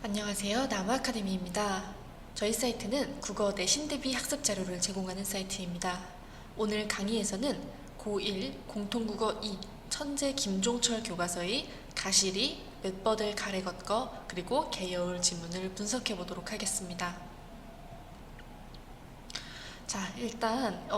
안녕하세요. 나무아카데미입니다. 저희 사이트는 국어 내신 대비 학습 자료를 제공하는 사이트입니다. 오늘 강의에서는 고1 공통국어 2 천재 김종철 교과서의 가시리, 맷버들 가래 걷거, 그리고 개여울 지문을 분석해 보도록 하겠습니다. 자, 일단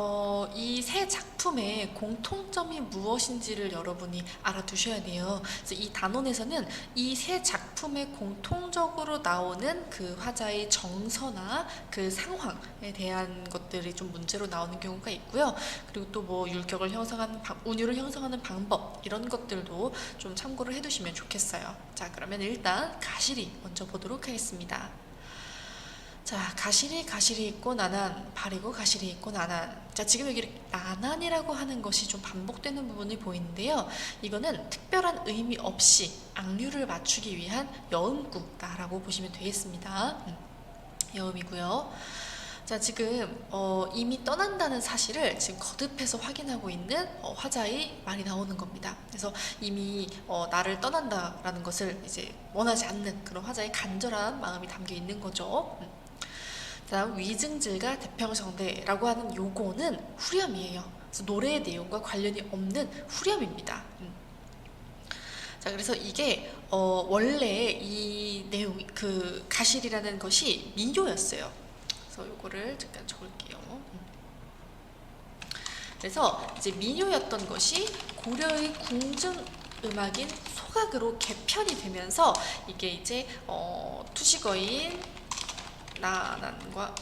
이 세 작품의 공통점이 무엇인지를 여러분이 알아두셔야 돼요. 그래서 이 단원에서는 이 세 작품의 공통적으로 나오는 그 화자의 정서나 그 상황에 대한 것들이 좀 문제로 나오는 경우가 있고요. 그리고 또 뭐 율격을 형성하는 운율을 형성하는 방법, 이런 것들도 좀 참고를 해두시면 좋겠어요. 자, 그러면 일단 가시리 먼저 보도록 하겠습니다. 자, 가시리 있고 나난, 발이고 가시리 있고 나난. 자, 지금 여기 나난이라고 하는 것이 좀 반복되는 부분이 보이는데요. 이거는 특별한 의미 없이 악류를 맞추기 위한 여음구다라고 보시면 되겠습니다. 여음이고요. 자, 지금 이미 떠난다는 사실을 지금 거듭해서 확인하고 있는 화자의 말이 나오는 겁니다. 그래서 이미 나를 떠난다라는 것을 이제 원하지 않는 그런 화자의 간절한 마음이 담겨 있는 거죠. 다음 위증질과 대평성대라고 하는 요거는 후렴이에요. 그래서 노래의 내용과 관련이 없는 후렴입니다. 자, 그래서 이게 원래 이 내용, 그 가실이라는 것이 민요였어요. 그래서 요거를 잠깐 적을게요. 그래서 이제 민요였던 것이 고려의 궁중 음악인 소각으로 개편이 되면서 이게 이제 투시거인 나난과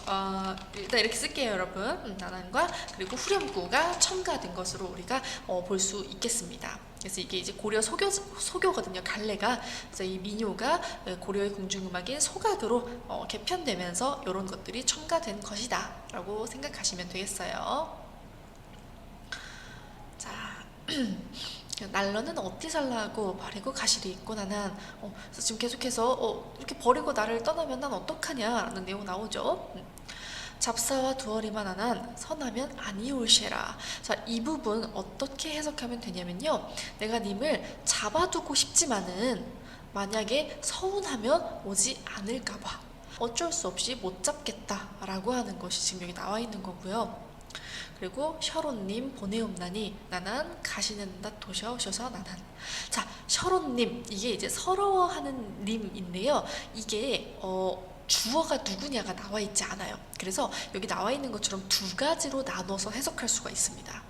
일단 이렇게 쓸게요, 여러분. 나난과 그리고 후렴구가 첨가된 것으로 우리가 볼 수 있겠습니다. 그래서 이게 이제 고려 소교거든요, 갈래가. 그래서 이 민요가 고려의 궁중음악인 소각으로 개편되면서 이런 것들이 첨가된 것이다라고 생각하시면 되겠어요. 자. 날러는 어디 살라고 버리고 가시리 있고 나난 그래서 지금 계속해서 이렇게 버리고 나를 떠나면 난 어떡하냐 라는 내용 나오죠. 잡사와 두어리만 하난 선하면 아니올쉐라. 자, 이 부분 어떻게 해석하면 되냐면요, 내가 님을 잡아두고 싶지만은 만약에 서운하면 오지 않을까봐 어쩔 수 없이 못 잡겠다 라고 하는 것이 지금 여기 나와 있는 거고요. 그리고 셔론님 보내옵나니 나난 가시는다 도셔오셔서 나난. 자, 셔론님, 이게 이제 서러워하는 님인데요. 이게 주어가 누구냐가 나와 있지 않아요. 그래서 여기 나와 있는 것처럼 두 가지로 나눠서 해석할 수가 있습니다.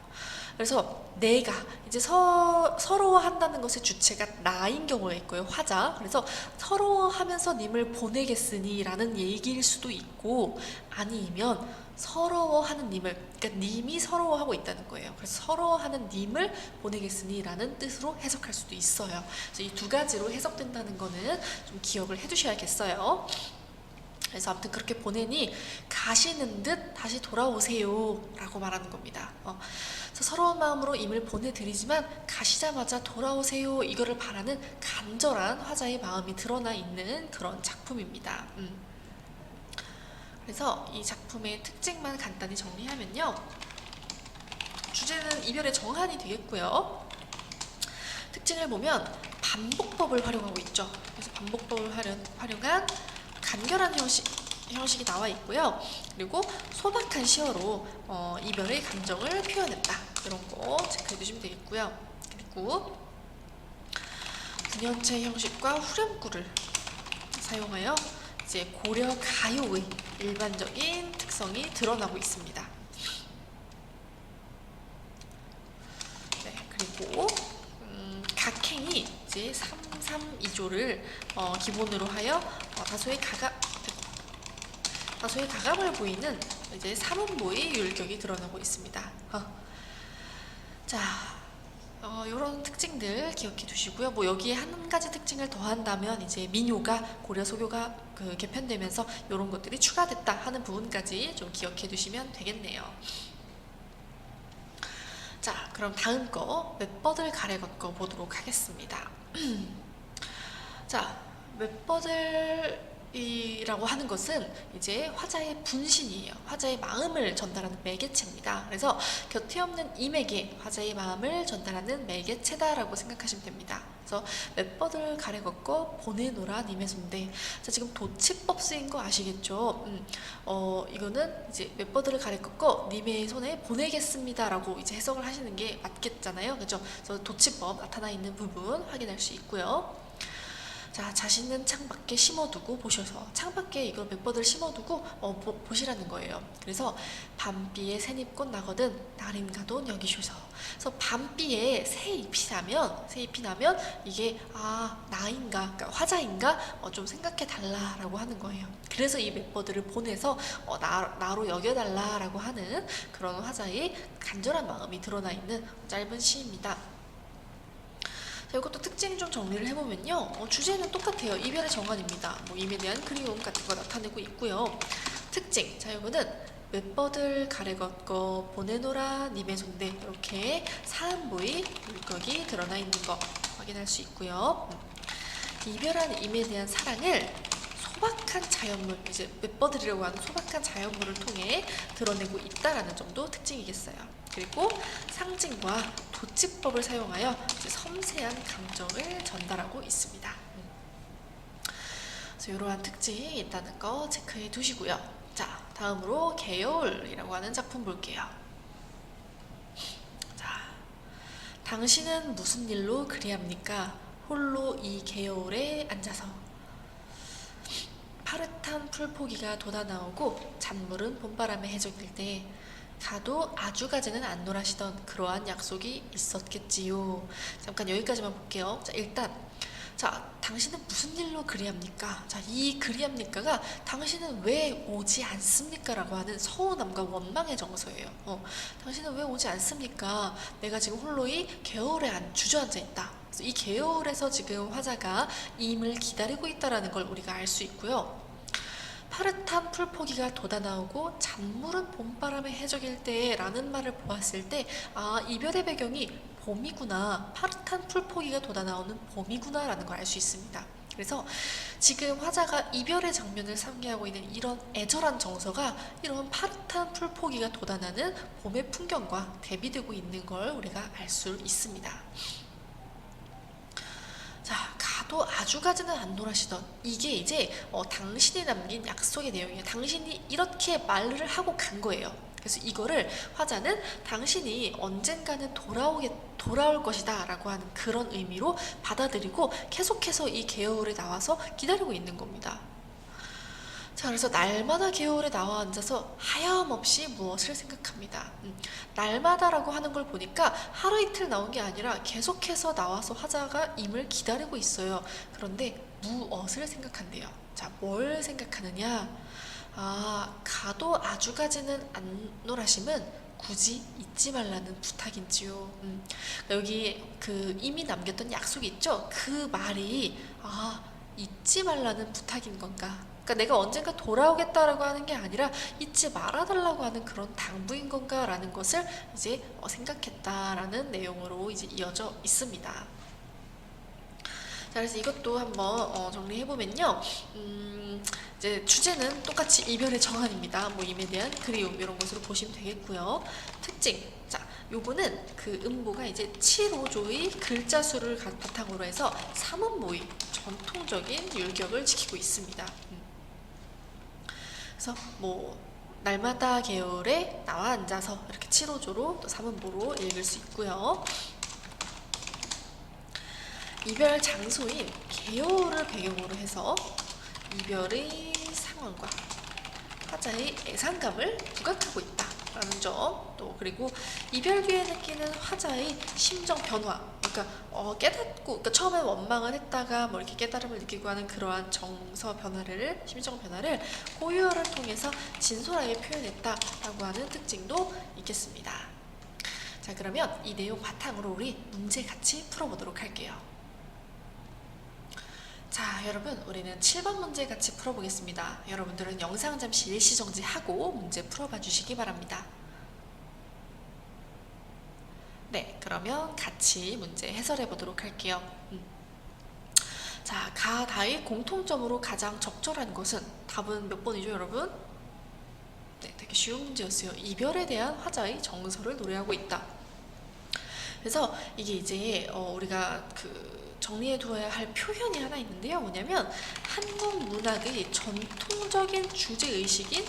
그래서 내가 이제 서러워한다는 것의 주체가 나인 경우가 있고요, 화자. 그래서 서러워하면서 님을 보내겠으니 라는 얘기일 수도 있고, 아니면 서러워하는 님을, 그러니까 님이 서러워하고 있다는 거예요. 그래서 서러워하는 님을 보내겠으니 라는 뜻으로 해석할 수도 있어요. 그래서 이 두 가지로 해석된다는 거는 좀 기억을 해두셔야겠어요. 그래서 아무튼 그렇게 보내니 가시는 듯 다시 돌아오세요 라고 말하는 겁니다. 그래서 서러운 마음으로 임을 보내드리지만 가시자마자 돌아오세요, 이거를 바라는 간절한 화자의 마음이 드러나 있는 그런 작품입니다. 그래서 이 작품의 특징만 간단히 정리하면요, 주제는 이별의 정한이 되겠고요. 특징을 보면 반복법을 활용하고 있죠. 그래서 반복법을 활용한 간결한 형식이 나와 있고요. 그리고 소박한 시어로 이별의 감정을 표현했다, 이런 거 체크해 두시면 되겠고요. 그리고 분연체 형식과 후렴구를 사용하여 이제 고려 가요의 일반적인 특성이 드러나고 있습니다. 네, 그리고 각행이 이제 3-3-2조를 기본으로 하여 다소의 가감을 보이는 이제 3음보의 율격이 드러나고 있습니다. 자, 이런 특징들 기억해 두시고요. 뭐 여기에 한 가지 특징을 더한다면 이제 민요가 고려 소교가 개편되면서 이런 것들이 추가됐다 하는 부분까지 좀 기억해 두시면 되겠네요. 자, 그럼 다음 거 맷버들 가래 걷거 보도록 하겠습니다. 자, 맷버들 이라고 하는 것은 이제 화자의 분신이에요. 화자의 마음을 전달하는 매개체입니다. 그래서 곁에 없는 임에게 화자의 마음을 전달하는 매개체다라고 생각하시면 됩니다. 그래서 맷버들 가래 걷고 보내노라 님의 손대. 자, 지금 도치법 쓰인 거 아시겠죠? 이거는 이제 맷버들을 가래 걷고 님의 손에 보내겠습니다라고 이제 해석을 하시는 게 맞겠잖아요. 그죠? 그래서 도치법 나타나 있는 부분 확인할 수 있고요. 자, 자신은 창밖에 심어두고 보셔서 창밖에 이걸 맷버들 심어두고 보시라는 거예요. 그래서 밤비에 새잎꽃 나거든 날인가도 여기셔서. 그래서 밤비에 새잎이 나면 이게 나인가, 그러니까 화자인가 좀 생각해 달라라고 하는 거예요. 그래서 이 맷버들을 보내서 나로 여겨달라라고 하는 그런 화자의 간절한 마음이 드러나 있는 짧은 시입니다. 이것도 특징 좀 정리를 해보면요. 주제는 똑같아요. 이별의 정환입니다. 임에 대한 그리움 같은 거 나타내고 있고요. 특징. 자, 이거는 맷버들 가래 걷고 보내노라 님의 손대. 이렇게 사음보의 물격이 드러나 있는 거 확인할 수 있고요. 이별한 임에 대한 사랑을 소박한 자연물, 이제 맷버들이라고 하는 소박한 자연물을 통해 드러내고 있다라는 점도 특징이겠어요. 그리고 상징과 도치법을 사용하여 이제 섬세한 감정을 전달하고 있습니다. 그래서 이러한 특징이 있다는 거 체크해 두시고요. 자, 다음으로 개요울이라고 하는 작품 볼게요. 자, 당신은 무슨 일로 그리합니까? 홀로 이 개요울에 앉아서. 파릇한 풀포기가 돋아나오고 잔물은 봄바람에 해적일 때 가도 아주 가지는 않노라시던 그러한 약속이 있었겠지요. 잠깐 여기까지만 볼게요. 자, 일단 당신은 무슨 일로 그리합니까? 자, 이 그리합니까가 당신은 왜 오지 않습니까? 라고 하는 서운함과 원망의 정서예요. 당신은 왜 오지 않습니까? 내가 지금 홀로이 개울에 주저앉아 있다. 그래서 이 개울에서 지금 화자가 임을 기다리고 있다는 걸 우리가 알 수 있고요. 파릇한 풀포기가 돋아나오고 잔물은 봄바람에 해적일 때 라는 말을 보았을 때 이별의 배경이 봄이구나, 파릇한 풀포기가 돋아나오는 봄이구나 라는 걸 알 수 있습니다. 그래서 지금 화자가 이별의 장면을 상기하고 있는 이런 애절한 정서가 이런 파릇한 풀포기가 돋아나는 봄의 풍경과 대비되고 있는 걸 우리가 알 수 있습니다. 자, 가도 아주 가지는 않노라시던, 이게 이제 당신이 남긴 약속의 내용이에요. 당신이 이렇게 말을 하고 간 거예요. 그래서 이거를 화자는 당신이 언젠가는 돌아올 것이다 라고 하는 그런 의미로 받아들이고 계속해서 이 개요울에 나와서 기다리고 있는 겁니다. 자, 그래서 날마다 개요울에 나와 앉아서 하염없이 무엇을 생각합니다. 날마다라고 하는 걸 보니까 하루 이틀 나온 게 아니라 계속해서 나와서 화자가 임을 기다리고 있어요. 그런데 무엇을 생각한대요. 자, 뭘 생각하느냐? 가도 아주 가지는 않노라심은 굳이 잊지 말라는 부탁인지요. 여기 그 이미 남겼던 약속이 있죠? 그 말이 잊지 말라는 부탁인 건가? 그러니까 내가 언젠가 돌아오겠다라고 하는 게 아니라 잊지 말아달라고 하는 그런 당부인 건가라는 것을 이제 생각했다라는 내용으로 이제 이어져 있습니다. 자, 그래서 이것도 한번 정리해보면요. 이제 주제는 똑같이 이별의 정환입니다. 임에 대한 그리움 이런 것으로 보시면 되겠고요. 특징. 자, 요거는 그 음보가 이제 7~5조의 글자 수를 바탕으로 해서 삼음보의 전통적인 율격을 지키고 있습니다. 그래서 날마다 개요울에 나와 앉아서 이렇게 7~5조로 또 삼음보로 읽을 수 있고요. 이별 장소인 개요울을 배경으로 해서 이별의 상황과 화자의 애상감을 부각하고 있다라는 점, 또 그리고 이별 뒤에 느끼는 화자의 심정 변화, 그러니까 깨닫고, 그러니까 처음에 원망을 했다가 이렇게 깨달음을 느끼고 하는 그러한 심정 변화를 고유어를 통해서 진솔하게 표현했다라고 하는 특징도 있겠습니다. 자, 그러면 이 내용 바탕으로 우리 문제 같이 풀어보도록 할게요. 자, 여러분, 우리는 7번 문제 같이 풀어보겠습니다. 여러분들은 영상 잠시 일시정지하고 문제 풀어봐 주시기 바랍니다. 네, 그러면 같이 문제 해설해 보도록 할게요. 자, 가다의 공통점으로 가장 적절한 것은 답은 몇 번이죠, 여러분? 네, 되게 쉬운 문제였어요. 이별에 대한 화자의 정서를 노래하고 있다. 그래서 이게 이제 우리가 정리해 두어야 할 표현이 하나 있는데요. 뭐냐면 한국 문학의 전통적인 주제 의식인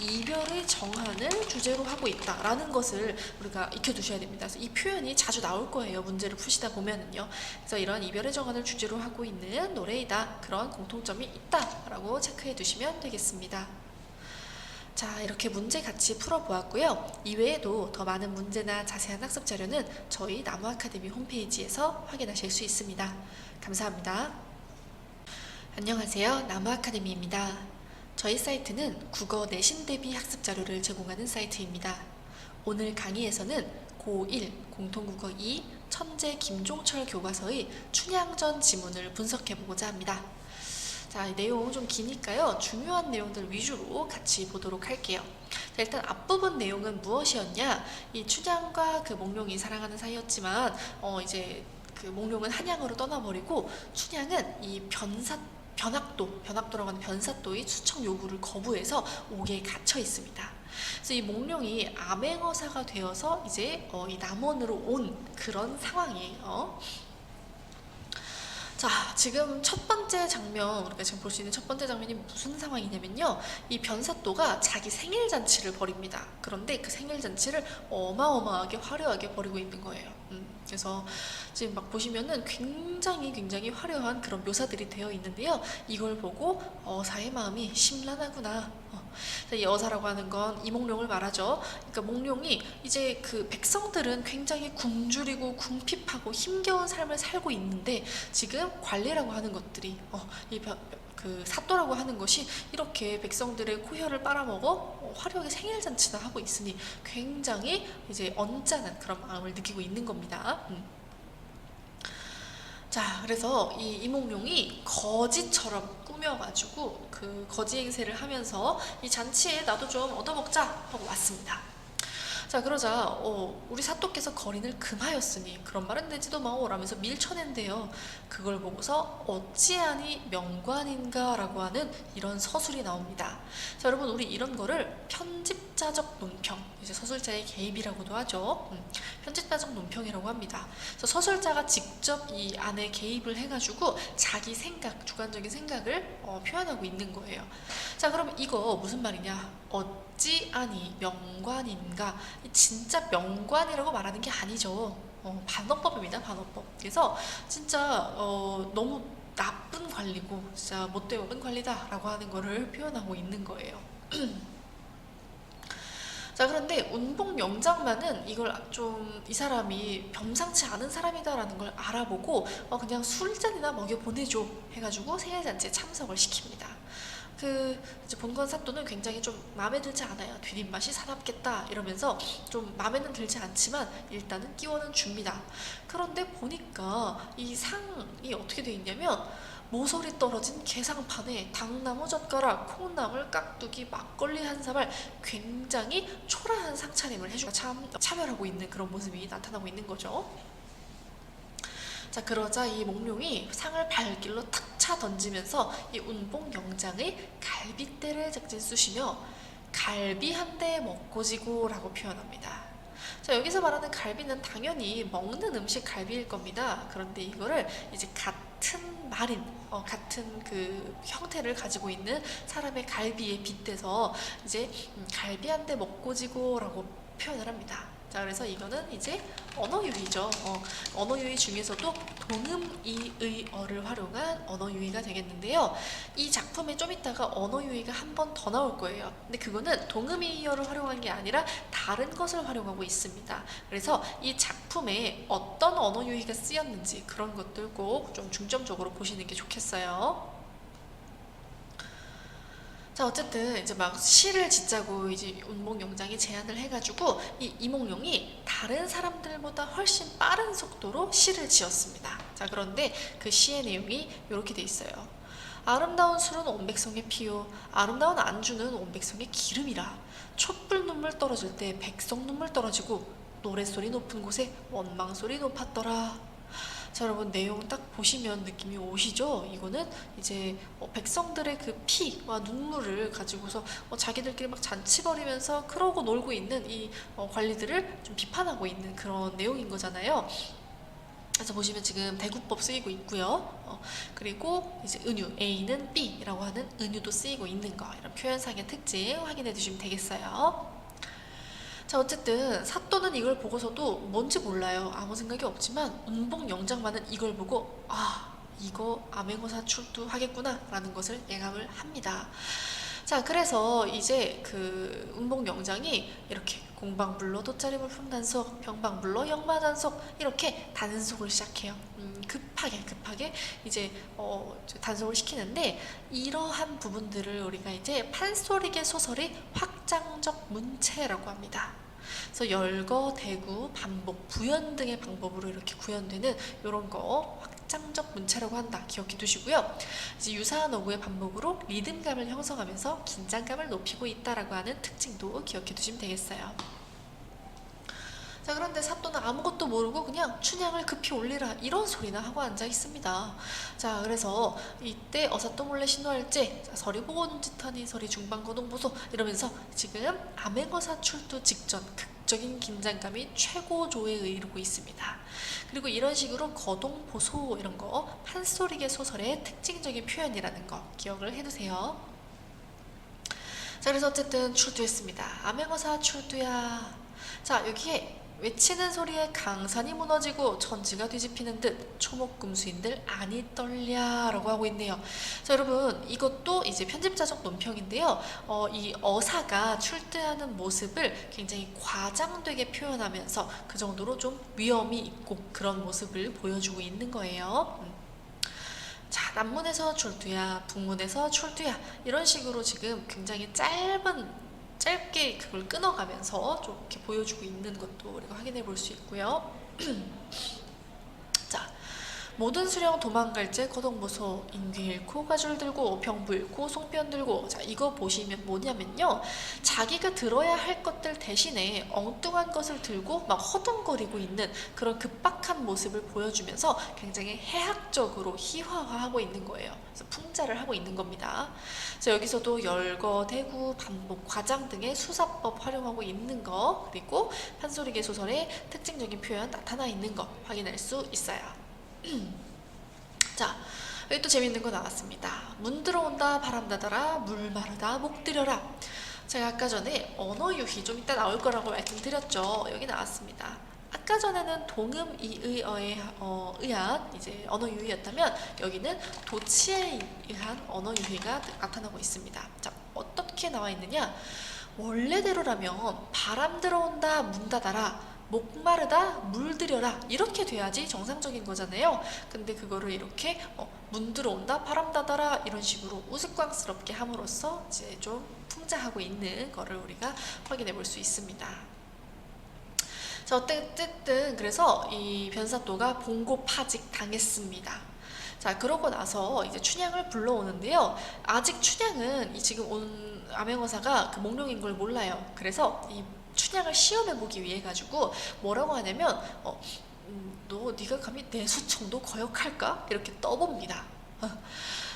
이별의 정한을 주제로 하고 있다라는 것을 우리가 익혀두셔야 됩니다. 그래서 이 표현이 자주 나올 거예요. 문제를 푸시다 보면은요. 그래서 이런 이별의 정한을 주제로 하고 있는 노래이다. 그런 공통점이 있다라고 체크해 두시면 되겠습니다. 자, 이렇게 문제 같이 풀어보았고요. 이외에도 더 많은 문제나 자세한 학습 자료는 저희 나무 아카데미 홈페이지에서 확인하실 수 있습니다. 감사합니다. 안녕하세요. 나무 아카데미입니다. 저희 사이트는 국어 내신 대비 학습 자료를 제공하는 사이트입니다. 오늘 강의에서는 고1 공통국어 2 천재 김종철 교과서의 춘향전 지문을 분석해보고자 합니다. 자, 이 내용 좀 기니까요. 중요한 내용들 위주로 같이 보도록 할게요. 자, 일단 앞부분 내용은 무엇이었냐? 이 춘향과 그 몽룡이 사랑하는 사이였지만 이제 그 몽룡은 한양으로 떠나버리고 춘향은 이 변학도라고 하는 변사또의 수청 요구를 거부해서 옥에 갇혀 있습니다. 그래서 이 몽룡이 암행어사가 되어서 이제 이 남원으로 온 그런 상황이에요. 자, 지금 첫 번째 장면, 우리가 지금 볼 수 있는 첫 번째 장면이 무슨 상황이냐면요. 이 변사또가 자기 생일잔치를 벌입니다. 그런데 그 생일잔치를 어마어마하게 화려하게 벌이고 있는 거예요. 그래서 지금 막 보시면은 굉장히 화려한 그런 묘사들이 되어 있는데요. 이걸 보고 어사의 마음이 심란하구나. 이 어사라고 하는 건 이몽룡을 말하죠. 그러니까 몽룡이 이제 그 백성들은 굉장히 굶주리고 궁핍하고 힘겨운 삶을 살고 있는데 지금 관리라고 하는 것들이 그 사또라고 하는 것이 이렇게 백성들의 고혈을 빨아먹어 화려하게 생일잔치나 하고 있으니 굉장히 이제 언짢은 그런 마음을 느끼고 있는 겁니다. 자, 그래서 이 이몽룡이 거지처럼 꾸며가지고 그 거지 행세를 하면서 이 잔치에 나도 좀 얻어먹자 하고 왔습니다. 자, 그러자 우리 사또께서 거린을 금하였으니 그런 말은 되지도 마오 라면서 밀쳐낸대요. 그걸 보고서 어찌하니 명관인가 라고 하는 이런 서술이 나옵니다. 자, 여러분, 우리 이런 거를 편집자적 논평, 이제 서술자의 개입이라고도 하죠. 편집자적 논평이라고 합니다. 그래서 서술자가 직접 이 안에 개입을 해가지고 자기 생각, 주관적인 생각을 표현하고 있는 거예요. 자, 그럼 이거 무슨 말이냐? 어찌하니 명관인가? 진짜 명관이라고 말하는 게 아니죠. 반어법입니다. 반어법. 그래서 진짜 너무 나쁜 관리고 진짜 못돼 먹은 관리다라고 하는 거를 표현하고 있는 거예요. 자, 그런데 운봉영장만은 이걸 좀 이 사람이 범상치 않은 사람이다라는 걸 알아보고 그냥 술잔이나 먹여 보내줘 해가지고 생일잔치에 참석을 시킵니다. 이제 본관 사또는 굉장히 좀 마음에 들지 않아요. 뒷입맛이 사납겠다 이러면서 좀 마음에는 들지 않지만 일단은 끼워는 줍니다. 그런데 보니까 이 상이 어떻게 돼 있냐면 모서리 떨어진 게상판에 당나무 젓가락, 콩나물, 깍두기, 막걸리 한 사발, 굉장히 초라한 상차림을 해주고 차별하고 있는 그런 모습이 나타나고 있는 거죠. 자, 그러자 이 몽룡이 상을 발길로 탁 차 던지면서 이 운봉영장의 갈빗대를 작진 쑤시며 갈비 한 대 먹고 지고 라고 표현합니다. 자, 여기서 말하는 갈비는 당연히 먹는 음식 갈비일 겁니다. 그런데 이거를 이제 같은 말인, 같은 그 형태를 가지고 있는 사람의 갈비에 빗대서 이제 갈비 한 대 먹고 지고 라고 표현을 합니다. 자, 그래서 이거는 이제 언어유희죠. 언어유희 중에서도 동음이의어를 활용한 언어유희가 되겠는데요. 이 작품에 좀 이따가 언어유희가 한 번 더 나올 거예요. 근데 그거는 동음이의어를 활용한 게 아니라 다른 것을 활용하고 있습니다. 그래서 이 작품에 어떤 언어유희가 쓰였는지 그런 것들 꼭 좀 중점적으로 보시는 게 좋겠어요. 자, 어쨌든 이제 막 시를 짓자고 이제 운봉영장이 제안을 해가지고 이 이몽룡이 다른 사람들보다 훨씬 빠른 속도로 시를 지었습니다. 자, 그런데 그 시의 내용이 이렇게 돼 있어요. 아름다운 술은 온 백성의 피요, 아름다운 안주는 온 백성의 기름이라. 촛불 눈물 떨어질 때 백성 눈물 떨어지고 노랫소리 높은 곳에 원망소리 높았더라. 자, 여러분 내용 딱 보시면 느낌이 오시죠? 이거는 이제 백성들의 그 피와 눈물을 가지고서 자기들끼리 막 잔치 벌이면서 그러고 놀고 있는 이 관리들을 좀 비판하고 있는 그런 내용인 거잖아요. 그래서 보시면 지금 대구법 쓰이고 있고요. 그리고 이제 은유 A는 B라고 하는 은유도 쓰이고 있는 거, 이런 표현상의 특징 확인해 주시면 되겠어요. 자, 어쨌든 사또는 이걸 보고서도 뭔지 몰라요. 아무 생각이 없지만 운봉영장만은 이걸 보고 이거 암행어사 출두하겠구나 라는 것을 예감을 합니다. 자, 그래서 이제 그 운봉영장이 이렇게 공방불로 돗자리물 품단속, 병방불로 역마단속, 이렇게 단속을 시작해요. 급하게 이제 단속을 시키는데, 이러한 부분들을 우리가 이제 판소리계 소설의 확장적 문체라고 합니다. 그래서 열거, 대구, 반복, 부연 등의 방법으로 이렇게 구현되는 이런 거 확장적 문체라고 한다. 기억해 두시고요. 이제 유사한 어구의 반복으로 리듬감을 형성하면서 긴장감을 높이고 있다라고 하는 특징도 기억해 두시면 되겠어요. 자, 그런데 사또는 아무것도 모르고 그냥 춘향을 급히 올리라 이런 소리나 하고 앉아 있습니다. 자, 그래서 이때 어사또 몰래 신호할제, 서리 보건짓하니 서리 중방거동보소 이러면서 지금 암행어사 출두 직전 극적인 긴장감이 최고조에 이르고 있습니다. 그리고 이런 식으로 거동보소 이런 거 판소리계 소설의 특징적인 표현이라는 거 기억을 해두세요. 자, 그래서 어쨌든 출두했습니다. 암행어사 출두야. 자, 여기에 외치는 소리에 강산이 무너지고 천지가 뒤집히는 듯 초목금수인들 안이 떨랴 라고 하고 있네요. 자, 여러분 이것도 이제 편집자적 논평인데요. 이 어사가 출두하는 모습을 굉장히 과장되게 표현하면서 그 정도로 좀 위험이 있고 그런 모습을 보여주고 있는 거예요. 자, 남문에서 출두야, 북문에서 출두야, 이런 식으로 지금 굉장히 짧게 그걸 끊어가면서 좀 이렇게 보여주고 있는 것도 우리가 확인해 볼 수 있고요. 자, 모든 수령 도망갈제 거동보소, 인귀 잃고 가줄 들고 병부 잃고 송편 들고. 자, 이거 보시면 뭐냐면요, 자기가 들어야 할 것들 대신에 엉뚱한 것을 들고 막 허둥거리고 있는 그런 급박한 모습을 보여주면서 굉장히 해학적으로 희화화하고 있는 거예요. 그래서 풍자를 하고 있는 겁니다. 자, 여기서도 열거, 대구, 반복, 과장 등의 수사법 활용하고 있는 거, 그리고 판소리계 소설의 특징적인 표현 나타나 있는 거 확인할 수 있어요. 자, 여기 또 재밌는 거 나왔습니다. 문 들어온다 바람 닫아라, 물 마르다 목 들여라. 제가 아까 전에 언어 유희 좀 이따 나올 거라고 말씀드렸죠. 여기 나왔습니다. 아까 전에는 동음이의어에 의한 이제 언어 유희였다면 여기는 도치에 의한 언어 유희가 나타나고 있습니다. 자, 어떻게 나와 있느냐? 원래대로라면 바람 들어온다 문 닫아라, 목마르다 물 들여라 이렇게 돼야지 정상적인 거잖아요. 근데 그거를 이렇게 문 들어온다 바람 닫아라 이런 식으로 우스꽝스럽게 함으로써 이제 좀 풍자하고 있는 거를 우리가 확인해 볼 수 있습니다. 자, 어쨌든 그래서 이 변사또가 봉고파직 당했습니다. 자, 그러고 나서 이제 춘향을 불러오는데요. 아직 춘향은 이 지금 온 암행어사가 그 몽룡인 걸 몰라요. 그래서 이 춘향을 시험해 보기 위해 가지고 뭐라고 하냐면 네가 감히 내 수청도 거역할까? 이렇게 떠봅니다.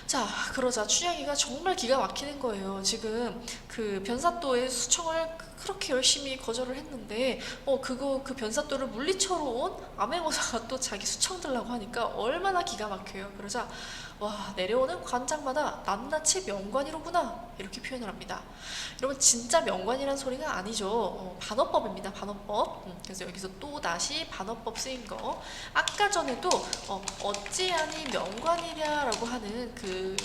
자, 그러자 춘향이가 정말 기가 막히는 거예요. 지금 그 변사또의 수청을 그렇게 열심히 거절을 했는데 그 변사또를 물리쳐로 온 암행어사가 또 자기 수청 들라고 하니까 얼마나 기가 막혀요. 그러자 와, 내려오는 관장마다 낱낱이 명관이로구나 이렇게 표현을 합니다. 여러분 진짜 명관이란 소리가 아니죠. 반어법입니다. 반어법. 그래서 여기서 또 다시 반어법 쓰인 거. 아까 전에도 어찌하니 명관이랴라고 하는 그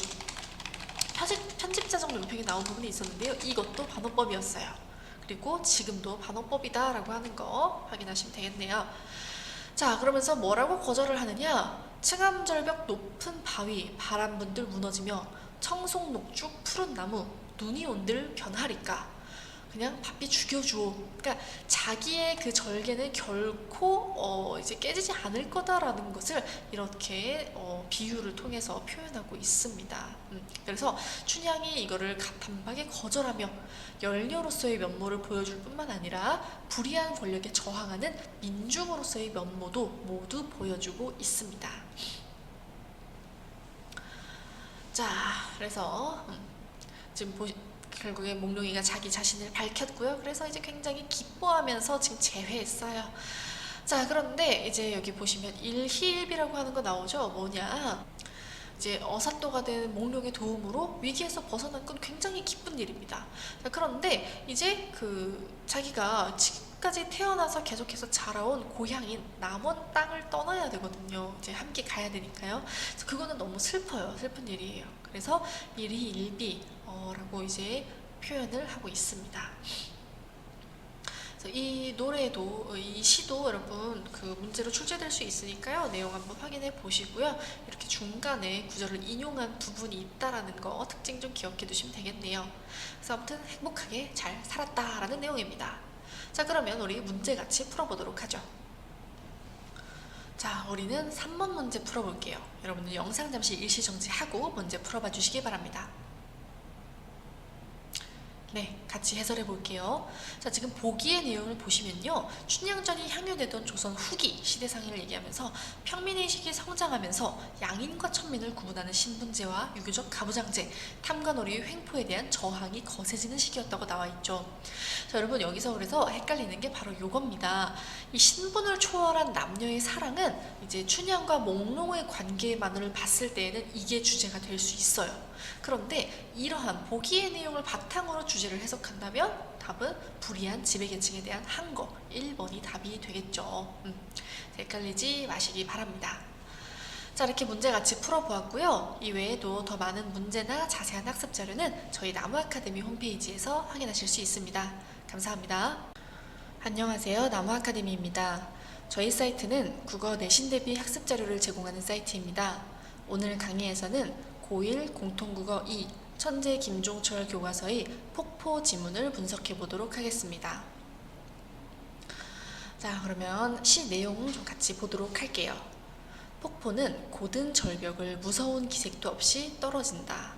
편집자적 논평이 나온 부분이 있었는데요. 이것도 반어법이었어요. 그리고 지금도 반어법이다 라고 하는 거 확인하시면 되겠네요. 자, 그러면서 뭐라고 거절을 하느냐? 층암절벽 높은 바위 바람분들 무너지며 청송녹죽 푸른 나무 눈이 온들 변하리까. 그냥 바삐 죽여줘. 그러니까 자기의 그 절개는 결코 이제 깨지지 않을 거다라는 것을 이렇게 비유를 통해서 표현하고 있습니다. 그래서 춘향이 이거를 단박에 거절하며 열녀로서의 면모를 보여줄 뿐만 아니라 불의한 권력에 저항하는 민중으로서의 면모도 모두 보여주고 있습니다. 자, 그래서 지금 결국에 몽룡이가 자기 자신을 밝혔고요. 그래서 이제 굉장히 기뻐하면서 지금 재회했어요. 자, 그런데 이제 여기 보시면 일희일비라고 하는 거 나오죠. 뭐냐? 이제 어사또가 된 몽룡의 도움으로 위기에서 벗어난 건 굉장히 기쁜 일입니다. 자, 그런데 이제 자기가 지금까지 태어나서 계속해서 자라온 고향인 남원 땅을 떠나야 되거든요. 이제 함께 가야 되니까요. 그래서 그거는 너무 슬퍼요. 슬픈 일이에요. 그래서 일희일비라고 이제 표현을 하고 있습니다. 이 노래도, 이 시도 여러분 문제로 출제될 수 있으니까요. 내용 한번 확인해 보시고요. 이렇게 중간에 구절을 인용한 부분이 있다라는 거 특징 좀 기억해 두시면 되겠네요. 그래서 아무튼 행복하게 잘 살았다라는 내용입니다. 자, 그러면 우리 문제 같이 풀어보도록 하죠. 자, 우리는 3번 문제 풀어볼게요. 여러분들 영상 잠시 일시 정지하고 문제 풀어봐 주시기 바랍니다. 네, 같이 해설해 볼게요. 자, 지금 보기의 내용을 보시면요. 춘향전이 향유되던 조선 후기 시대상을 얘기하면서 평민의식이 성장하면서 양인과 천민을 구분하는 신분제와 유교적 가부장제, 탐관오리의 횡포에 대한 저항이 거세지는 시기였다고 나와 있죠. 자, 여러분 여기서 그래서 헷갈리는 게 바로 요겁니다. 이 신분을 초월한 남녀의 사랑은 이제 춘향과 몽롱의 관계만을 봤을 때에는 이게 주제가 될 수 있어요. 그런데 이러한 보기의 내용을 바탕으로 주제를 해석한다면 답은 불의한 지배계층에 대한 항거 1번이 답이 되겠죠. 헷갈리지 마시기 바랍니다. 자, 이렇게 문제 같이 풀어보았고요. 이 외에도 더 많은 문제나 자세한 학습 자료는 저희 나무아카데미 홈페이지에서 확인하실 수 있습니다. 감사합니다. 안녕하세요. 나무아카데미입니다. 저희 사이트는 국어 내신 대비 학습 자료를 제공하는 사이트입니다. 오늘 강의에서는 고1 공통국어 2 천재 김종철 교과서의 폭포 지문을 분석해 보도록 하겠습니다. 자, 그러면 시 내용 좀 같이 보도록 할게요. 폭포는 고든 절벽을 무서운 기색도 없이 떨어진다.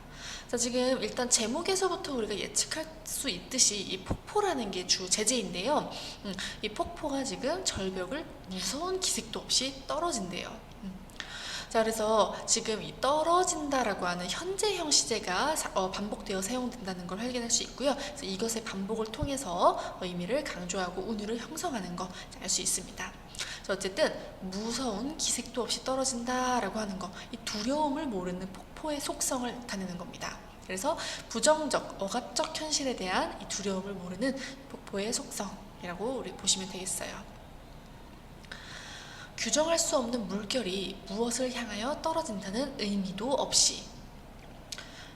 자, 지금 일단 제목에서부터 우리가 예측할 수 있듯이 이 폭포라는 게 주 제재인데요. 이 폭포가 지금 절벽을 무서운 기색도 없이 떨어진대요. 자, 그래서 지금 이 떨어진다라고 하는 현재형 시제가 반복되어 사용된다는 걸 확인할 수 있고요. 그래서 이것의 반복을 통해서 의미를 강조하고 운율을 형성하는 거 알 수 있습니다. 그래서 어쨌든 무서운 기색도 없이 떨어진다라고 하는 거, 이 두려움을 모르는 폭포의 속성을 나타내는 겁니다. 그래서 부정적, 억압적 현실에 대한 이 두려움을 모르는 폭포의 속성이라고 우리 보시면 되겠어요. 규정할 수 없는 물결이 무엇을 향하여 떨어진다는 의미도 없이,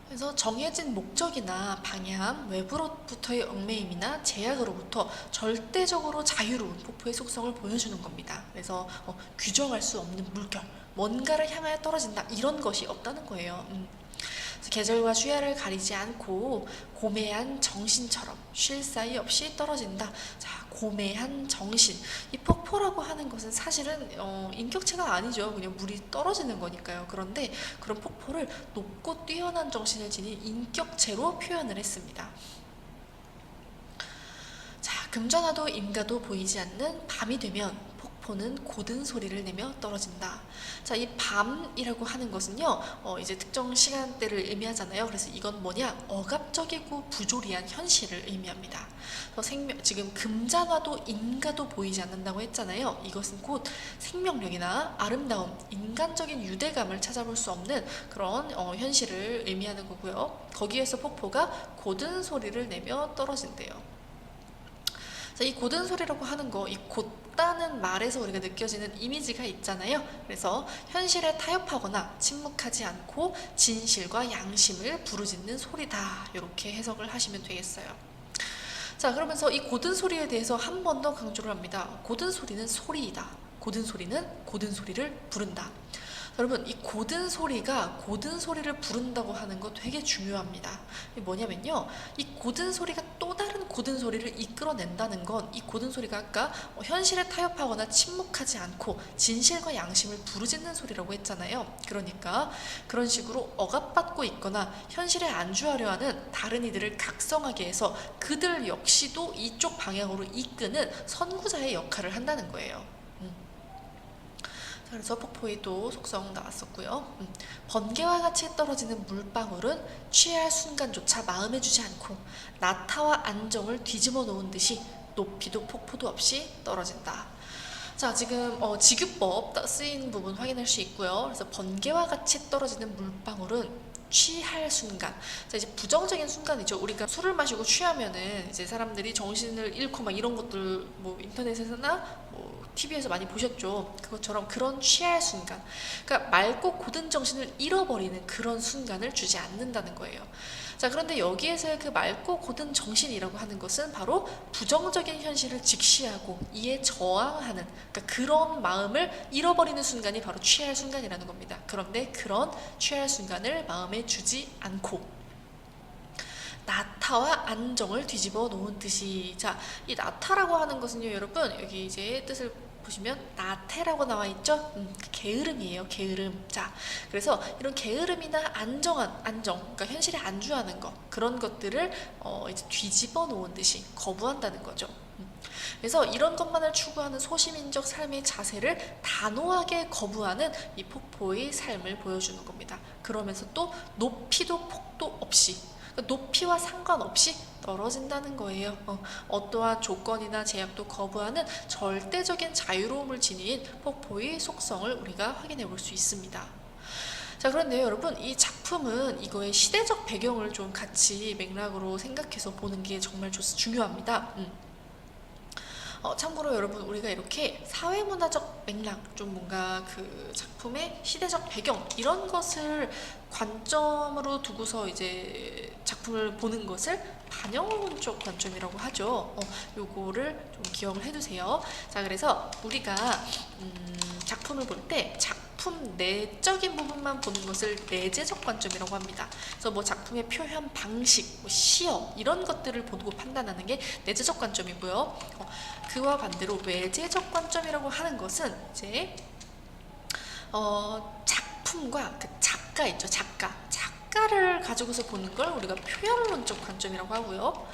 그래서 정해진 목적이나 방향, 외부로부터의 얽매임이나 제약으로부터 절대적으로 자유로운 폭포의 속성을 보여주는 겁니다. 그래서 규정할 수 없는 물결, 뭔가를 향하여 떨어진다, 이런 것이 없다는 거예요. 계절과 주야를 가리지 않고 고매한 정신처럼 쉴 사이 없이 떨어진다. 자, 고매한 정신. 이 폭포라고 하는 것은 사실은 인격체가 아니죠. 그냥 물이 떨어지는 거니까요. 그런데 그런 폭포를 높고 뛰어난 정신을 지닌 인격체로 표현을 했습니다. 자, 금전화도 임가도 보이지 않는 밤이 되면 폭포는 고든 소리를 내며 떨어진다. 자, 이 밤이라고 하는 것은요, 이제 특정 시간대를 의미하잖아요. 그래서 이건 뭐냐? 억압적이고 부조리한 현실을 의미합니다. 지금 금잔화도 인가도 보이지 않는다고 했잖아요. 이것은 곧 생명력이나 아름다움, 인간적인 유대감을 찾아볼 수 없는 그런 현실을 의미하는 거고요. 거기에서 폭포가 고든 소리를 내며 떨어진대요. 자, 이 고든 소리라고 하는 거, 이 곧다는 말에서 우리가 느껴지는 이미지가 있잖아요. 그래서 현실에 타협하거나 침묵하지 않고 진실과 양심을 부르짖는 소리다. 이렇게 해석을 하시면 되겠어요. 자, 그러면서 이 고든 소리에 대해서 한 번 더 강조를 합니다. 고든 소리는 소리이다. 고든 소리는 고든 소리를 부른다. 여러분, 이 고든 소리가 고든 소리를 부른다고 하는 거 되게 중요합니다. 이게 뭐냐면요, 이 고든 소리가 또 다른 고든 소리를 이끌어낸다는 건 이 고든 소리가 아까 현실에 타협하거나 침묵하지 않고 진실과 양심을 부르짖는 소리라고 했잖아요. 그러니까 그런 식으로 억압받고 있거나 현실에 안주하려 하는 다른 이들을 각성하게 해서 그들 역시도 이쪽 방향으로 이끄는 선구자의 역할을 한다는 거예요. 그래서 폭포의 또 속성 나왔었고요. 번개와 같이 떨어지는 물방울은 취할 순간조차 마음에 주지 않고 나타와 안정을 뒤집어 놓은 듯이 높이도 폭포도 없이 떨어진다. 자, 지금 직유법 쓰인 부분 확인할 수 있고요. 그래서 번개와 같이 떨어지는 물방울은 취할 순간. 자, 이제 부정적인 순간이죠. 우리가 술을 마시고 취하면은 이제 사람들이 정신을 잃고 막 이런 것들 뭐 인터넷에서나 뭐 TV에서 많이 보셨죠. 그것처럼 그런 취할 순간. 그러니까 맑고 고든 정신을 잃어버리는 그런 순간을 주지 않는다는 거예요. 자, 그런데 여기에서의 그 맑고 고든 정신이라고 하는 것은 바로 부정적인 현실을 직시하고 이에 저항하는, 그러니까 그런 마음을 잃어버리는 순간이 바로 취할 순간이라는 겁니다. 그런데 그런 취할 순간을 마음에 주지 않고 나타와 안정을 뒤집어 놓은 뜻이. 자, 이 나타라고 하는 것은요, 여러분, 여기 이제 뜻을 보시면 나태라고 나와 있죠? 게으름이에요, 게으름. 자, 그래서 이런 게으름이나 안정, 그러니까 현실에 안주하는 것, 그런 것들을 이제 뒤집어 놓은 듯이 거부한다는 거죠. 그래서 이런 것만을 추구하는 소시민적 삶의 자세를 단호하게 거부하는 이 폭포의 삶을 보여주는 겁니다. 그러면서 또 높이도 폭도 없이, 높이와 상관없이 떨어진다는 거예요. 어떠한 조건이나 제약도 거부하는 절대적인 자유로움을 지닌 폭포의 속성을 우리가 확인해 볼 수 있습니다. 자, 그런데요, 여러분, 이 작품은 이거의 시대적 배경을 좀 같이 맥락으로 생각해서 보는 게 정말 중요합니다. 참고로 여러분, 우리가 이렇게 사회문화적 맥락, 좀 뭔가 그 작품의 시대적 배경, 이런 것을 관점으로 두고서 이제 작품을 보는 것을 반영론적 관점이라고 하죠. 요거를 좀 기억을 해두세요. 자, 그래서 우리가 작품을 볼 때 작품 내적인 부분만 보는 것을 내재적 관점이라고 합니다. 그래서 뭐 작품의 표현 방식, 뭐 시어, 이런 것들을 보고 판단하는 게 내재적 관점이고요. 그와 반대로 외재적 관점이라고 하는 것은 이제 작품과 그 작가 있죠, 작가를 가지고서 보는 걸 우리가 표현론적 관점이라고 하고요.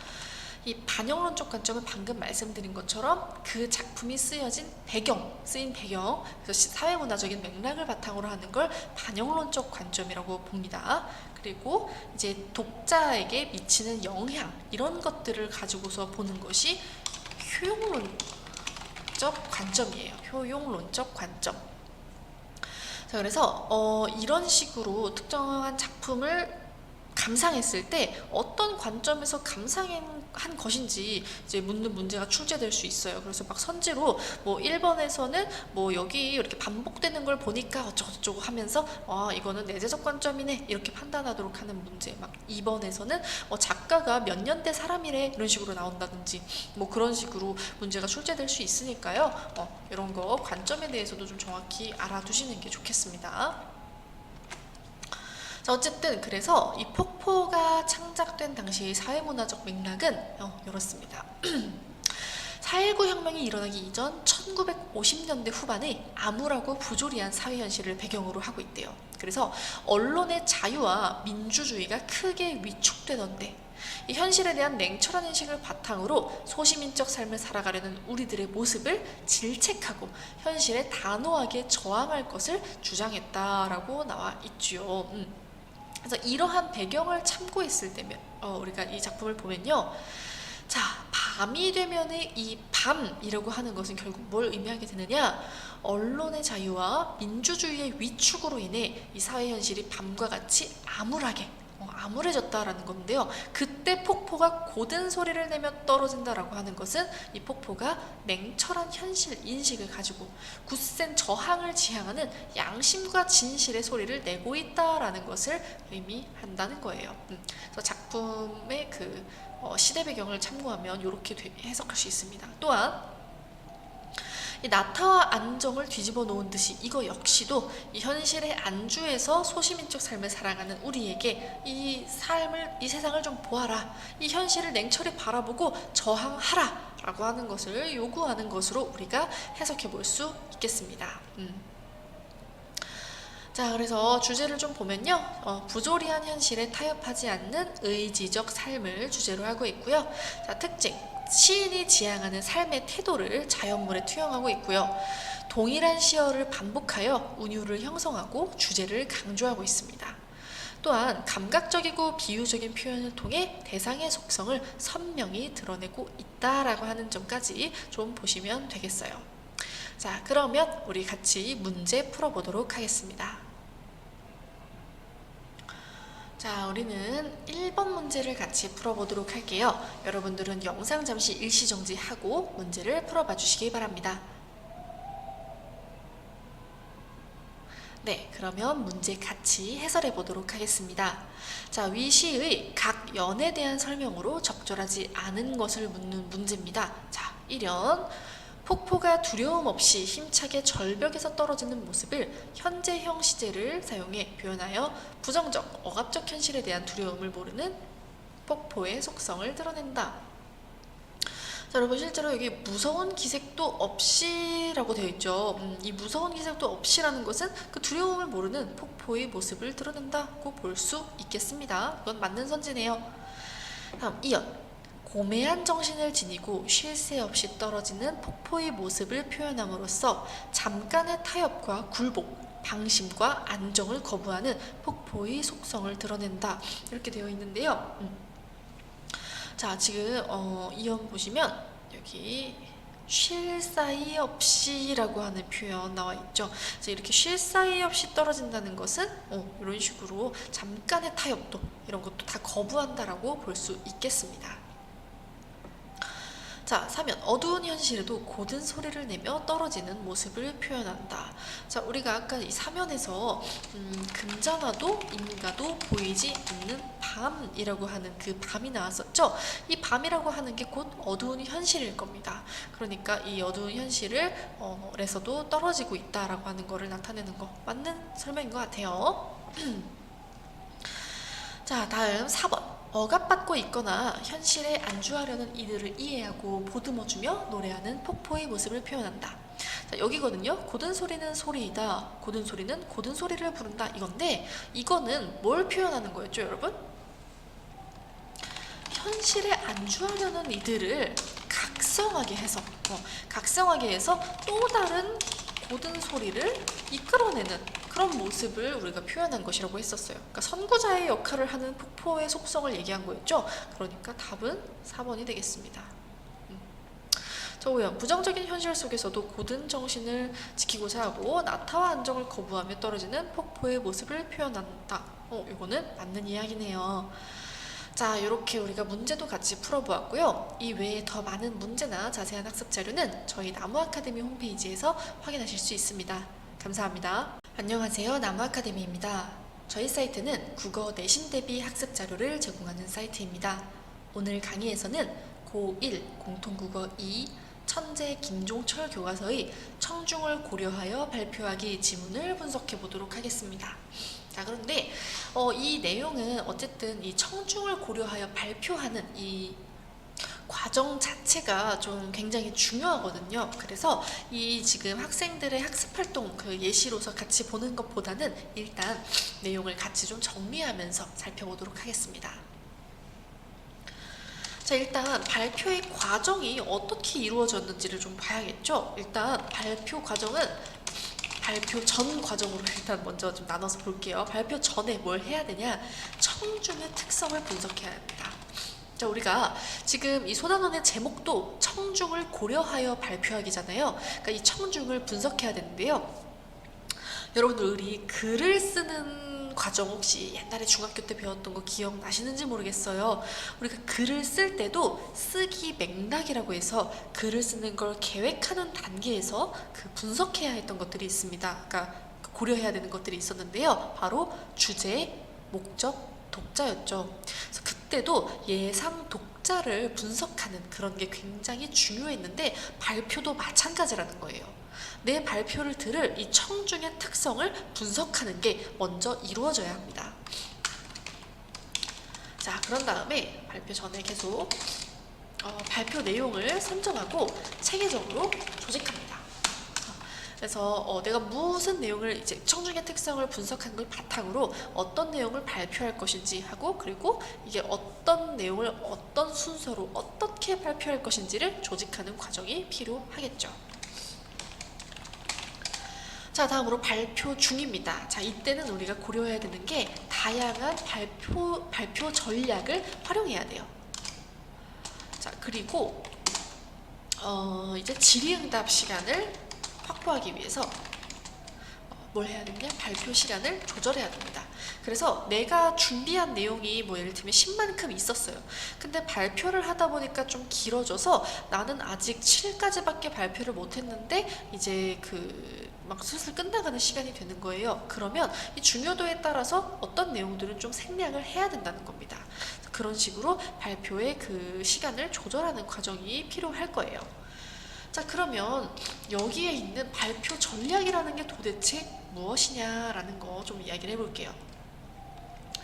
이 반영론적 관점은 방금 말씀드린 것처럼 그 작품이 쓰인 배경, 그래서 사회문화적인 맥락을 바탕으로 하는 걸 반영론적 관점이라고 봅니다. 그리고 이제 독자에게 미치는 영향, 이런 것들을 가지고서 보는 것이 효용론적 관점이에요. 효용론적 관점. 자, 그래서 이런 식으로 특정한 작품을 감상했을 때 어떤 관점에서 감상한 것인지 이제 묻는 문제가 출제될 수 있어요. 그래서 막 선지로 뭐 1번에서는 뭐 여기 이렇게 반복되는 걸 보니까 어쩌고저쩌고 하면서 이거는 내재적 관점이네, 이렇게 판단하도록 하는 문제. 막 2번에서는 작가가 몇 년대 사람이래, 이런 식으로 나온다든지 뭐 그런 식으로 문제가 출제될 수 있으니까요. 이런 거 관점에 대해서도 좀 정확히 알아두시는 게 좋겠습니다. 자, 어쨌든 그래서 이 폭포가 창작된 당시의 사회문화적 맥락은 이렇습니다. 4.19 혁명이 일어나기 이전 1950년대 후반에 암울하고 부조리한 사회현실을 배경으로 하고 있대요. 그래서 언론의 자유와 민주주의가 크게 위축되던데 이 현실에 대한 냉철한 인식을 바탕으로 소시민적 삶을 살아가려는 우리들의 모습을 질책하고 현실에 단호하게 저항할 것을 주장했다라고 나와 있죠. 그래서 이러한 배경을 참고했을 때면 우리가 이 작품을 보면요, 자, 밤이 되면은 이 밤이라고 하는 것은 결국 뭘 의미하게 되느냐, 언론의 자유와 민주주의의 위축으로 인해 이 사회 현실이 밤과 같이 암울해졌다라는 건데요. 그때 폭포가 고든 소리를 내며 떨어진다라고 하는 것은 이 폭포가 냉철한 현실 인식을 가지고 굳센 저항을 지향하는 양심과 진실의 소리를 내고 있다라는 것을 의미한다는 거예요. 그래서 작품의 그 시대 배경을 참고하면 이렇게 해석할 수 있습니다. 또한 이 나타와 안정을 뒤집어 놓은 듯이 이거 역시도 이 현실의 안주에서 소시민적 삶을 살아가는 우리에게 이 세상을 좀 보아라, 이 현실을 냉철히 바라보고 저항하라 라고 하는 것을 요구하는 것으로 우리가 해석해 볼 수 있겠습니다. 자, 그래서 주제를 좀 보면요, 부조리한 현실에 타협하지 않는 의지적 삶을 주제로 하고 있고요. 자, 특징, 시인이 지향하는 삶의 태도를 자연물에 투영하고 있고요. 동일한 시어를 반복하여 운율을 형성하고 주제를 강조하고 있습니다. 또한 감각적이고 비유적인 표현을 통해 대상의 속성을 선명히 드러내고 있다라고 하는 점까지 좀 보시면 되겠어요. 자, 그러면 우리 같이 문제 풀어보도록 하겠습니다. 자, 우리는 1번 문제를 같이 풀어보도록 할게요. 여러분들은 영상 잠시 일시정지하고 문제를 풀어봐 주시기 바랍니다. 네, 그러면 문제 같이 해설해 보도록 하겠습니다. 자, 위 시의 각 연에 대한 설명으로 적절하지 않은 것을 묻는 문제입니다. 자, 1연, 폭포가 두려움 없이 힘차게 절벽에서 떨어지는 모습을 현재형 시제를 사용해 표현하여 부정적, 억압적 현실에 대한 두려움을 모르는 폭포의 속성을 드러낸다. 자, 여러분, 실제로 여기 무서운 기색도 없이 라고 되어 있죠. 이 무서운 기색도 없이라는 것은 그 두려움을 모르는 폭포의 모습을 드러낸다고 볼 수 있겠습니다. 이건 맞는 선지네요. 다음 2연, 고매한 정신을 지니고 쉴 새 없이 떨어지는 폭포의 모습을 표현함으로써 잠깐의 타협과 굴복, 방심과 안정을 거부하는 폭포의 속성을 드러낸다. 이렇게 되어 있는데요. 자, 지금 이연 보시면 여기 쉴 사이 없이 라고 하는 표현 나와 있죠. 그래서 이렇게 쉴 사이 없이 떨어진다는 것은 이런 식으로 잠깐의 타협도 이런 것도 다 거부한다라고 볼 수 있겠습니다. 자, 3연, 어두운 현실에도 고든 소리를 내며 떨어지는 모습을 표현한다. 자, 우리가 아까 이 3연에서 금자나도 임가도 보이지 않는 밤이라고 하는 그 밤이 나왔었죠. 이 밤이라고 하는 게 곧 어두운 현실일 겁니다. 그러니까 이 어두운 현실을 에서도 떨어지고 있다라고 하는 거를 나타내는 거 맞는 설명인 것 같아요. 자, 다음 4번. 억압받고 있거나 현실에 안주하려는 이들을 이해하고 보듬어주며 노래하는 폭포의 모습을 표현한다. 자, 여기거든요. 고든 소리는 소리이다. 고든 소리는 고든 소리를 부른다. 이건데 이거는 뭘 표현하는 거였죠, 여러분? 현실에 안주하려는 이들을 각성하게 해서 또 다른 고든 소리를 이끌어내는 그런 모습을 우리가 표현한 것이라고 했었어요. 그러니까 선구자의 역할을 하는 폭포의 속성을 얘기한 거였죠. 그러니까 답은 4번이 되겠습니다. 자, 5연, 부정적인 현실 속에서도 고든 정신을 지키고자 하고 나타와 안정을 거부하며 떨어지는 폭포의 모습을 표현한다. 이거는 맞는 이야기네요. 자, 이렇게 우리가 문제도 같이 풀어보았고요. 이 외에 더 많은 문제나 자세한 학습 자료는 저희 나무아카데미 홈페이지에서 확인하실 수 있습니다. 감사합니다. 안녕하세요. 나무아카데미입니다. 저희 사이트는 국어 내신 대비 학습 자료를 제공하는 사이트입니다. 오늘 강의에서는 고1 공통국어 2 천재 김종철 교과서의 청중을 고려하여 발표하기 지문을 분석해 보도록 하겠습니다. 자, 그런데 이 내용은 어쨌든 이 청중을 고려하여 발표하는 이 과정 자체가 좀 굉장히 중요하거든요. 그래서 이 지금 학생들의 학습활동 그 예시로서 같이 보는 것보다는 일단 내용을 같이 좀 정리하면서 살펴보도록 하겠습니다. 자, 일단 발표의 과정이 어떻게 이루어졌는지를 좀 봐야겠죠. 일단 발표 과정은 발표 전 과정으로 일단 먼저 좀 나눠서 볼게요. 발표 전에 뭘 해야 되냐? 청중의 특성을 분석해야 합니다. 자, 우리가 지금 이 소단원의 제목도 청중을 고려하여 발표하기잖아요. 그러니까 이 청중을 분석해야 되는데요. 여러분들 우리 글을 쓰는 과정 혹시 옛날에 중학교 때 배웠던 거 기억나시는지 모르겠어요. 우리가 글을 쓸 때도 쓰기 맥락이라고 해서 글을 쓰는 걸 계획하는 단계에서 그 분석해야 했던 것들이 있습니다. 그러니까 고려해야 되는 것들이 있었는데요. 바로 주제, 목적, 독자였죠. 그래서 그때도 예상 독자 독자를 분석하는 그런 게 굉장히 중요했는데 발표도 마찬가지라는 거예요. 내 발표를 들을 이 청중의 특성을 분석하는 게 먼저 이루어져야 합니다. 자, 그런 다음에 발표 전에 계속 발표 내용을 선정하고 체계적으로 조직합니다. 그래서 내가 무슨 내용을 이제 청중의 특성을 분석한 걸 바탕으로 어떤 내용을 발표할 것인지 하고, 그리고 이게 어떤 내용을 어떤 순서로 어떻게 발표할 것인지를 조직하는 과정이 필요하겠죠. 자, 다음으로 발표 중입니다. 자, 이때는 우리가 고려해야 되는 게 다양한 발표 전략을 활용해야 돼요. 자, 그리고 이제 질의응답 시간을 확보하기 위해서 뭘 해야 되냐? 발표 시간을 조절해야 됩니다. 그래서 내가 준비한 내용이 뭐 예를 들면 10만큼 있었어요. 근데 발표를 하다 보니까 좀 길어져서 나는 아직 7까지밖에 발표를 못했는데 이제 막 슬슬 끝나가는 시간이 되는 거예요. 그러면 이 중요도에 따라서 어떤 내용들은 좀 생략을 해야 된다는 겁니다. 그런 식으로 발표의 그 시간을 조절하는 과정이 필요할 거예요. 자, 그러면 여기에 있는 발표 전략이라는 게 도대체 무엇이냐라는 거 좀 이야기를 해볼게요.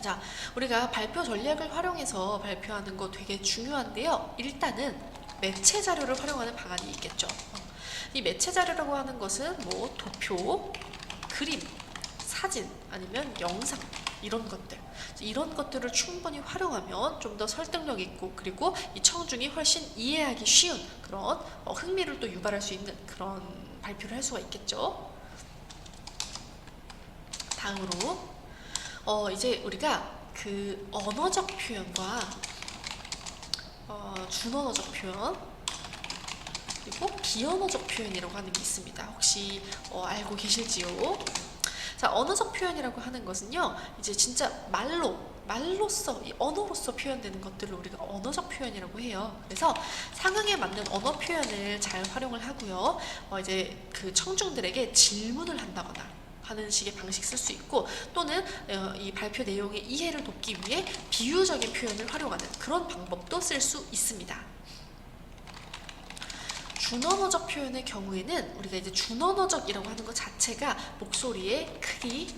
자, 우리가 발표 전략을 활용해서 발표하는 거 되게 중요한데요. 일단은 매체 자료를 활용하는 방안이 있겠죠. 이 매체 자료라고 하는 것은 뭐 도표, 그림, 사진, 아니면 영상, 이런 것들을 충분히 활용하면 좀 더 설득력 있고, 그리고 이 청중이 훨씬 이해하기 쉬운 그런 흥미를 또 유발할 수 있는 그런 발표를 할 수가 있겠죠. 다음으로 이제 우리가 그 언어적 표현과 준언어적 표현, 그리고 비언어적 표현이라고 하는 게 있습니다. 혹시 알고 계실지요? 자, 언어적 표현이라고 하는 것은요, 이제 진짜 말로써, 이 언어로서 표현되는 것들을 우리가 언어적 표현이라고 해요. 그래서 상황에 맞는 언어 표현을 잘 활용을 하고요. 이제 그 청중들에게 질문을 한다거나 하는 식의 방식 쓸 수 있고, 또는 이 발표 내용의 이해를 돕기 위해 비유적인 표현을 활용하는 그런 방법도 쓸 수 있습니다. 준언어적 표현의 경우에는 우리가 이제 준언어적이라고 하는 것 자체가 목소리의 크기,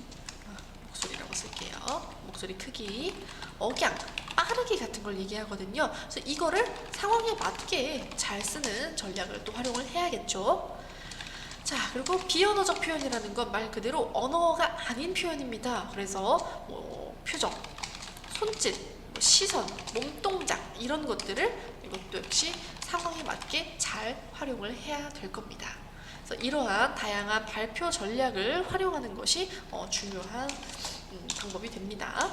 목소리라고 쓸게요. 목소리 크기, 억양, 빠르기 같은 걸 얘기하거든요. 그래서 이거를 상황에 맞게 잘 쓰는 전략을 또 활용을 해야겠죠. 자, 그리고 비언어적 표현이라는 건 말 그대로 언어가 아닌 표현입니다. 그래서 뭐 표정, 손짓, 시선, 몸동작 이런 것들을 이것도 역시 상황에 맞게 잘 활용을 해야 될 겁니다. 그래서 이러한 다양한 발표 전략을 활용하는 것이 중요한 방법이 됩니다.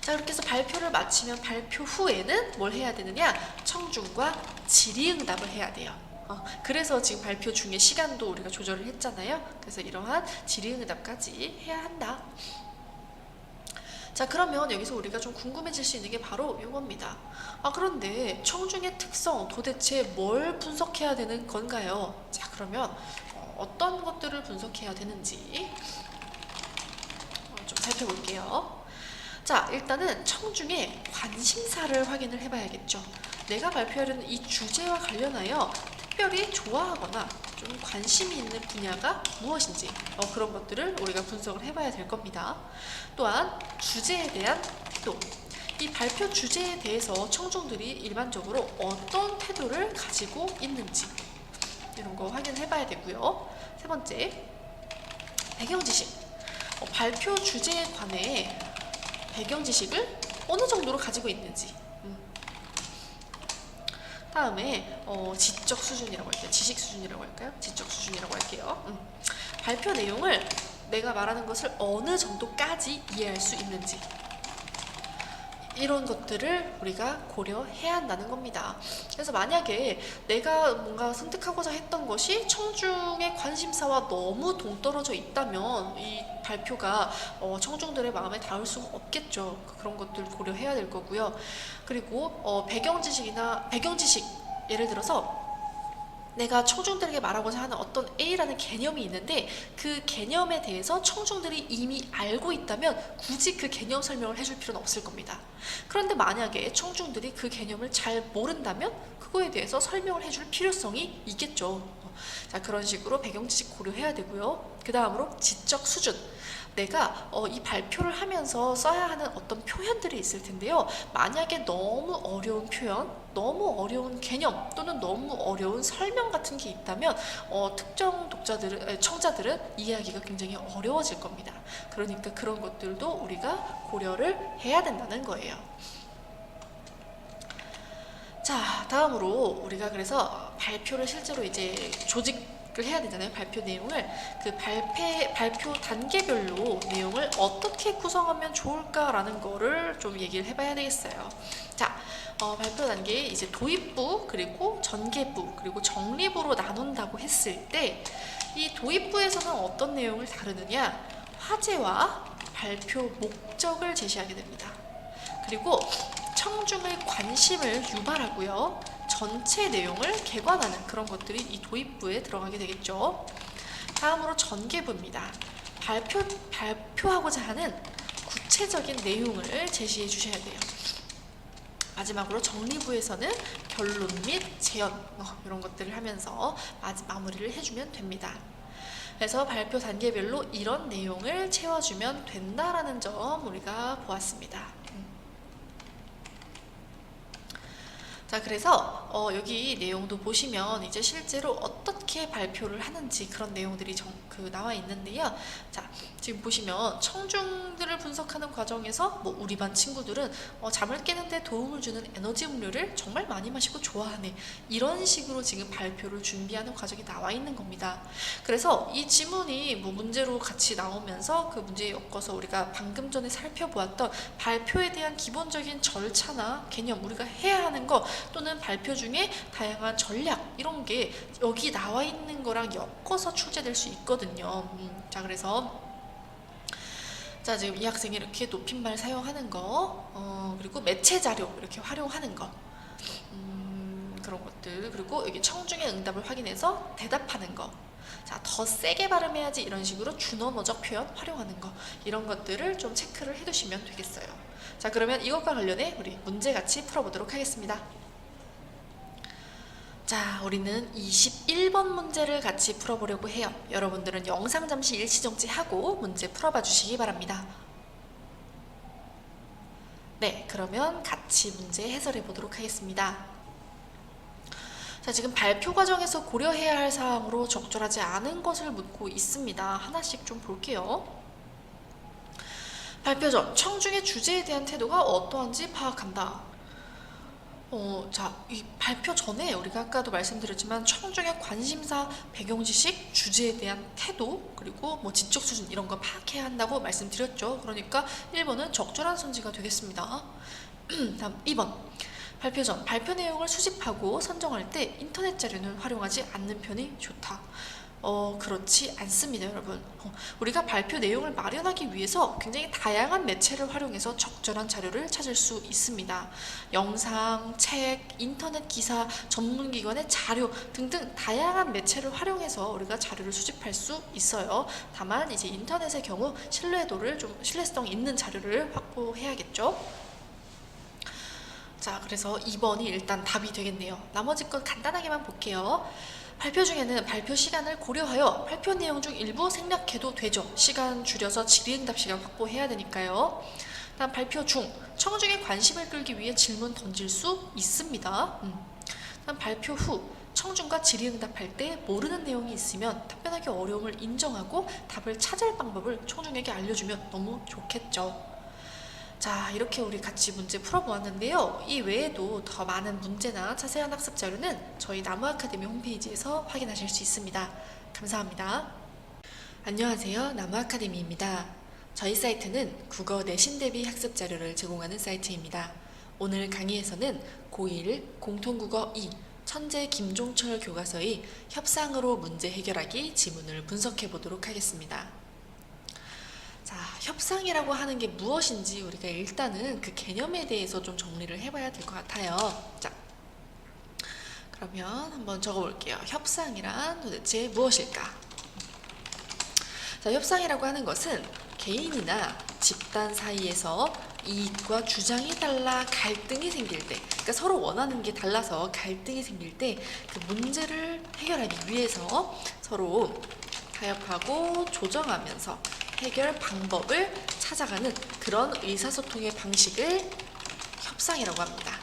자, 그렇게 해서 발표를 마치면 발표 후에는 뭘 해야 되느냐? 청중과 질의응답을 해야 돼요. 그래서 지금 발표 중에 시간도 우리가 조절을 했잖아요. 그래서 이러한 질의응답까지 해야 한다. 자, 그러면 여기서 우리가 좀 궁금해질 수 있는 게 바로 이겁니다. 그런데 청중의 특성 도대체 뭘 분석해야 되는 건가요? 자, 그러면 어떤 것들을 분석해야 되는지 좀 살펴볼게요. 자, 일단은 청중의 관심사를 확인을 해봐야겠죠. 내가 발표하려는 이 주제와 관련하여 특별히 좋아하거나 좀 관심이 있는 분야가 무엇인지 그런 것들을 우리가 분석을 해봐야 될 겁니다. 또한 주제에 대한 태도, 이 발표 주제에 대해서 청중들이 일반적으로 어떤 태도를 가지고 있는지 이런 거 확인해봐야 되고요. 세 번째, 배경지식, 발표 주제에 관해 배경지식을 어느 정도로 가지고 있는지. 다음에 지적 수준이라고 할게요. 지식 수준이라고 할까요? 지적 수준이라고 할게요. 발표 내용을 내가 말하는 것을 어느 정도까지 이해할 수 있는지, 이런 것들을 우리가 고려해야 한다는 겁니다. 그래서 만약에 내가 뭔가 선택하고자 했던 것이 청중의 관심사와 너무 동떨어져 있다면 이 발표가 청중들의 마음에 닿을 수가 없겠죠. 그런 것들 고려해야 될 거고요. 그리고 배경지식, 예를 들어서 내가 청중들에게 말하고자 하는 어떤 A라는 개념이 있는데 그 개념에 대해서 청중들이 이미 알고 있다면 굳이 그 개념 설명을 해줄 필요는 없을 겁니다. 그런데 만약에 청중들이 그 개념을 잘 모른다면 그거에 대해서 설명을 해줄 필요성이 있겠죠. 자, 그런 식으로 배경 지식 고려해야 되고요. 그 다음으로 지적 수준. 내가 이 발표를 하면서 써야 하는 어떤 표현들이 있을 텐데요. 만약에 너무 어려운 표현, 너무 어려운 개념 또는 너무 어려운 설명 같은 게 있다면 특정 청자들은 이해하기가 굉장히 어려워질 겁니다. 그러니까 그런 것들도 우리가 고려를 해야 된다는 거예요. 자, 다음으로 우리가 그래서 발표를 실제로 이제 조직을 해야 되잖아요. 발표 내용을. 그 발표 단계별로 내용을 어떻게 구성하면 좋을까라는 거를 좀 얘기를 해봐야 되겠어요. 자, 발표 단계 이제 도입부, 그리고 전개부, 그리고 정리부로 나눈다고 했을 때 이 도입부에서는 어떤 내용을 다루느냐? 화제와 발표 목적을 제시하게 됩니다. 그리고 청중의 관심을 유발하고요. 전체 내용을 개관하는 그런 것들이 이 도입부에 들어가게 되겠죠. 다음으로 전개부입니다. 발표하고자 하는 구체적인 내용을 제시해 주셔야 돼요. 마지막으로 정리부에서는 결론 및 제언 이런 것들을 하면서 마무리를 해주면 됩니다. 그래서 발표 단계별로 이런 내용을 채워주면 된다라는 점 우리가 보았습니다. 자, 그래서 여기 내용도 보시면 이제 실제로 어떻게 발표를 하는지 그런 내용들이 나와 있는데요. 자, 지금 보시면 청중들을 분석하는 과정에서 뭐 우리 반 친구들은 잠을 깨는데 도움을 주는 에너지 음료를 정말 많이 마시고 좋아하네. 이런 식으로 지금 발표를 준비하는 과정이 나와 있는 겁니다. 그래서 이 지문이 뭐 문제로 같이 나오면서 그 문제에 엮어서 우리가 방금 전에 살펴보았던 발표에 대한 기본적인 절차나 개념, 우리가 해야 하는 거 또는 발표 중에 다양한 전략 이런 게 여기 나와 있는 거랑 엮어서 출제될 수 있거든요. 자, 그래서 자, 지금 이 학생이 이렇게 높임말 사용하는 거, 그리고 매체 자료 이렇게 활용하는 거, 그런 것들, 그리고 여기 청중의 응답을 확인해서 대답하는 거. 자, 더 세게 발음해야지 이런 식으로 준어너적 표현 활용하는 거, 이런 것들을 좀 체크를 해두시면 되겠어요. 자, 그러면 이것과 관련해 우리 문제 같이 풀어보도록 하겠습니다. 자, 우리는 21번 문제를 같이 풀어보려고 해요. 여러분들은 영상 잠시 일시정지하고 문제 풀어봐 주시기 바랍니다. 네, 그러면 같이 문제 해설해 보도록 하겠습니다. 자, 지금 발표 과정에서 고려해야 할 사항으로 적절하지 않은 것을 묻고 있습니다. 하나씩 좀 볼게요. 발표 전 청중의 주제에 대한 태도가 어떠한지 파악한다. 자, 이 발표 전에 우리가 아까도 말씀드렸지만 청중의 관심사, 배경지식, 주제에 대한 태도, 그리고 뭐 지적 수준 이런 거 파악해야 한다고 말씀드렸죠. 그러니까 1번은 적절한 선지가 되겠습니다. 다음 2번. 발표 전 발표 내용을 수집하고 선정할 때 인터넷 자료는 활용하지 않는 편이 좋다. 그렇지 않습니다, 여러분. 우리가 발표 내용을 마련하기 위해서 굉장히 다양한 매체를 활용해서 적절한 자료를 찾을 수 있습니다. 영상, 책, 인터넷 기사, 전문기관의 자료 등등 다양한 매체를 활용해서 우리가 자료를 수집할 수 있어요. 다만 이제 인터넷의 경우 신뢰성 있는 자료를 확보해야겠죠. 자, 그래서 2번이 일단 답이 되겠네요. 나머지 건 간단하게만 볼게요. 발표 중에는 발표 시간을 고려하여 발표 내용 중 일부 생략해도 되죠. 시간 줄여서 질의응답 시간 확보해야 되니까요. 다음 발표 중 청중의 관심을 끌기 위해 질문 던질 수 있습니다. 다음 발표 후 청중과 질의응답할 때 모르는 내용이 있으면 답변하기 어려움을 인정하고 답을 찾을 방법을 청중에게 알려주면 너무 좋겠죠. 자, 이렇게 우리 같이 문제 풀어보았는데요. 이 외에도 더 많은 문제나 자세한 학습 자료는 저희 나무아카데미 홈페이지에서 확인하실 수 있습니다. 감사합니다. 안녕하세요. 나무아카데미입니다. 저희 사이트는 국어 내신 대비 학습 자료를 제공하는 사이트입니다. 오늘 강의에서는 고1 공통국어 2 천재 김종철 교과서의 협상으로 문제 해결하기 지문을 분석해 보도록 하겠습니다. 자, 협상이라고 하는 게 무엇인지 우리가 일단은 그 개념에 대해서 좀 정리를 해봐야 될 것 같아요. 자, 그러면 한번 적어볼게요. 협상이란 도대체 무엇일까? 자, 협상이라고 하는 것은 개인이나 집단 사이에서 이익과 주장이 달라 갈등이 생길 때, 그러니까 서로 원하는 게 달라서 갈등이 생길 때 그 문제를 해결하기 위해서 서로 타협하고 조정하면서 해결 방법을 찾아가는 그런 의사소통의 방식을 협상이라고 합니다.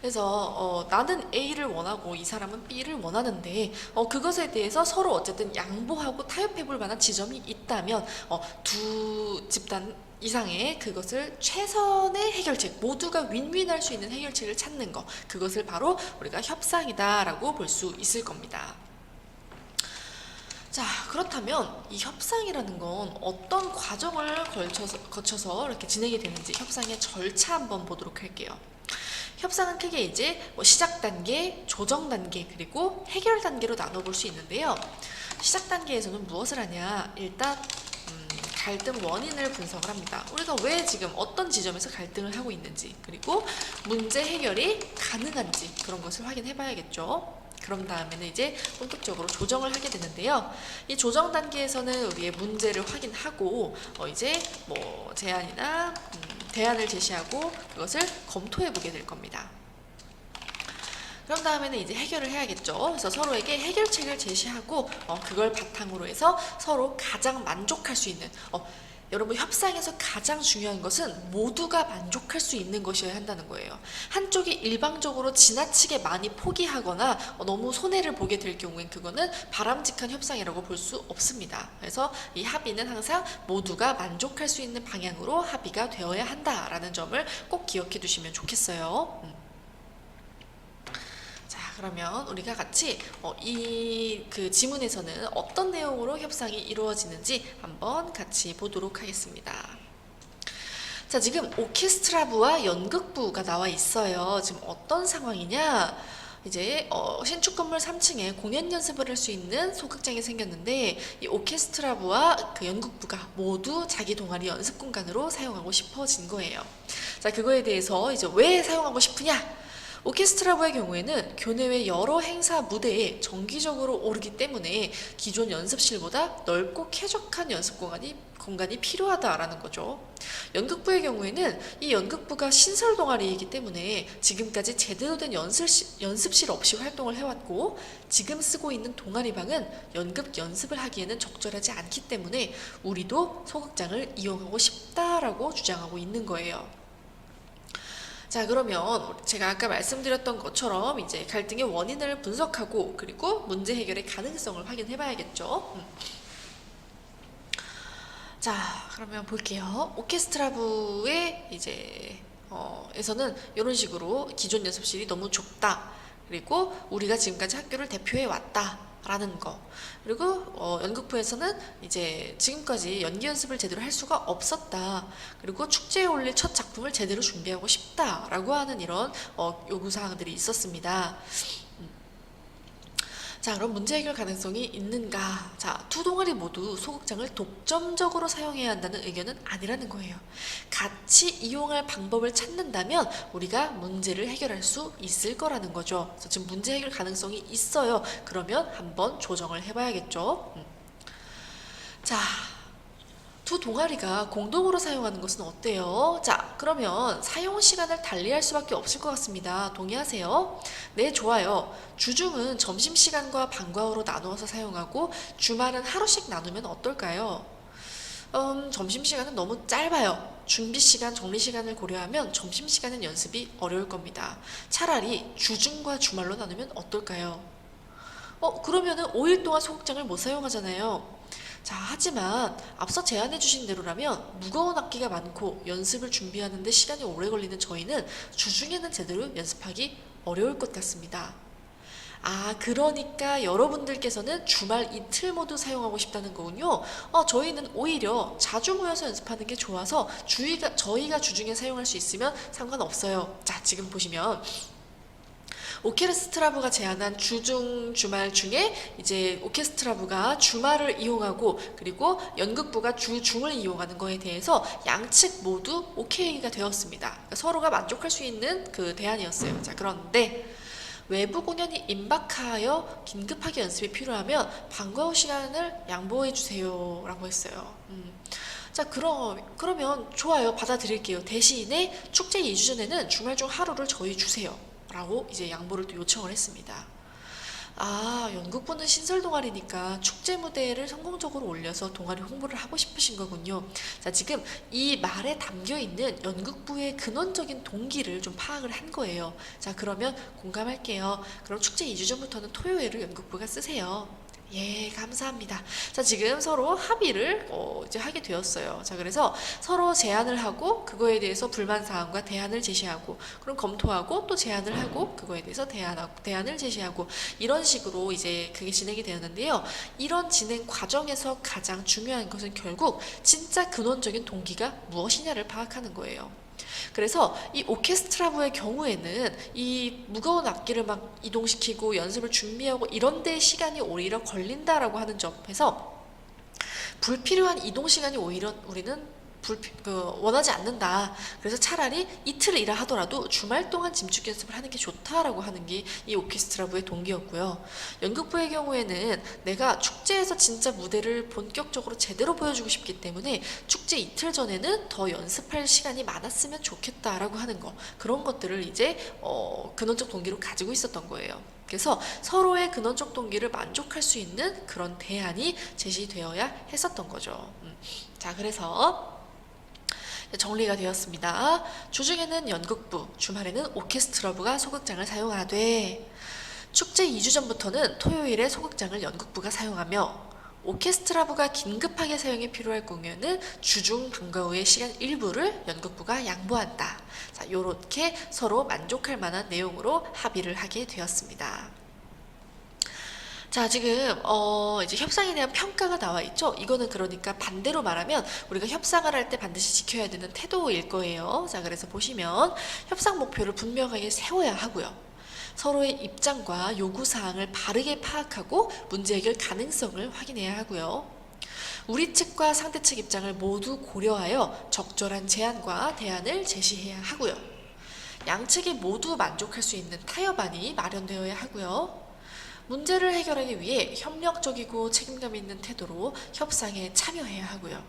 그래서 나는 A를 원하고 이 사람은 B를 원하는데 그것에 대해서 서로 어쨌든 양보하고 타협해 볼 만한 지점이 있다면 두 집단 이상의 그것을 최선의 해결책, 모두가 윈윈할 수 있는 해결책을 찾는 것, 그것을 바로 우리가 협상이다라고 볼 수 있을 겁니다. 자, 그렇다면 이 협상이라는 건 어떤 과정을 거쳐서 이렇게 진행이 되는지 협상의 절차 한번 보도록 할게요. 협상은 크게 이제 시작 단계, 조정 단계, 그리고 해결 단계로 나눠볼 수 있는데요. 시작 단계에서는 무엇을 하냐? 일단 갈등 원인을 분석을 합니다. 우리가 왜 지금 어떤 지점에서 갈등을 하고 있는지, 그리고 문제 해결이 가능한지 그런 것을 확인해 봐야겠죠. 그런 다음에는 이제 본격적으로 조정을 하게 되는데요. 이 조정 단계에서는 우리의 문제를 확인하고 이제 제안이나 대안을 제시하고 그것을 검토해 보게 될 겁니다. 그런 다음에는 이제 해결을 해야겠죠. 그래서 서로에게 해결책을 제시하고 그걸 바탕으로 해서 서로 가장 만족할 수 있는 여러분, 협상에서 가장 중요한 것은 모두가 만족할 수 있는 것이어야 한다는 거예요. 한쪽이 일방적으로 지나치게 많이 포기하거나 너무 손해를 보게 될 경우엔 그거는 바람직한 협상이라고 볼 수 없습니다. 그래서 이 합의는 항상 모두가 만족할 수 있는 방향으로 합의가 되어야 한다라는 점을 꼭 기억해 두시면 좋겠어요. 그러면 우리가 같이 이 지문에서는 어떤 내용으로 협상이 이루어지는지 한번 같이 보도록 하겠습니다. 자, 지금 오케스트라부와 연극부가 나와 있어요. 지금 어떤 상황이냐? 이제 신축 건물 3층에 공연 연습을 할 수 있는 소극장이 생겼는데 이 오케스트라부와 그 연극부가 모두 자기 동아리 연습 공간으로 사용하고 싶어진 거예요. 자, 그거에 대해서 이제 왜 사용하고 싶으냐? 오케스트라부의 경우에는 교내외 여러 행사 무대에 정기적으로 오르기 때문에 기존 연습실보다 넓고 쾌적한 연습 공간이 필요하다라는 거죠. 연극부의 경우에는 이 연극부가 신설 동아리이기 때문에 지금까지 제대로 된 연습실 없이 활동을 해왔고 지금 쓰고 있는 동아리방은 연극 연습을 하기에는 적절하지 않기 때문에 우리도 소극장을 이용하고 싶다라고 주장하고 있는 거예요. 자, 그러면 제가 아까 말씀드렸던 것처럼 이제 갈등의 원인을 분석하고 그리고 문제 해결의 가능성을 확인해 봐야겠죠. 자, 그러면 볼게요. 오케스트라부의 이제 에서는 이런 식으로 기존 연습실이 너무 좁다. 그리고 우리가 지금까지 학교를 대표해 왔다. 라는 거. 그리고 연극부에서는 이제 지금까지 연기 연습을 제대로 할 수가 없었다. 그리고 축제에 올릴 첫 작품을 제대로 준비하고 싶다라고 하는 이런 요구사항들이 있었습니다. 자, 그럼 문제 해결 가능성이 있는가? 자, 두 동아리 모두 소극장을 독점적으로 사용해야 한다는 의견은 아니라는 거예요. 같이 이용할 방법을 찾는다면 우리가 문제를 해결할 수 있을 거라는 거죠. 그래서 지금 문제 해결 가능성이 있어요. 그러면 한번 조정을 해봐야겠죠. 자, 두 동아리가 공동으로 사용하는 것은 어때요? 자, 그러면 사용 시간을 달리할 수밖에 없을 것 같습니다. 동의하세요? 네, 좋아요. 주중은 점심시간과 방과 후로 나누어서 사용하고 주말은 하루씩 나누면 어떨까요? 점심시간은 너무 짧아요. 준비시간, 정리시간을 고려하면 점심시간은 연습이 어려울 겁니다. 차라리 주중과 주말로 나누면 어떨까요? 그러면은 5일 동안 소극장을 못 사용하잖아요. 자, 하지만 앞서 제안해 주신 대로라면 무거운 악기가 많고 연습을 준비하는 데 시간이 오래 걸리는 저희는 주중에는 제대로 연습하기 어려울 것 같습니다. 아, 그러니까 여러분들께서는 주말 이틀 모두 사용하고 싶다는 거군요. 저희는 오히려 자주 모여서 연습하는 게 좋아서 저희가 주중에 사용할 수 있으면 상관없어요. 자, 지금 보시면 오케스트라부가 제안한 주중 주말 중에 이제 오케스트라부가 주말을 이용하고 그리고 연극부가 주중을 이용하는 거에 대해서 양측 모두 오케이가 되었습니다. 그러니까 서로가 만족할 수 있는 그 대안이었어요. 자, 그런데 외부 공연이 임박하여 긴급하게 연습이 필요하면 방과 후 시간을 양보해 주세요 라고 했어요. 자, 그러면 좋아요. 받아들일게요. 대신에 축제 2주 전에는 주말 중 하루를 저희 주세요 라고 이제 양보를 또 요청을 했습니다. 아, 연극부는 신설 동아리니까 축제 무대를 성공적으로 올려서 동아리 홍보를 하고 싶으신 거군요. 자, 지금 이 말에 담겨 있는 연극부의 근원적인 동기를 좀 파악을 한 거예요. 자, 그러면 공감할게요. 그럼 축제 2주 전부터는 토요일을 연극부가 쓰세요. 예, 감사합니다. 자, 지금 서로 합의를 이제 하게 되었어요. 자, 그래서 서로 제안을 하고 그거에 대해서 불만 사항과 대안을 제시하고, 그럼 검토하고 또 제안을 하고 그거에 대해서 대안을 제시하고, 이런 식으로 이제 그게 진행이 되었는데요. 이런 진행 과정에서 가장 중요한 것은 결국 진짜 근원적인 동기가 무엇이냐를 파악하는 거예요. 그래서 이 오케스트라부의 경우에는 이 무거운 악기를 막 이동시키고 연습을 준비하고 이런 데 시간이 오히려 걸린다라고 하는 점에서 불필요한 이동 시간이 오히려 우리는 원하지 않는다. 그래서 차라리 이틀 일을 하더라도 주말 동안 짐축 연습을 하는 게 좋다라고 하는 게 이 오케스트라부의 동기였고요. 연극부의 경우에는 내가 축제에서 진짜 무대를 본격적으로 제대로 보여주고 싶기 때문에 축제 이틀 전에는 더 연습할 시간이 많았으면 좋겠다라고 하는 거, 그런 것들을 이제 근원적 동기로 가지고 있었던 거예요. 그래서 서로의 근원적 동기를 만족할 수 있는 그런 대안이 제시되어야 했었던 거죠. 자, 그래서 정리가 되었습니다. 주중에는 연극부, 주말에는 오케스트라부가 소극장을 사용하되, 축제 2주 전부터는 토요일에 소극장을 연극부가 사용하며, 오케스트라부가 긴급하게 사용이 필요할 경우에는 주중 방과 후의 시간 일부를 연극부가 양보한다. 자, 요렇게 서로 만족할 만한 내용으로 합의를 하게 되었습니다. 자, 지금 이제 협상에 대한 평가가 나와 있죠. 이거는 그러니까 반대로 말하면 우리가 협상을 할 때 반드시 지켜야 되는 태도일 거예요. 자, 그래서 보시면 협상 목표를 분명하게 세워야 하고요. 서로의 입장과 요구사항을 바르게 파악하고 문제 해결 가능성을 확인해야 하고요. 우리 측과 상대 측 입장을 모두 고려하여 적절한 제안과 대안을 제시해야 하고요. 양측이 모두 만족할 수 있는 타협안이 마련되어야 하고요. 문제를 해결하기 위해 협력적이고 책임감 있는 태도로 협상에 참여해야 하고요.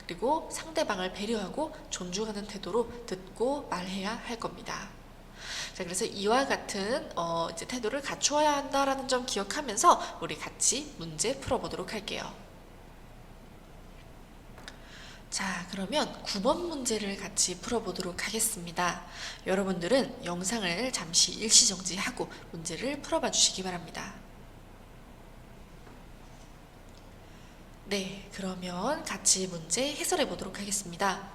그리고 상대방을 배려하고 존중하는 태도로 듣고 말해야 할 겁니다. 자, 그래서 이와 같은 이제 태도를 갖추어야 한다라는 점 기억하면서 우리 같이 문제 풀어보도록 할게요. 자, 그러면 9번 문제를 같이 풀어보도록 하겠습니다. 여러분들은 영상을 잠시 일시정지하고 문제를 풀어봐 주시기 바랍니다. 네, 그러면 같이 문제 해설해 보도록 하겠습니다.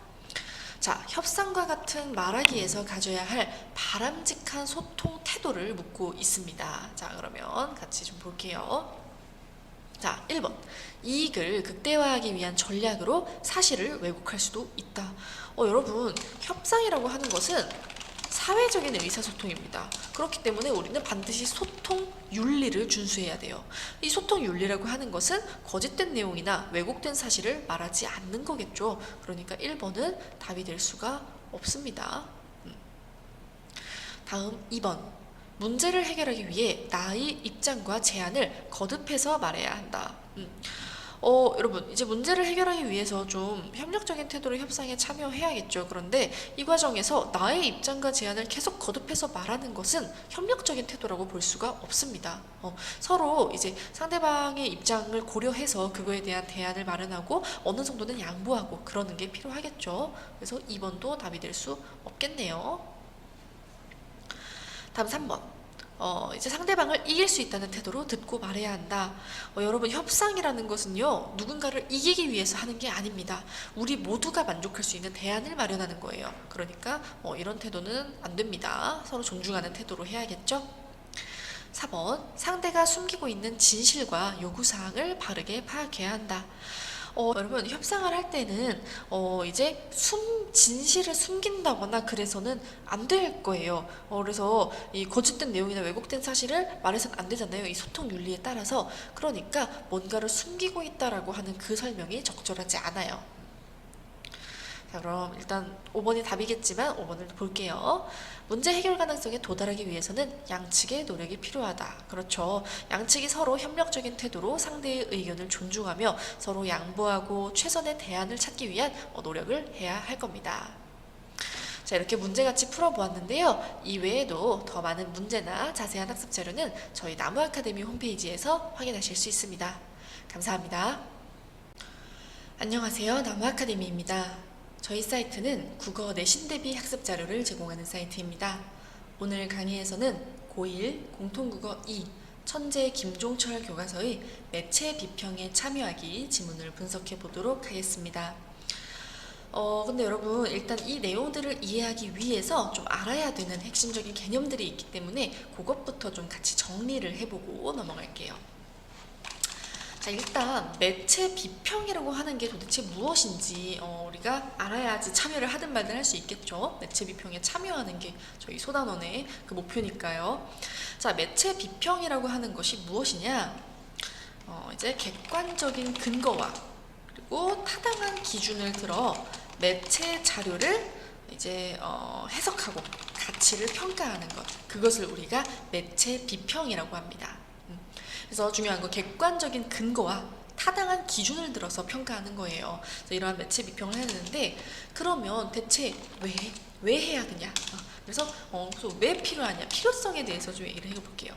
자, 협상과 같은 말하기에서 가져야 할 바람직한 소통 태도를 묻고 있습니다. 자, 그러면 같이 좀 볼게요. 자, 1번. 이익을 극대화하기 위한 전략으로 사실을 왜곡할 수도 있다. 여러분, 협상이라고 하는 것은 사회적인 의사소통입니다. 그렇기 때문에 우리는 반드시 소통 윤리를 준수해야 돼요. 이 소통 윤리라고 하는 것은 거짓된 내용이나 왜곡된 사실을 말하지 않는 거겠죠. 그러니까 1번은 답이 될 수가 없습니다. 다음 2번. 문제를 해결하기 위해 나의 입장과 제안을 거듭해서 말해야 한다. 여러분, 이제 문제를 해결하기 위해서 좀 협력적인 태도로 협상에 참여해야겠죠. 그런데 이 과정에서 나의 입장과 제안을 계속 거듭해서 말하는 것은 협력적인 태도라고 볼 수가 없습니다. 서로 이제 상대방의 입장을 고려해서 그거에 대한 대안을 마련하고 어느 정도는 양보하고 그러는 게 필요하겠죠. 그래서 2번도 답이 될 수 없겠네요. 다음 3번. 이제 상대방을 이길 수 있다는 태도로 듣고 말해야 한다. 여러분, 협상이라는 것은요, 누군가를 이기기 위해서 하는 게 아닙니다. 우리 모두가 만족할 수 있는 대안을 마련하는 거예요. 그러니까 이런 태도는 안 됩니다. 서로 존중하는 태도로 해야겠죠? 4번. 상대가 숨기고 있는 진실과 요구사항을 바르게 파악해야 한다. 여러분, 협상을 할 때는 이제 진실을 숨긴다거나 그래서는 안 될 거예요. 그래서 이 거짓된 내용이나 왜곡된 사실을 말해서는 안 되잖아요. 이 소통 윤리에 따라서. 그러니까 뭔가를 숨기고 있다라고 하는 그 설명이 적절하지 않아요. 자, 그럼 일단 5번이 답이겠지만 5번을 볼게요. 문제 해결 가능성에 도달하기 위해서는 양측의 노력이 필요하다. 그렇죠. 양측이 서로 협력적인 태도로 상대의 의견을 존중하며 서로 양보하고 최선의 대안을 찾기 위한 노력을 해야 할 겁니다. 자, 이렇게 문제같이 풀어보았는데요. 이 외에도 더 많은 문제나 자세한 학습 자료는 저희 나무 아카데미 홈페이지에서 확인하실 수 있습니다. 감사합니다. 안녕하세요. 나무 아카데미입니다. 저희 사이트는 국어 내신 대비 학습 자료를 제공하는 사이트입니다. 오늘 강의에서는 고1 공통국어 2 천재 김종철 교과서의 매체 비평에 참여하기 지문을 분석해 보도록 하겠습니다. 근데 여러분, 일단 이 내용들을 이해하기 위해서 좀 알아야 되는 핵심적인 개념들이 있기 때문에 그것부터 좀 같이 정리를 해보고 넘어갈게요. 자, 일단 매체 비평이라고 하는 게 도대체 무엇인지 우리가 알아야지 참여를 하든 말든 할 수 있겠죠. 매체 비평에 참여하는 게 저희 소단원의 그 목표니까요. 자, 매체 비평이라고 하는 것이 무엇이냐? 이제 객관적인 근거와 그리고 타당한 기준을 들어 매체 자료를 이제 해석하고 가치를 평가하는 것, 그것을 우리가 매체 비평이라고 합니다. 그래서 중요한 거 객관적인 근거와 타당한 기준을 들어서 평가하는 거예요. 그래서 이러한 매체 비평을 해야 되는데, 그러면 대체 왜 해야 되냐? 그래서 왜 필요하냐? 필요성에 대해서 좀 얘기를 해볼게요.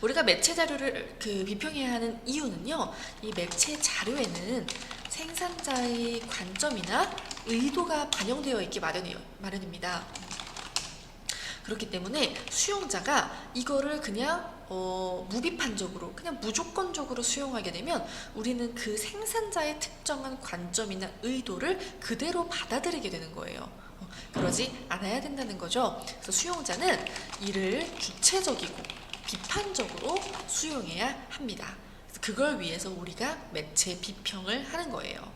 우리가 매체 자료를 비평해야 하는 이유는요, 이 매체 자료에는 생산자의 관점이나 의도가 반영되어 있기 마련입니다. 그렇기 때문에 수용자가 이거를 그냥 무비판적으로 그냥 무조건적으로 수용하게 되면 우리는 그 생산자의 특정한 관점이나 의도를 그대로 받아들이게 되는 거예요. 그러지 않아야 된다는 거죠. 그래서 수용자는 이를 주체적이고 비판적으로 수용해야 합니다. 그래서 그걸 위해서 우리가 매체 비평을 하는 거예요.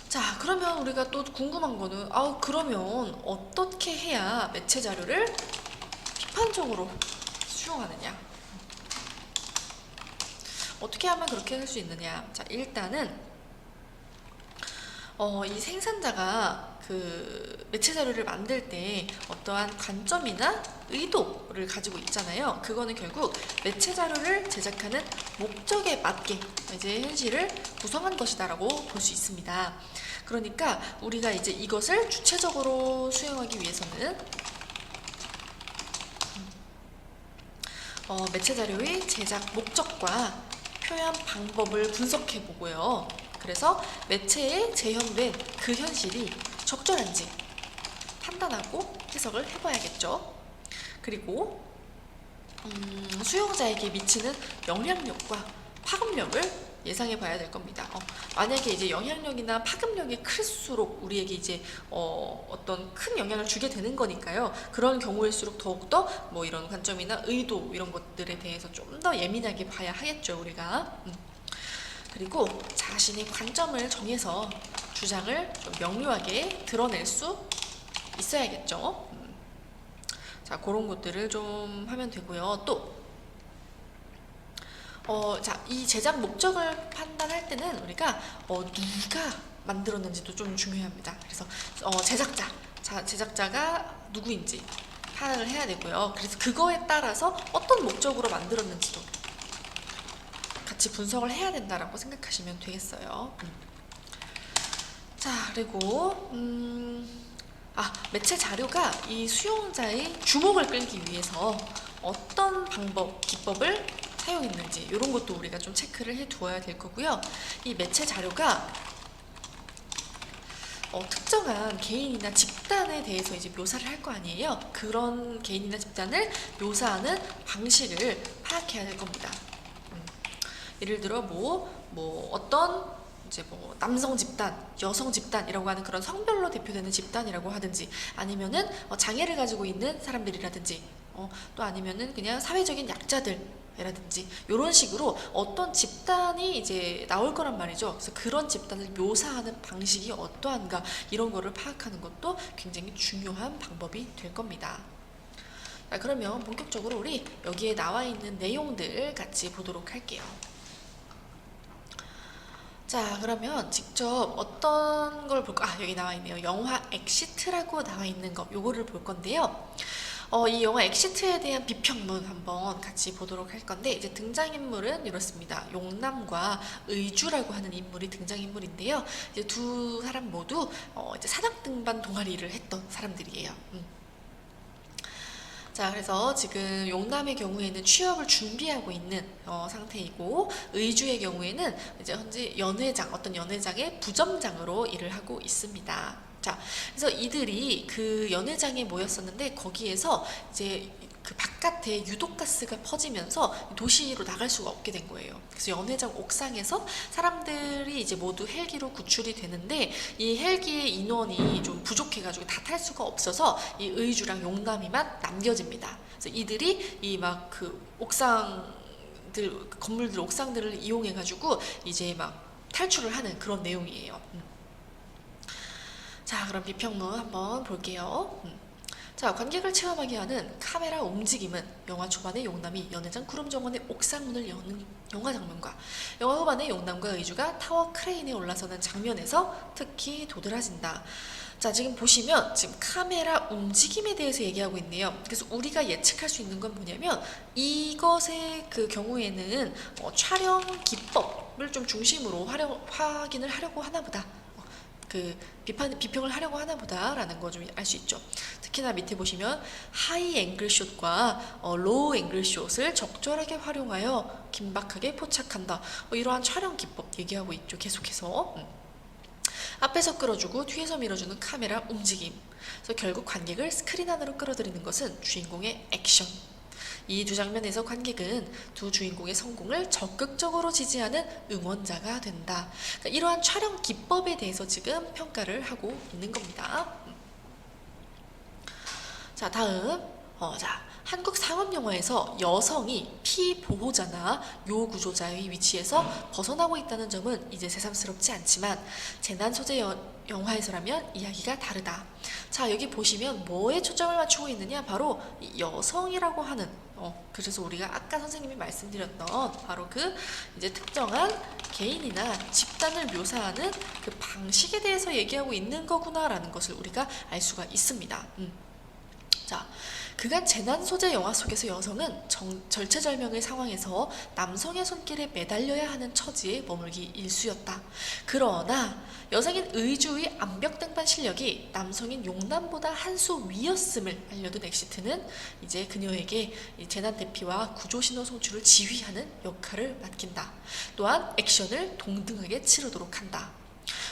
자, 그러면 우리가 또 궁금한 거는 그러면 어떻게 해야 매체 자료를 비판적으로 수용하느냐? 어떻게 하면 그렇게 할 수 있느냐? 자, 일단은 이 생산자가 그 매체 자료를 만들 때 어떠한 관점이나 의도를 가지고 있잖아요. 그거는 결국 매체 자료를 제작하는 목적에 맞게 이제 현실을 구성한 것이다라고 볼 수 있습니다. 그러니까 우리가 이제 이것을 주체적으로 수용하기 위해서는 매체 자료의 제작 목적과 표현 방법을 분석해 보고요. 그래서 매체에 재현된 그 현실이 적절한지 판단하고 해석을 해봐야겠죠. 그리고 수용자에게 미치는 영향력과 파급력을 예상해 봐야 될 겁니다. 만약에 이제 영향력이나 파급력이 클수록 우리에게 이제 어떤 큰 영향을 주게 되는 거니까요. 그런 경우일수록 더욱더 뭐 이런 관점이나 의도 이런 것들에 대해서 좀 더 예민하게 봐야 하겠죠, 우리가. 그리고 자신의 관점을 정해서 주장을 좀 명료하게 드러낼 수 있어야겠죠. 자, 그런 것들을 좀 하면 되고요. 또 자, 이 제작 목적을 판단할 때는 우리가 누가 만들었는지도 좀 중요합니다. 그래서 제작자가 누구인지 파악을 해야 되고요. 그래서 그거에 따라서 어떤 목적으로 만들었는지도 같이 분석을 해야 된다라고 생각하시면 되겠어요. 자, 그리고 매체 자료가 이 수용자의 주목을 끌기 위해서 어떤 기법을 사용했는지 이런 것도 우리가 좀 체크를 해 두어야 될 거고요. 이 매체 자료가 특정한 개인이나 집단에 대해서 이제 묘사를 할 거 아니에요. 그런 개인이나 집단을 묘사하는 방식을 파악해야 될 겁니다. 예를 들어 어떤 이제 남성 집단, 여성 집단이라고 하는 그런 성별로 대표되는 집단이라고 하든지, 아니면은 장애를 가지고 있는 사람들이라든지, 또 아니면은 그냥 사회적인 약자들이라든지 이런 식으로 어떤 집단이 이제 나올 거란 말이죠. 그래서 그런 집단을 묘사하는 방식이 어떠한가 이런 거를 파악하는 것도 굉장히 중요한 방법이 될 겁니다. 자, 그러면 본격적으로 우리 여기에 나와 있는 내용들 같이 보도록 할게요. 자, 그러면 직접 어떤 걸 볼까? 아, 여기 나와 있네요. 영화 엑시트라고 나와 있는 거, 요거를 볼 건데요. 이 영화 엑시트에 대한 비평문 한번 같이 보도록 할 건데, 이제 등장인물은 이렇습니다. 용남과 의주라고 하는 인물이 등장인물인데요. 이제 두 사람 모두 이제 산악 등반 동아리를 했던 사람들이에요. 자, 그래서 지금 용남의 경우에는 취업을 준비하고 있는 상태이고, 의주의 경우에는 이제 현재 연회장, 어떤 연회장의 부점장으로 일을 하고 있습니다. 자, 그래서 이들이 그 연회장에 모였었는데, 거기에서 이제 그 바깥에 유독가스가 퍼지면서 도시로 나갈 수가 없게 된 거예요. 그래서 연회장 옥상에서 사람들이 이제 모두 헬기로 구출이 되는데, 이 헬기의 인원이 좀 부족해가지고 다 탈 수가 없어서 이 의주랑 용남이만 남겨집니다. 그래서 이들이 이 막 그 옥상들, 건물들 옥상들을 이용해가지고 이제 막 탈출을 하는 그런 내용이에요. 자, 그럼 비평문 한번 볼게요. 자, 관객을 체험하게 하는 카메라 움직임은 영화 초반에 용남이 연회장 구름정원의 옥상문을 여는 영화 장면과 영화 후반에 용남과 의주가 타워 크레인에 올라서는 장면에서 특히 도드라진다. 자, 지금 보시면 지금 카메라 움직임에 대해서 얘기하고 있네요. 그래서 우리가 예측할 수 있는 건 뭐냐면, 이것의 그 경우에는 촬영 기법을 좀 중심으로 확인을 하려고 하나 보다. 그 비평을 하려고 하나 보다라는 거 좀 알 수 있죠. 특히나 밑에 보시면 하이 앵글 숏과 로우 앵글 숏을 적절하게 활용하여 긴박하게 포착한다. 이러한 촬영 기법 얘기하고 있죠. 계속해서. 앞에서 끌어주고 뒤에서 밀어주는 카메라 움직임. 그래서 결국 관객을 스크린 안으로 끌어들이는 것은 주인공의 액션. 이 두 장면에서 관객은 두 주인공의 성공을 적극적으로 지지하는 응원자가 된다. 그러니까 이러한 촬영 기법에 대해서 지금 평가를 하고 있는 겁니다. 자, 다음. 한국 상업영화에서 여성이 피보호자나 요구조자의 위치에서 벗어나고 있다는 점은 이제 새삼스럽지 않지만, 재난 소재 영화에서라면 이야기가 다르다. 자, 여기 보시면 뭐에 초점을 맞추고 있느냐? 바로 이 여성이라고 하는, 그래서 우리가 아까 선생님이 말씀드렸던 바로 그 이제 특정한 개인이나 집단을 묘사하는 그 방식에 대해서 얘기하고 있는 거구나라는 것을 우리가 알 수가 있습니다. 자, 그간 재난 소재 영화 속에서 여성은 절체절명의 상황에서 남성의 손길에 매달려야 하는 처지에 머물기 일쑤였다. 그러나 여성인 의주의 암벽 등반 실력이 남성인 용남보다 한 수 위였음을 알려둔 엑시트는 이제 그녀에게 재난 대피와 구조 신호 송출을 지휘하는 역할을 맡긴다. 또한 액션을 동등하게 치르도록 한다.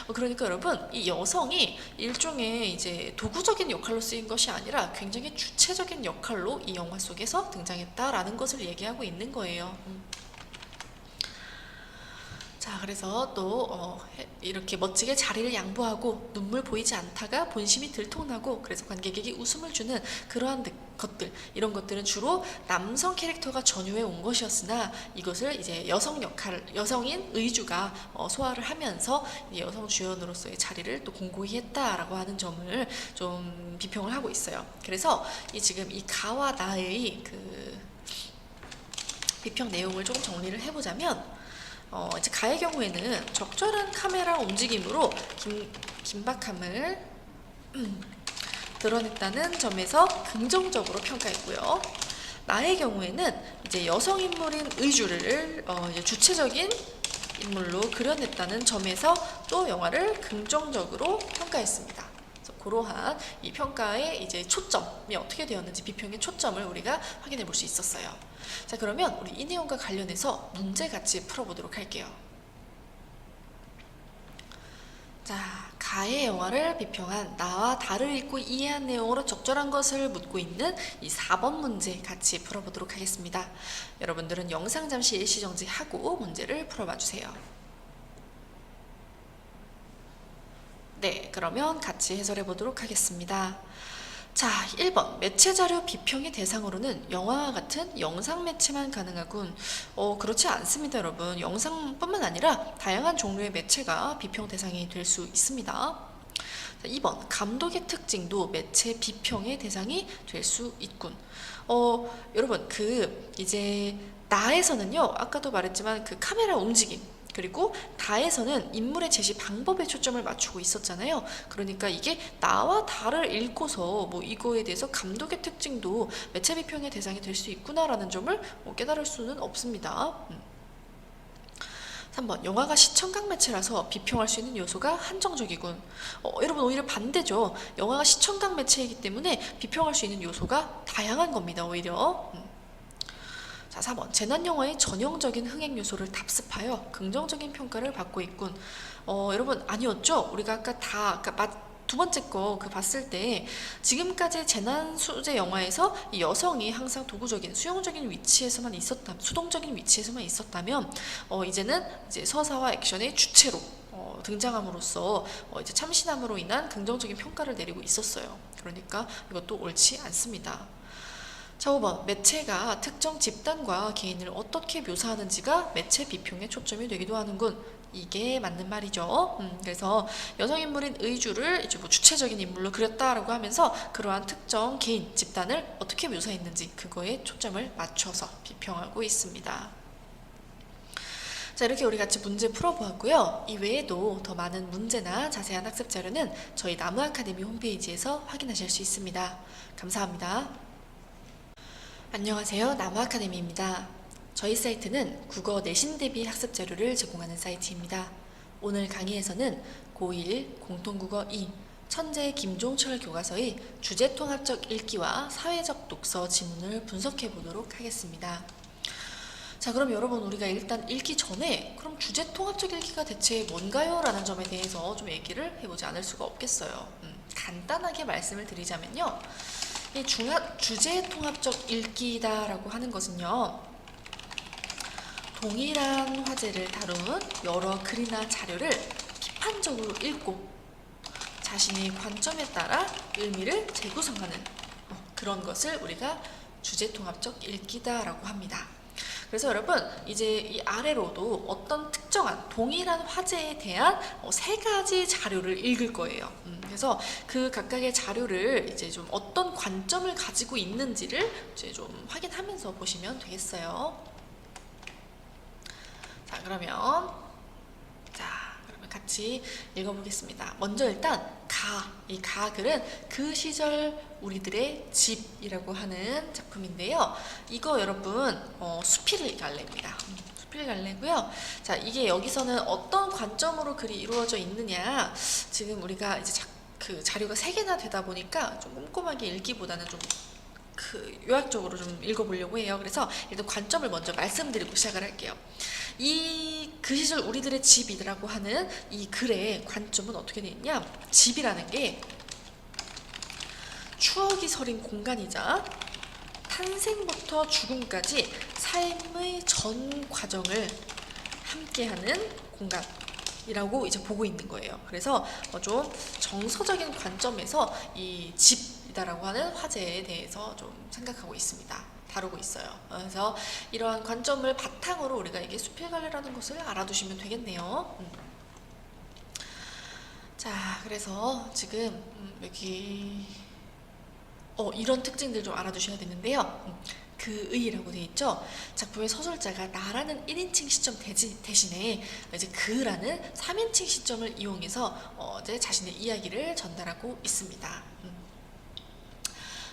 그러니까 여러분, 이 여성이 일종의 이제 도구적인 역할로 쓰인 것이 아니라 굉장히 주체적인 역할로 이 영화 속에서 등장했다라는 것을 얘기하고 있는 거예요. 자, 그래서 또 이렇게 멋지게 자리를 양보하고 눈물 보이지 않다가 본심이 들통나고, 그래서 관객에게 웃음을 주는 그러한 것들, 이런 것들은 주로 남성 캐릭터가 전유해 온 것이었으나, 이것을 이제 여성인 의주가 소화를 하면서 여성 주연으로서의 자리를 또 공고히 했다라고 하는 점을 좀 비평을 하고 있어요. 그래서 지금 이 가와 나의 그 비평 내용을 조금 정리를 해보자면, 이제 가의 경우에는 적절한 카메라 움직임으로 긴박함을 드러냈다는 점에서 긍정적으로 평가했고요. 나의 경우에는 이제 여성 인물인 의주를 이제 주체적인 인물로 그려냈다는 점에서 또 영화를 긍정적으로 평가했습니다. 그래서 그러한 이 평가의 이제 초점이 어떻게 되었는지, 비평의 초점을 우리가 확인해 볼 수 있었어요. 자, 그러면 우리 이 내용과 관련해서 문제 같이 풀어보도록 할게요. 자, 가의 영화를 비평한 나와 달을 읽고 이해한 내용으로 적절한 것을 묻고 있는 이 4번 문제 같이 풀어보도록 하겠습니다. 여러분들은 영상 잠시 일시정지하고 문제를 풀어봐 주세요. 네, 그러면 같이 해설해 보도록 하겠습니다. 자, 1번. 매체 자료 비평의 대상으로는 영화와 같은 영상 매체만 가능하군. 그렇지 않습니다, 여러분. 영상뿐만 아니라 다양한 종류의 매체가 비평 대상이 될 수 있습니다. 자, 2번. 감독의 특징도 매체 비평의 대상이 될 수 있군. 여러분, 이제 나에서는요, 아까도 말했지만 그 카메라 움직임, 그리고 다에서는 인물의 제시 방법에 초점을 맞추고 있었잖아요. 그러니까 이게 나와 다를 읽고서 뭐 이거에 대해서 감독의 특징도 매체 비평의 대상이 될 수 있구나라는 점을 깨달을 수는 없습니다. 3번 영화가 시청각 매체라서 비평할 수 있는 요소가 한정적이군. 여러분 오히려 반대죠. 영화가 시청각 매체이기 때문에 비평할 수 있는 요소가 다양한 겁니다. 오히려. 자, 4번 재난 영화의 전형적인 흥행 요소를 답습하여 긍정적인 평가를 받고 있군. 여러분 아니었죠? 우리가 아까 두 번째 거 봤을 때 지금까지 재난 소재 영화에서 이 여성이 항상 도구적인 수동적인 위치에서만 있었다면 이제는 이제 서사와 액션의 주체로 등장함으로써 이제 참신함으로 인한 긍정적인 평가를 내리고 있었어요. 그러니까 이것도 옳지 않습니다. 자, 5번 매체가 특정 집단과 개인을 어떻게 묘사하는지가 매체 비평의 초점이 되기도 하는군. 이게 맞는 말이죠. 그래서 여성인물인 의주를 이제 뭐 주체적인 인물로 그렸다라고 하면서 그러한 특정 개인, 집단을 어떻게 묘사했는지 그거에 초점을 맞춰서 비평하고 있습니다. 자, 이렇게 우리 같이 문제 풀어보았고요. 이 외에도 더 많은 문제나 자세한 학습 자료는 저희 나무 아카데미 홈페이지에서 확인하실 수 있습니다. 감사합니다. 안녕하세요. 나무 아카데미입니다. 저희 사이트는 국어 내신 대비 학습 자료를 제공하는 사이트입니다. 오늘 강의에서는 고1 공통국어 2 천재 김종철 교과서의 주제통합적 읽기와 사회적 독서 지문을 분석해 보도록 하겠습니다. 자, 그럼 여러분 우리가 일단 읽기 전에 그럼 주제통합적 읽기가 대체 뭔가요? 라는 점에 대해서 좀 얘기를 해보지 않을 수가 없겠어요. 간단하게 말씀을 드리자면요. 이 주제통합적 읽기다라고 하는 것은요. 동일한 화제를 다룬 여러 글이나 자료를 비판적으로 읽고 자신의 관점에 따라 의미를 재구성하는 그런 것을 우리가 주제통합적 읽기다라고 합니다. 그래서 여러분 이제 이 아래로도 어떤 특정한 동일한 화제에 대한 세 가지 자료를 읽을 거예요. 그래서 그 각각의 자료를 이제 좀 어떤 관점을 가지고 있는지를 이제 좀 확인하면서 보시면 되겠어요. 자, 그러면 같이 읽어보겠습니다. 먼저 일단 이 가글은 그 시절 우리들의 집이라고 하는 작품인데요. 이거 여러분 수필 갈래입니다. 수필 갈래고요. 자, 이게 여기서는 어떤 관점으로 글이 이루어져 있느냐, 지금 우리가 이제 그 자료가 3개나 되다 보니까 좀 꼼꼼하게 읽기보다는 좀 요약적으로 좀 읽어보려고 해요. 그래서 일단 관점을 먼저 말씀드리고 시작을 할게요. 그 시절 우리들의 집이라고 하는 이 글의 관점은 어떻게 되어 있냐? 집이라는 게 추억이 서린 공간이자 탄생부터 죽음까지 삶의 전 과정을 함께하는 공간이라고 이제 보고 있는 거예요. 그래서 좀 정서적인 관점에서 이 집이다라고 하는 화제에 대해서 좀 생각하고 있습니다. 다루고 있어요. 그래서 이러한 관점을 바탕으로 우리가 이게 수필갈래라는 것을 알아두시면 되겠네요. 자, 그래서 지금 여기 이런 특징들 좀 알아두셔야 되는데요. 그 의라고 되어 있죠. 작품의 서술자가 나라는 1인칭 시점 대신에 이제 그라는 3인칭 시점을 이용해서 이제 자신의 이야기를 전달하고 있습니다.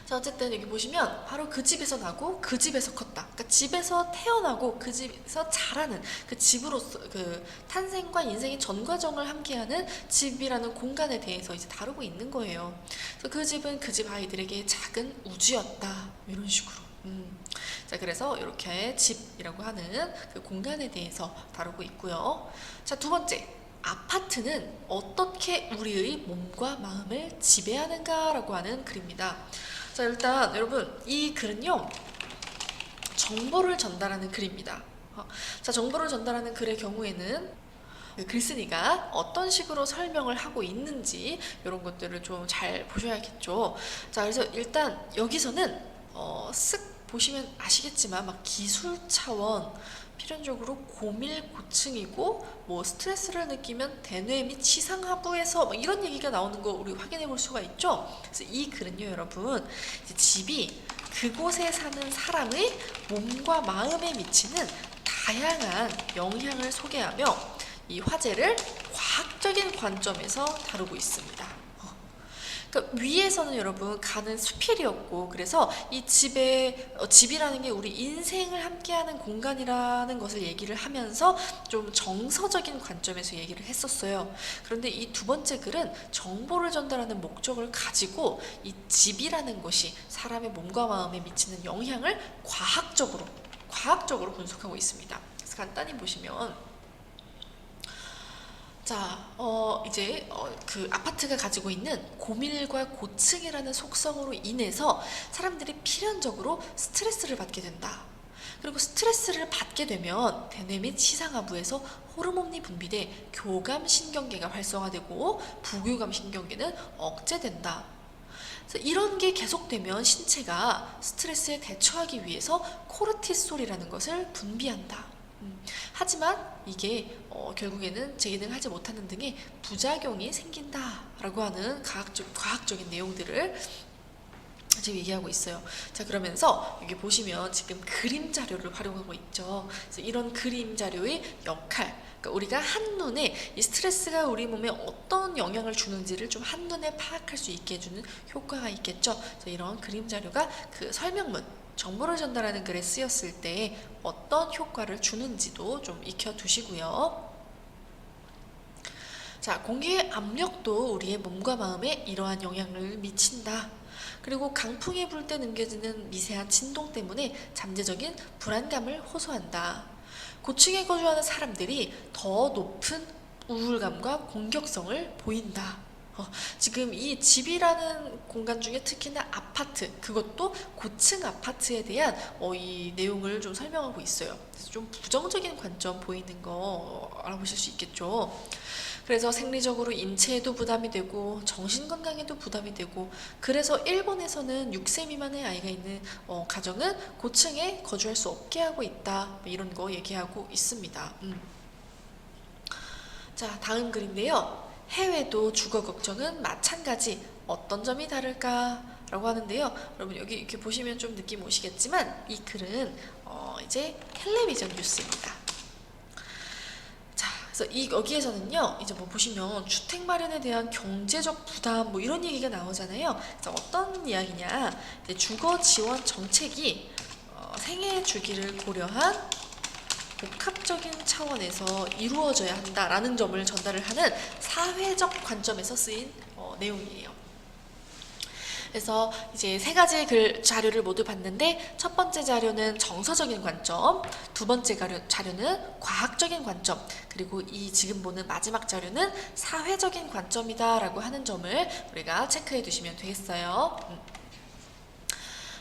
자, 어쨌든 여기 보시면 바로 그 집에서 나고 그 집에서 컸다. 그러니까 집에서 태어나고 그 집에서 자라는 그 집으로서 그 탄생과 인생의 전 과정을 함께하는 집이라는 공간에 대해서 이제 다루고 있는 거예요. 그래서 그 집은 그 집 아이들에게 작은 우주였다. 이런 식으로. 자, 그래서 이렇게 집이라고 하는 그 공간에 대해서 다루고 있고요. 자, 두 번째. 아파트는 어떻게 우리의 몸과 마음을 지배하는가라고 하는 글입니다. 자, 일단 여러분 이 글은요 정보를 전달하는 글입니다. 자, 정보를 전달하는 글의 경우에는 그 글쓴이가 어떤 식으로 설명을 하고 있는지 이런 것들을 좀 잘 보셔야겠죠. 자, 그래서 일단 여기서는 쓱 보시면 아시겠지만 막 기술 차원, 필연적으로 고밀고층이고 뭐 스트레스를 느끼면 대뇌 및 시상하부에서 뭐 이런 얘기가 나오는 거 우리 확인해 볼 수가 있죠. 그래서 이 글은요 여러분 이제 집이 그곳에 사는 사람의 몸과 마음에 미치는 다양한 영향을 소개하며 이 화제를 과학적인 관점에서 다루고 있습니다. 그러니까 위에서는 여러분 간은 수필이었고, 그래서 이 집이라는 게 우리 인생을 함께하는 공간이라는 것을 얘기를 하면서 좀 정서적인 관점에서 얘기를 했었어요. 그런데 이 두 번째 글은 정보를 전달하는 목적을 가지고 이 집이라는 것이 사람의 몸과 마음에 미치는 영향을 과학적으로 분석하고 있습니다. 그래서 간단히 보시면, 자, 그 아파트가 가지고 있는 고밀과 고층이라는 속성으로 인해서 사람들이 필연적으로 스트레스를 받게 된다. 그리고 스트레스를 받게 되면 대뇌 및 시상하부에서 호르몬이 분비돼 교감신경계가 활성화되고 부교감신경계는 억제된다. 그래서 이런 게 계속되면 신체가 스트레스에 대처하기 위해서 코르티솔이라는 것을 분비한다. 하지만 이게 결국에는 재기능하지 못하는 등의 부작용이 생긴다라고 하는 과학적인 내용들을 지금 얘기하고 있어요. 자, 그러면서 여기 보시면 지금 그림 자료를 활용하고 있죠. 그래서 이런 그림 자료의 역할, 그러니까 우리가 한눈에 이 스트레스가 우리 몸에 어떤 영향을 주는지를 좀 한눈에 파악할 수 있게 해주는 효과가 있겠죠. 그래서 이런 그림 자료가 그 설명문, 정보를 전달하는 글에 쓰였을 때 어떤 효과를 주는지도 좀 익혀두시고요. 자, 공기의 압력도 우리의 몸과 마음에 이러한 영향을 미친다. 그리고 강풍이 불 때 느껴지는 미세한 진동 때문에 잠재적인 불안감을 호소한다. 고층에 거주하는 사람들이 더 높은 우울감과 공격성을 보인다. 지금 이 집이라는 공간 중에 특히나 아파트, 그것도 고층 아파트에 대한 이 내용을 좀 설명하고 있어요. 그래서 좀 부정적인 관점 보이는 거 알아보실 수 있겠죠. 그래서 생리적으로 인체에도 부담이 되고 정신건강에도 부담이 되고, 그래서 일본에서는 6세 미만의 아이가 있는 가정은 고층에 거주할 수 없게 하고 있다, 이런 거 얘기하고 있습니다. 자, 다음 글인데요. 해외도 주거 걱정은 마찬가지, 어떤 점이 다를까? 라고 하는데요. 여러분 여기 이렇게 보시면 좀 느낌 오시겠지만 이 글은 이제 텔레비전 뉴스입니다. 자, 그래서 여기에서는요, 이제 뭐 보시면 주택 마련에 대한 경제적 부담 뭐 이런 얘기가 나오잖아요. 그래서 어떤 이야기냐? 이제 주거 지원 정책이 생애 주기를 고려한 복합적인 차원에서 이루어져야 한다라는 점을 전달을 하는 사회적 관점에서 쓰인 내용이에요. 그래서 이제 세 가지 자료를 모두 봤는데, 첫 번째 자료는 정서적인 관점, 두 번째 자료는 과학적인 관점, 그리고 이 지금 보는 마지막 자료는 사회적인 관점이다라고 하는 점을 우리가 체크해 두시면 되겠어요.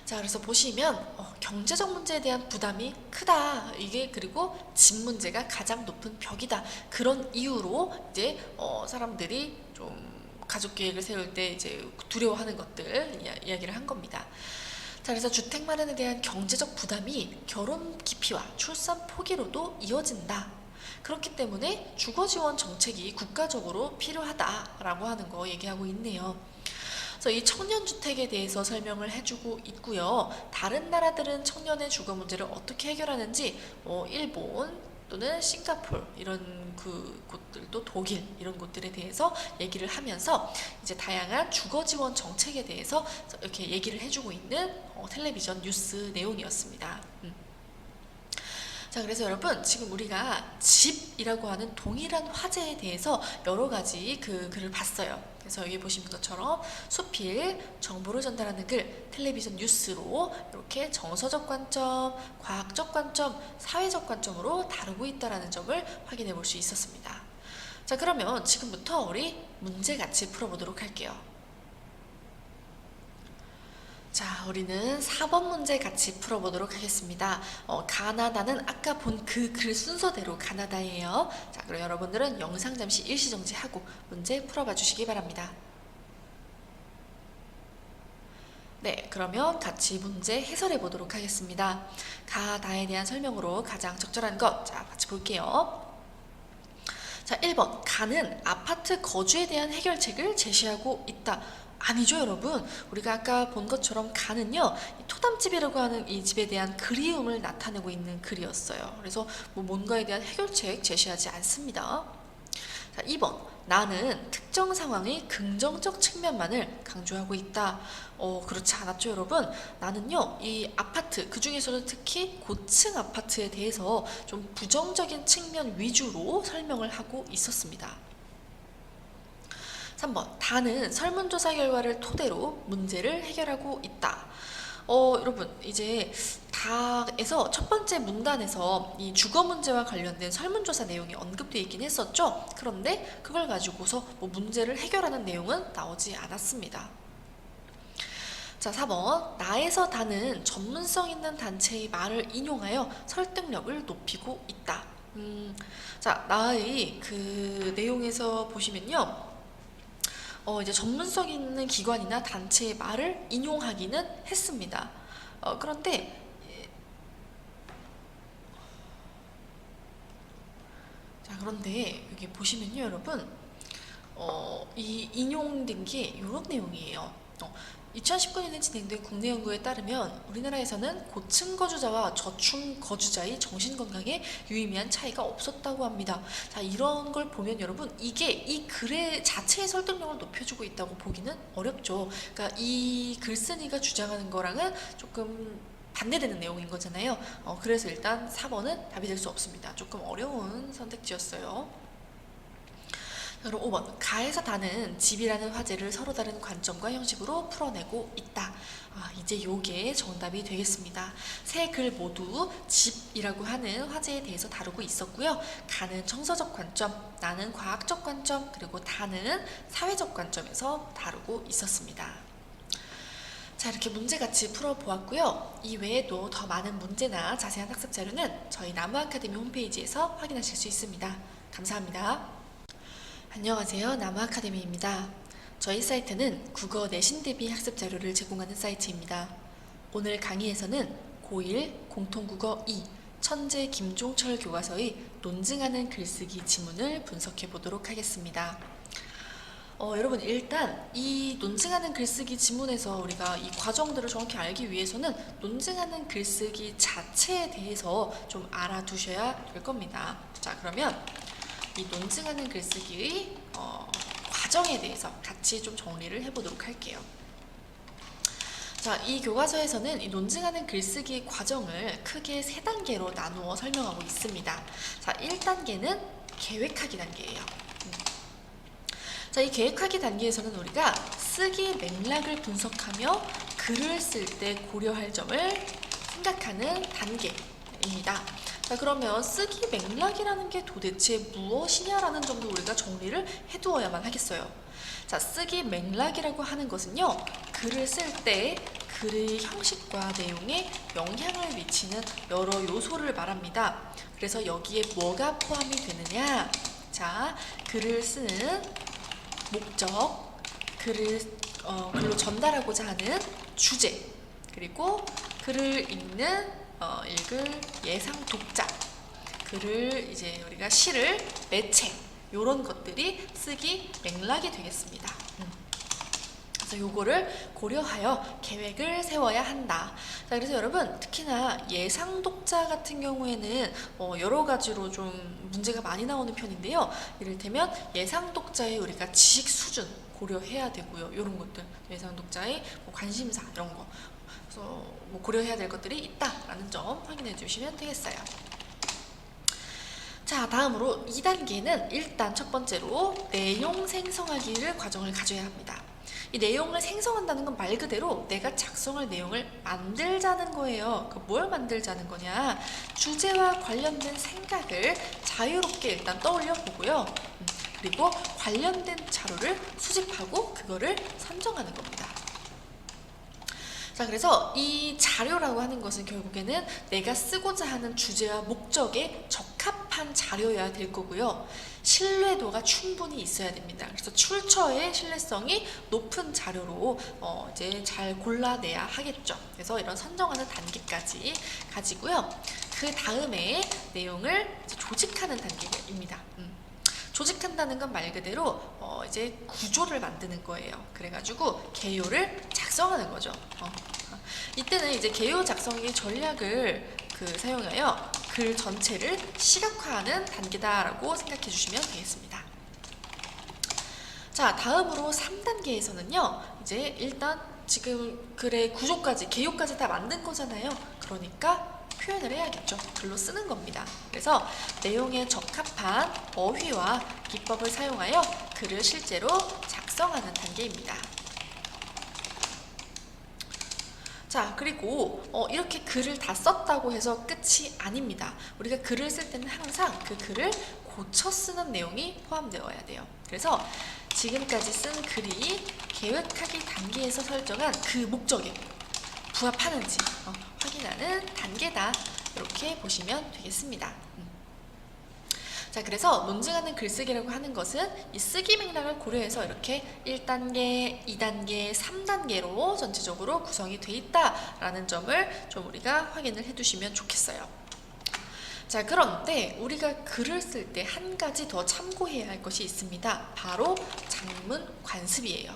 자, 그래서 보시면 경제적 문제에 대한 부담이 크다. 이게 그리고 집 문제가 가장 높은 벽이다. 그런 이유로 이제 사람들이 좀 가족 계획을 세울 때 이제 두려워하는 것들 이야기를 한 겁니다. 자, 그래서 주택 마련에 대한 경제적 부담이 결혼 기피와 출산 포기로도 이어진다. 그렇기 때문에 주거 지원 정책이 국가적으로 필요하다라고 하는 거 얘기하고 있네요. 그래서 이 청년주택에 대해서 설명을 해주고 있고요. 다른 나라들은 청년의 주거 문제를 어떻게 해결하는지 일본 또는 싱가폴 이런 그 곳들도 독일 이런 곳들에 대해서 얘기를 하면서 이제 다양한 주거 지원 정책에 대해서 이렇게 얘기를 해주고 있는 텔레비전 뉴스 내용이었습니다. 자, 그래서 여러분 지금 우리가 집이라고 하는 동일한 화제에 대해서 여러 가지 그 글을 봤어요. 그래서 여기 보시는 것처럼 수필, 정보를 전달하는 글, 텔레비전 뉴스로 이렇게 정서적 관점, 과학적 관점, 사회적 관점으로 다루고 있다는 점을 확인해 볼 수 있었습니다. 자, 그러면 지금부터 우리 문제 같이 풀어보도록 할게요. 자, 우리는 4번 문제 같이 풀어보도록 하겠습니다. 가나다는 아까 본 그 글 순서대로 가나다예요. 자, 그럼 여러분들은 영상 잠시 일시정지하고 문제 풀어봐 주시기 바랍니다. 네, 그러면 같이 문제 해설해 보도록 하겠습니다. 가나다에 대한 설명으로 가장 적절한 것, 자, 같이 볼게요. 자, 1번, 가는 아파트 거주에 대한 해결책을 제시하고 있다. 아니죠, 여러분. 우리가 아까 본 것처럼 가는요, 이 토담집이라고 하는 이 집에 대한 그리움을 나타내고 있는 글이었어요. 그래서 뭐 뭔가에 대한 해결책 제시하지 않습니다. 자, 2번. 나는 특정 상황의 긍정적 측면만을 강조하고 있다. 그렇지 않았죠, 여러분? 나는요, 이 아파트, 그 중에서도 특히 고층 아파트에 대해서 좀 부정적인 측면 위주로 설명을 하고 있었습니다. 3번. 다는 설문조사 결과를 토대로 문제를 해결하고 있다. 여러분, 이제 다에서 첫 번째 문단에서 이 주거 문제와 관련된 설문조사 내용이 언급되어 있긴 했었죠. 그런데 그걸 가지고서 뭐 문제를 해결하는 내용은 나오지 않았습니다. 자, 4번. 나에서 다는 전문성 있는 단체의 말을 인용하여 설득력을 높이고 있다. 자, 나의 그 내용에서 보시면요. 이제 전문성 있는 기관이나 단체의 말을 인용하기는 했습니다. 그런데 여기 보시면요, 여러분, 이 인용된 게 이런 내용이에요. 2019년에 진행된 국내 연구에 따르면 우리나라에서는 고층 거주자와 저층 거주자의 정신건강에 유의미한 차이가 없었다고 합니다. 자, 이런 걸 보면 여러분, 이게 이 글의 자체의 설득력을 높여주고 있다고 보기는 어렵죠. 그러니까 이 글쓴이가 주장하는 거랑은 조금 반대되는 내용인 거잖아요. 그래서 일단 4번은 답이 될 수 없습니다. 조금 어려운 선택지였어요. 그럼 5번. 가에서 다는 집이라는 화제를 서로 다른 관점과 형식으로 풀어내고 있다. 이제 요게 정답이 되겠습니다. 세 글 모두 집이라고 하는 화제에 대해서 다루고 있었고요. 가는 정서적 관점, 나는 과학적 관점, 그리고 다는 사회적 관점에서 다루고 있었습니다. 자, 이렇게 문제같이 풀어보았고요. 이 외에도 더 많은 문제나 자세한 학습 자료는 저희 나무아카데미 홈페이지에서 확인하실 수 있습니다. 감사합니다. 안녕하세요. 나무아카데미입니다. 저희 사이트는 국어 내신 대비 학습 자료를 제공하는 사이트입니다. 오늘 강의에서는 고1 공통국어 2 천재 김종철 교과서의 논증하는 글쓰기 지문을 분석해 보도록 하겠습니다. 여러분, 일단 이 논증하는 글쓰기 지문에서 우리가 이 과정들을 정확히 알기 위해서는 논증하는 글쓰기 자체에 대해서 좀 알아두셔야 될 겁니다. 자, 그러면 이 논증하는 글쓰기의 과정에 대해서 같이 좀 정리를 해보도록 할게요. 자, 이 교과서에서는 이 논증하는 글쓰기 과정을 크게 3단계로 나누어 설명하고 있습니다. 자, 1단계는 계획하기 단계예요. 자, 이 계획하기 단계에서는 우리가 쓰기 맥락을 분석하며 글을 쓸 때 고려할 점을 생각하는 단계입니다. 자, 그러면 쓰기 맥락이라는 게 도대체 무엇이냐라는 점도 우리가 정리를 해두어야만 하겠어요. 자, 쓰기 맥락이라고 하는 것은요, 글을 쓸 때 글의 형식과 내용에 영향을 미치는 여러 요소를 말합니다. 그래서 여기에 뭐가 포함이 되느냐? 자, 글을 쓰는 목적, 글로 전달하고자 하는 주제, 그리고 글을 읽을 예상 독자, 글을 이제 우리가 시를 매체, 요런 것들이 쓰기 맥락이 되겠습니다. 그래서 요거를 고려하여 계획을 세워야 한다. 자, 그래서 여러분, 특히나 예상 독자 같은 경우에는 여러 가지로 좀 문제가 많이 나오는 편인데요. 이를테면 예상 독자의 우리가 지식 수준 고려해야 되고요. 요런 것들, 예상 독자의 관심사 이런 거, 그래서 고려해야 될 것들이 있다라는 점 확인해 주시면 되겠어요. 자, 다음으로 2단계는 일단 첫 번째로 내용 생성하기를 과정을 가져야 합니다. 이 내용을 생성한다는 건 말 그대로 내가 작성할 내용을 만들자는 거예요. 뭘 만들자는 거냐? 주제와 관련된 생각을 자유롭게 일단 떠올려 보고요. 그리고 관련된 자료를 수집하고 그거를 선정하는 겁니다. 자, 그래서 이 자료라고 하는 것은 결국에는 내가 쓰고자 하는 주제와 목적에 적합한 자료여야 될 거고요. 신뢰도가 충분히 있어야 됩니다. 그래서 출처의 신뢰성이 높은 자료로 이제 잘 골라내야 하겠죠. 그래서 이런 선정하는 단계까지 가지고요. 그 다음에 내용을 이제 조직하는 단계입니다. 조직한다는 건 말 그대로 이제 구조를 만드는 거예요. 그래가지고 개요를 작성하는 거죠. 이때는 이제 개요 작성의 전략을 사용하여 글 전체를 시각화하는 단계다라고 생각해 주시면 되겠습니다. 자, 다음으로 3단계에서는요, 이제 일단 지금 글의 구조까지, 개요까지 다 만든 거잖아요. 그러니까 표현을 해야겠죠. 글로 쓰는 겁니다. 그래서 내용에 적합한 어휘와 기법을 사용하여 글을 실제로 작성하는 단계입니다. 자, 그리고 이렇게 글을 다 썼다고 해서 끝이 아닙니다. 우리가 글을 쓸 때는 항상 그 글을 고쳐 쓰는 내용이 포함되어야 돼요. 그래서 지금까지 쓴 글이 계획하기 단계에서 설정한 그 목적에 부합하는지 확인하는 단계다. 이렇게 보시면 되겠습니다. 자, 그래서 논증하는 글쓰기라고 하는 것은 이 쓰기 맥락을 고려해서 이렇게 1단계, 2단계, 3단계로 전체적으로 구성이 돼 있다라는 점을 좀 우리가 확인을 해두시면 좋겠어요. 자, 그런데 우리가 글을 쓸 때 한 가지 더 참고해야 할 것이 있습니다. 바로 장문 관습이에요.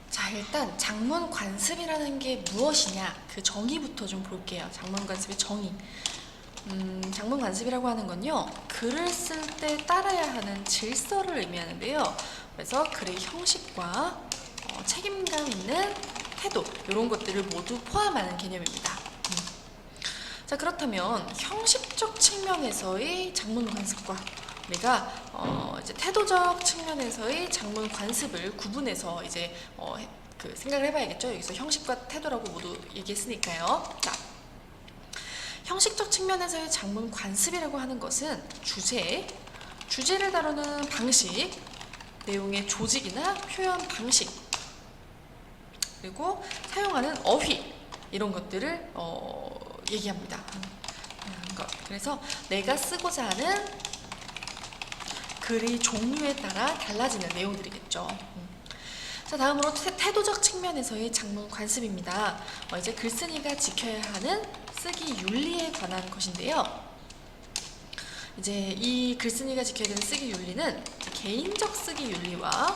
자, 일단 장문 관습이라는 게 무엇이냐, 그 정의부터 좀 볼게요. 장문 관습의 정의. 장문 관습이라고 하는 건요, 글을 쓸 때 따라야 하는 질서를 의미하는데요. 그래서 글의 형식과 책임감 있는 태도, 이런 것들을 모두 포함하는 개념입니다. 자, 그렇다면 형식적 측면에서의 장문 관습과 우리가 이제 태도적 측면에서의 장문 관습을 구분해서 이제 생각을 해봐야겠죠. 여기서 형식과 태도라고 모두 얘기했으니까요. 자, 형식적 측면에서의 장문 관습이라고 하는 것은 주제를 다루는 방식, 내용의 조직이나 표현 방식, 그리고 사용하는 어휘, 이런 것들을 얘기합니다. 그래서 내가 쓰고자 하는 글의 종류에 따라 달라지는 내용들이겠죠. 자, 다음으로 태도적 측면에서의 장문 관습입니다. 이제 글쓴이가 지켜야 하는 쓰기 윤리에 관한 것인데요. 이제 이 글쓴이가 지켜야 되는 쓰기 윤리는 개인적 쓰기 윤리와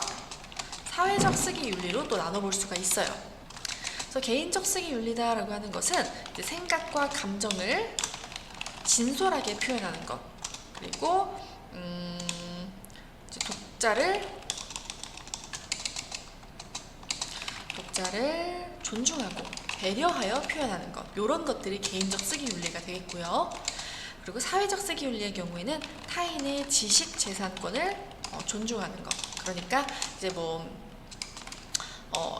사회적 쓰기 윤리로 또 나눠볼 수가 있어요. 그래서 개인적 쓰기 윤리다라고 하는 것은 이제 생각과 감정을 진솔하게 표현하는 것, 그리고 이제 독자를 존중하고 배려하여 표현하는 것, 이런 것들이 개인적 쓰기 윤리가 되겠고요. 그리고 사회적 쓰기 윤리의 경우에는 타인의 지식 재산권을 존중하는 것. 그러니까 이제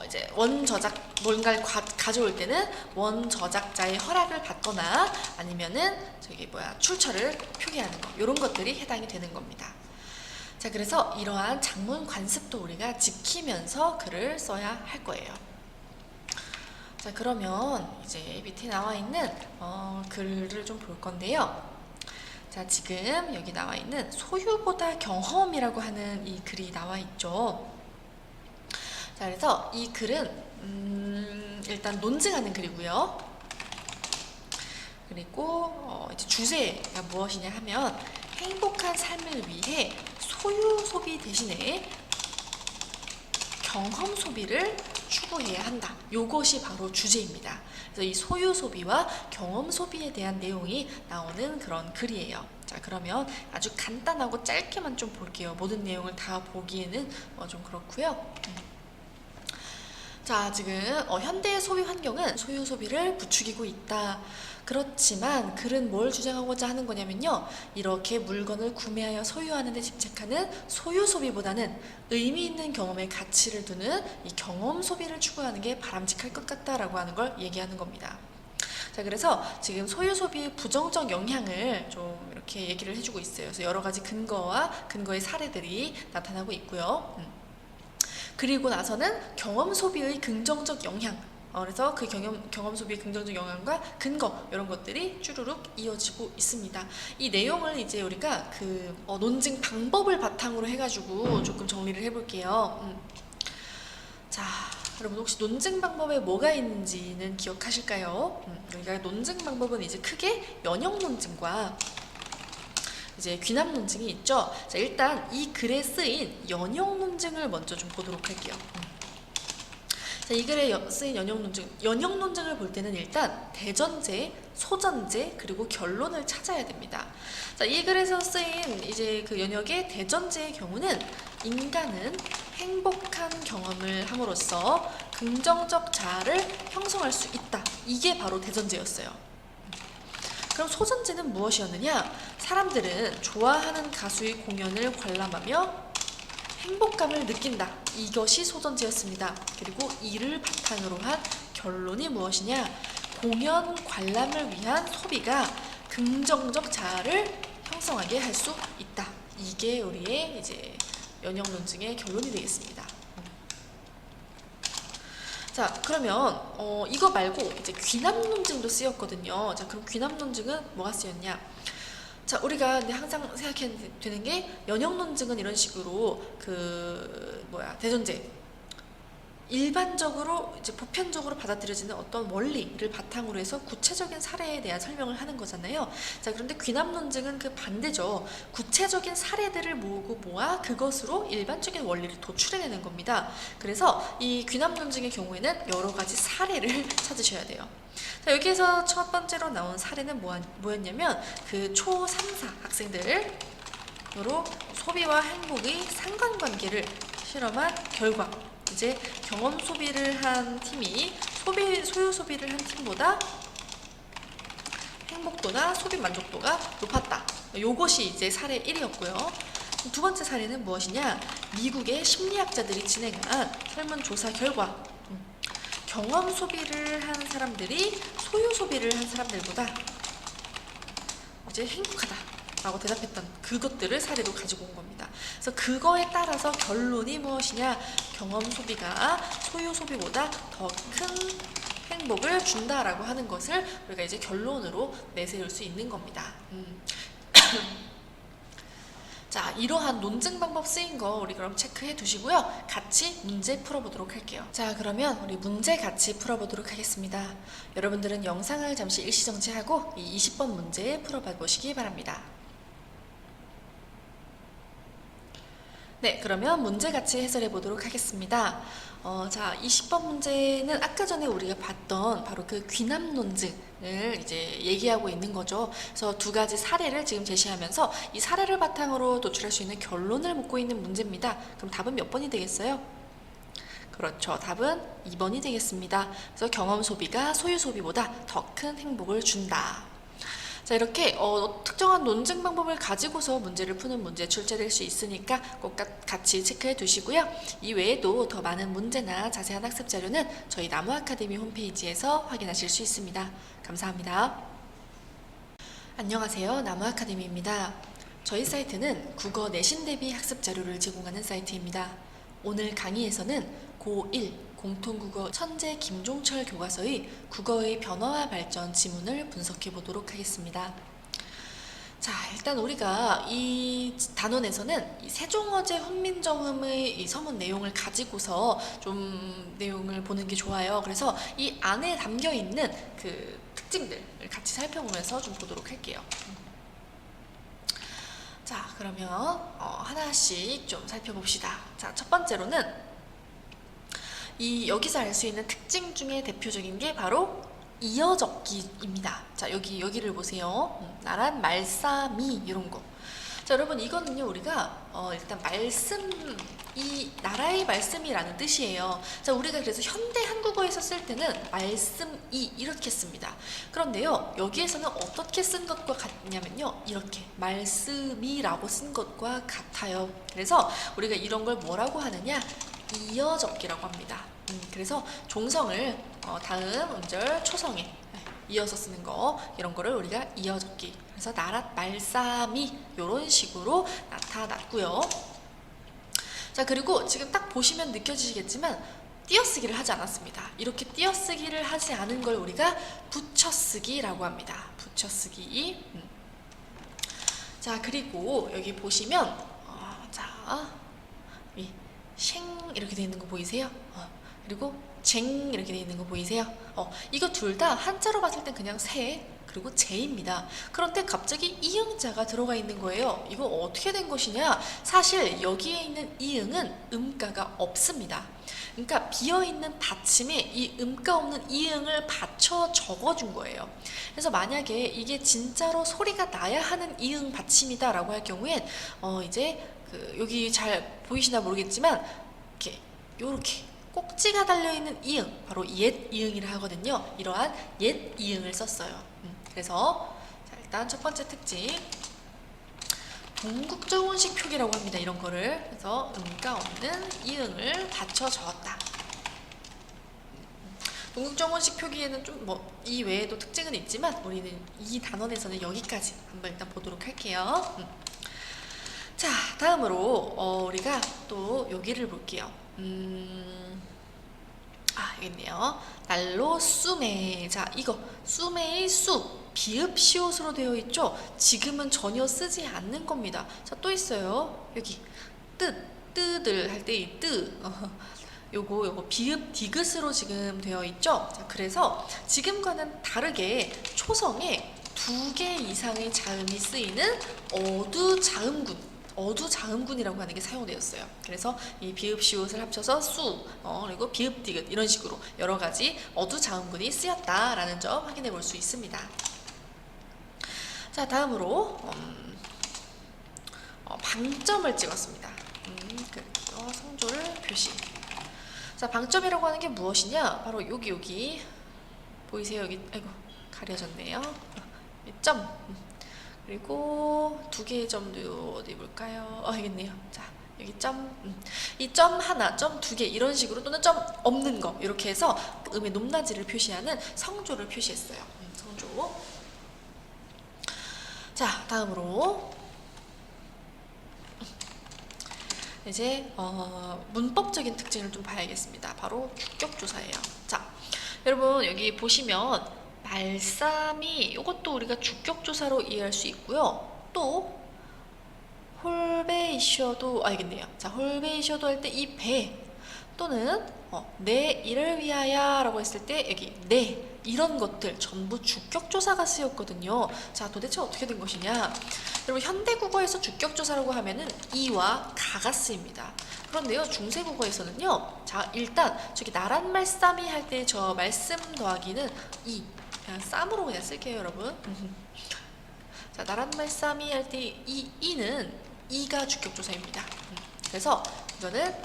이제 원저작 뭔가를 가져올 때는 원저작자의 허락을 받거나 아니면은 출처를 표기하는 것, 이런 것들이 해당이 되는 겁니다. 자, 그래서 이러한 장문 관습도 우리가 지키면서 글을 써야 할 거예요. 자, 그러면 이제 밑에 나와 있는 글을 좀 볼 건데요. 자, 지금 여기 나와 있는 소유보다 경험이라고 하는 이 글이 나와 있죠. 자, 그래서 이 글은 일단 논증하는 글이고요. 그리고 이제 주제가 무엇이냐 하면 행복한 삶을 위해 소유 소비 대신에 경험 소비를 추구해야 한다. 이것이 바로 주제입니다. 그래서 이 소유 소비와 경험 소비에 대한 내용이 나오는 그런 글이에요. 자, 그러면 아주 간단하고 짧게만 좀 볼게요. 모든 내용을 다 보기에는 좀 그렇고요. 자, 지금 현대의 소비 환경은 소유 소비를 부추기고 있다. 그렇지만 글은 뭘 주장하고자 하는 거냐면요, 이렇게 물건을 구매하여 소유하는 데 집착하는 소유 소비보다는 의미 있는 경험에 가치를 두는 이 경험 소비를 추구하는 게 바람직할 것 같다라고 하는 걸 얘기하는 겁니다. 자, 그래서 지금 소유 소비의 부정적 영향을 좀 이렇게 얘기를 해주고 있어요. 그래서 여러 가지 근거의 사례들이 나타나고 있고요. 그리고 나서는 경험 소비의 긍정적 영향, 그래서 그 경험 소비의 긍정적 영향과 근거, 이런 것들이 쭈루룩 이어지고 있습니다. 이 내용을 이제 우리가 논증 방법을 바탕으로 해가지고 조금 정리를 해볼게요. 자, 여러분 혹시 논증 방법에 뭐가 있는지는 기억하실까요? 우리가 논증 방법은 이제 크게 연역 논증과 이제 귀납 논증이 있죠. 자, 일단 이 글에 쓰인 연용 논증을 먼저 좀 보도록 할게요. 자, 이 글에 쓰인 연용 논증을 볼 때는 일단 대전제, 소전제, 그리고 결론을 찾아야 됩니다. 자, 이 글에서 쓰인 이제 그 연역의 대전제의 경우는 인간은 행복한 경험을 함으로써 긍정적 자아를 형성할 수 있다. 이게 바로 대전제였어요. 그럼 소전제는 무엇이었느냐? 사람들은 좋아하는 가수의 공연을 관람하며 행복감을 느낀다. 이것이 소전제였습니다. 그리고 이를 바탕으로 한 결론이 무엇이냐? 공연 관람을 위한 소비가 긍정적 자아를 형성하게 할 수 있다. 이게 우리의 이제 연역 논증의 결론이 되겠습니다. 자, 그러면 이거 말고 이제 귀납 논증도 쓰였거든요. 자, 그럼 귀납 논증은 뭐가 쓰였냐? 자, 우리가 근데 항상 생각해야 되는 게 연역 논증은 이런 식으로 대전제 일반적으로 이제 보편적으로 받아들여지는 어떤 원리를 바탕으로 해서 구체적인 사례에 대한 설명을 하는 거잖아요. 자, 그런데 귀납 논증은 그 반대죠. 구체적인 사례들을 모아 그것으로 일반적인 원리를 도출해내는 겁니다. 그래서 이 귀납 논증의 경우에는 여러 가지 사례를 찾으셔야 돼요. 자, 여기에서 첫 번째로 나온 사례는 뭐였냐면 그 초3사 학생들으로 소비와 행복의 상관관계를 실험한 결과, 이제 경험 소비를 한 팀이 소유 소비를 한 팀보다 행복도나 소비 만족도가 높았다. 요것이 이제 사례 1이었고요. 두 번째 사례는 무엇이냐? 미국의 심리학자들이 진행한 설문조사 결과, 경험 소비를 한 사람들이 소유 소비를 한 사람들보다 이제 행복하다라고 대답했던 그것들을 사례로 가지고 온 겁니다. 그래서 그거에 따라서 결론이 무엇이냐? 경험 소비가 소유 소비보다 더 큰 행복을 준다라고 하는 것을 우리가 이제 결론으로 내세울 수 있는 겁니다. 자, 이러한 논증 방법 쓰인 거 우리 그럼 체크해 두시고요. 같이 문제 풀어보도록 할게요. 자, 그러면 우리 문제 같이 풀어보도록 하겠습니다. 여러분들은 영상을 잠시 일시정지하고 이 20번 문제 풀어봐 보시기 바랍니다. 네, 그러면 문제 같이 해설해 보도록 하겠습니다. 자, 20번 문제는 아까 전에 우리가 봤던 바로 그 귀납 논증을 이제 얘기하고 있는 거죠. 그래서 두 가지 사례를 지금 제시하면서 이 사례를 바탕으로 도출할 수 있는 결론을 묻고 있는 문제입니다. 그럼 답은 몇 번이 되겠어요? 그렇죠. 답은 2번이 되겠습니다. 그래서 경험 소비가 소유 소비보다 더 큰 행복을 준다. 자, 이렇게 특정한 논증 방법을 가지고서 문제를 푸는 문제 출제될 수 있으니까 꼭 같이 체크해 두시고요. 이 외에도 더 많은 문제나 자세한 학습 자료는 저희 나무 아카데미 홈페이지에서 확인하실 수 있습니다. 감사합니다. 안녕하세요. 나무 아카데미입니다. 저희 사이트는 국어 내신 대비 학습 자료를 제공하는 사이트입니다. 오늘 강의에서는 고1 공통국어 천재 김종철 교과서의 국어의 변화와 발전 지문을 분석해 보도록 하겠습니다. 자, 일단 우리가 이 단원에서는 이 세종어제 훈민정음의 이 서문 내용을 가지고서 좀 내용을 보는 게 좋아요. 그래서 이 안에 담겨 있는 그 특징들을 같이 살펴보면서 좀 보도록 할게요. 자, 그러면 하나씩 좀 살펴봅시다. 자, 첫 번째로는 여기서 알 수 있는 특징 중에 대표적인 게 바로 이어적기입니다. 자, 여기를 보세요. 나란, 말싸미 이런 거. 자, 여러분 이거는요 우리가 일단 이 나라의 말씀이라는 뜻이에요. 자, 우리가 그래서 현대 한국어에서 쓸 때는 말씀이 이렇게 씁니다. 그런데요 여기에서는 어떻게 쓴 것과 같냐면요, 이렇게 말씀이라고 쓴 것과 같아요. 그래서 우리가 이런 걸 뭐라고 하느냐, 이어적기라고 합니다. 그래서 종성을 다음 음절 초성에 이어서 쓰는 거, 이런 거를 우리가 이어적기, 그래서 나랏, 말싸미 이런 식으로 나타났고요. 자, 그리고 지금 딱 보시면 느껴지시겠지만 띄어쓰기를 하지 않았습니다. 이렇게 띄어쓰기를 하지 않은 걸 우리가 붙여쓰기라고 합니다. 붙여쓰기. 자, 그리고 여기 보시면 쉥 이렇게 돼 있는 거 보이세요? 그리고 쟁 이렇게 돼 있는 거 보이세요? 이거 둘 다 한자로 봤을 땐 그냥 새, 그리고 제입니다. 그런데 갑자기 이응자가 들어가 있는 거예요. 이거 어떻게 된 것이냐? 사실 여기에 있는 이응은 음가가 없습니다. 그러니까 비어있는 받침에 이 음가 없는 이응을 받쳐 적어준 거예요. 그래서 만약에 이게 진짜로 소리가 나야 하는 이응 받침이다 라고 할 경우엔 이제 여기 잘 보이시나 모르겠지만 요렇게 꼭지가 달려있는 이응, 바로 옛 이응이라 하거든요. 이러한 옛 이응을 썼어요. 그래서 자, 일단 첫 번째 특징, 동국정운식 표기라고 합니다. 이런 거를. 그래서 음가 없는 이응을 받쳐 적었다. 동국정운식 표기에는 좀 이 외에도 특징은 있지만 우리는 이 단원에서는 여기까지 한번 일단 보도록 할게요. 자, 다음으로 우리가 또 여기를 볼게요. 여기 있네요. 날로 쑤매. 자, 이거 쑤매의 쑤, 비읍 시옷으로 되어 있죠. 지금은 전혀 쓰지 않는 겁니다. 자, 또 있어요. 여기 뜨들 할 때 이 뜨. 요거 비읍 디귿으로 지금 되어 있죠. 자, 그래서 지금과는 다르게 초성에 2개 이상의 자음이 쓰이는 어두자음군이라고 하는 게 사용되었어요. 그래서 이 비읍 시옷을 합쳐서 수, 그리고 비읍 디귿 이런 식으로 여러 가지 어두자음군이 쓰였다라는 점 확인해 볼 수 있습니다. 자, 다음으로 방점을 찍었습니다. 성조를 표시. 자, 방점이라고 하는 게 무엇이냐? 바로 여기 보이세요? 여기 아이고 가려졌네요. 점. 그리고 2개의 점도 어디 볼까요? 여기 있네요. 자, 여기 점. 이 점 하나, 점 2개 이런 식으로, 또는 점 없는 거 이렇게 해서 음의 높낮이를 표시하는 성조를 표시했어요. 성조. 자, 다음으로 이제 문법적인 특징을 좀 봐야겠습니다. 바로 주격조사예요. 자, 여러분 여기 보시면 말싸미, 이것도 우리가 주격조사로 이해할 수 있고요. 또 홀베이셔도 알겠네요. 자, 홀베이셔도 할 때 이 배, 또는 내 일을 위하여 라고 했을 때 여기 내, 이런 것들 전부 주격조사가 쓰였거든요. 자, 도대체 어떻게 된 것이냐? 여러분 현대국어에서 주격조사라고 하면은 이와 가가 쓰입니다. 그런데요, 중세국어에서는요, 자, 일단 저기 나란 말싸미 할 때 저 말씀 더하기는 이, 그냥 쌈으로 그냥 쓸게요, 여러분. 자, 나란 말싸미 할 때 이 이는 이가 주격조사입니다. 그래서 이거는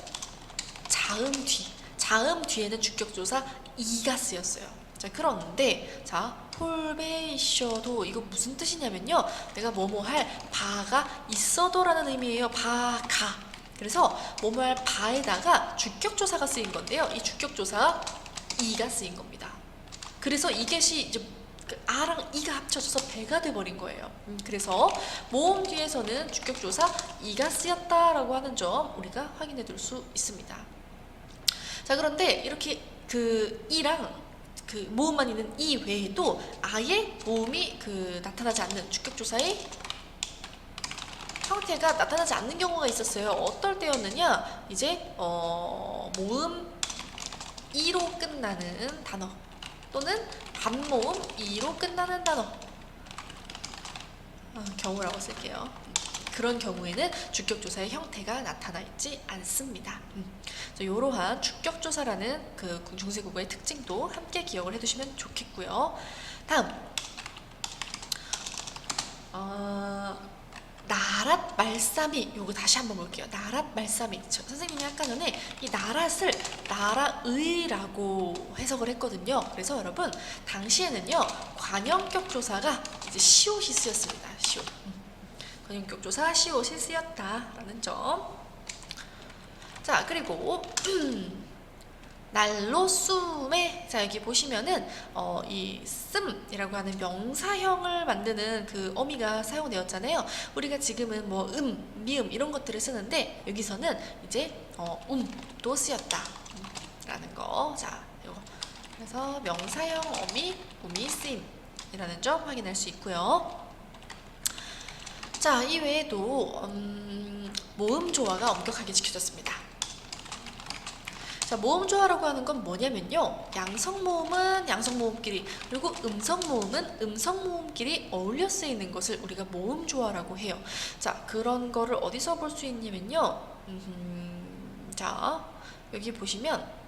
자음 뒤에는 주격조사 이가 쓰였어요. 자, 그런데 자, 홀베이셔도 이거 무슨 뜻이냐면요, 내가 뭐뭐 할 바가 있어도라는 의미예요. 바가. 그래서 뭐뭐 할 바에다가 주격조사가 쓰인 건데요, 이 주격조사 이가 쓰인 겁니다. 그래서 이것이 이제 아랑 이가 합쳐져서 배가 돼버린 거예요. 그래서 모음 뒤에서는 주격조사 이가 쓰였다라고 하는 점 우리가 확인해 둘 수 있습니다. 자, 그런데 이렇게 이랑 모음만 있는 이 외에도 아예 모음이 나타나지 않는 주격조사의 형태가 나타나지 않는 경우가 있었어요. 어떨 때였느냐? 이제 모음 이로 끝나는 단어, 또는 반모음 이로 끝나는 단어, 경우라고 쓸게요. 그런 경우에는 주격조사의 형태가 나타나 있지 않습니다. 이러한 주격조사라는 중세국어의 특징도 함께 기억을 해두시면 좋겠고요. 다음, 나랏 말싸미, 요거 다시 한번 볼게요. 나랏 말싸미. 선생님이 아까 전에 이 나랏을 나라의라고 해석을 했거든요. 그래서 여러분 당시에는요, 관형격 조사가 이제 시옷이 쓰였습니다. 시옷. 관형격 조사 시옷이 쓰였다라는 점. 자, 그리고 날로 쑤매. 자, 여기 보시면은 이 씀이라고 하는 명사형을 만드는 어미가 사용되었잖아요. 우리가 지금은 뭐 미음 이런 것들을 쓰는데 여기서는 이제 도 쓰였다 라는 거. 자, 요거. 그래서 명사형 어미, 음이 쓰임이라는 점 확인할 수 있고요. 자, 이 외에도 모음 조화가 엄격하게 지켜졌습니다. 자, 모음조화라고 하는 건 뭐냐면요. 양성모음은 양성모음끼리, 그리고 음성모음은 음성모음끼리 어울려 쓰이는 것을 우리가 모음조화라고 해요. 자, 그런 거를 어디서 볼 수 있냐면요. 자, 여기 보시면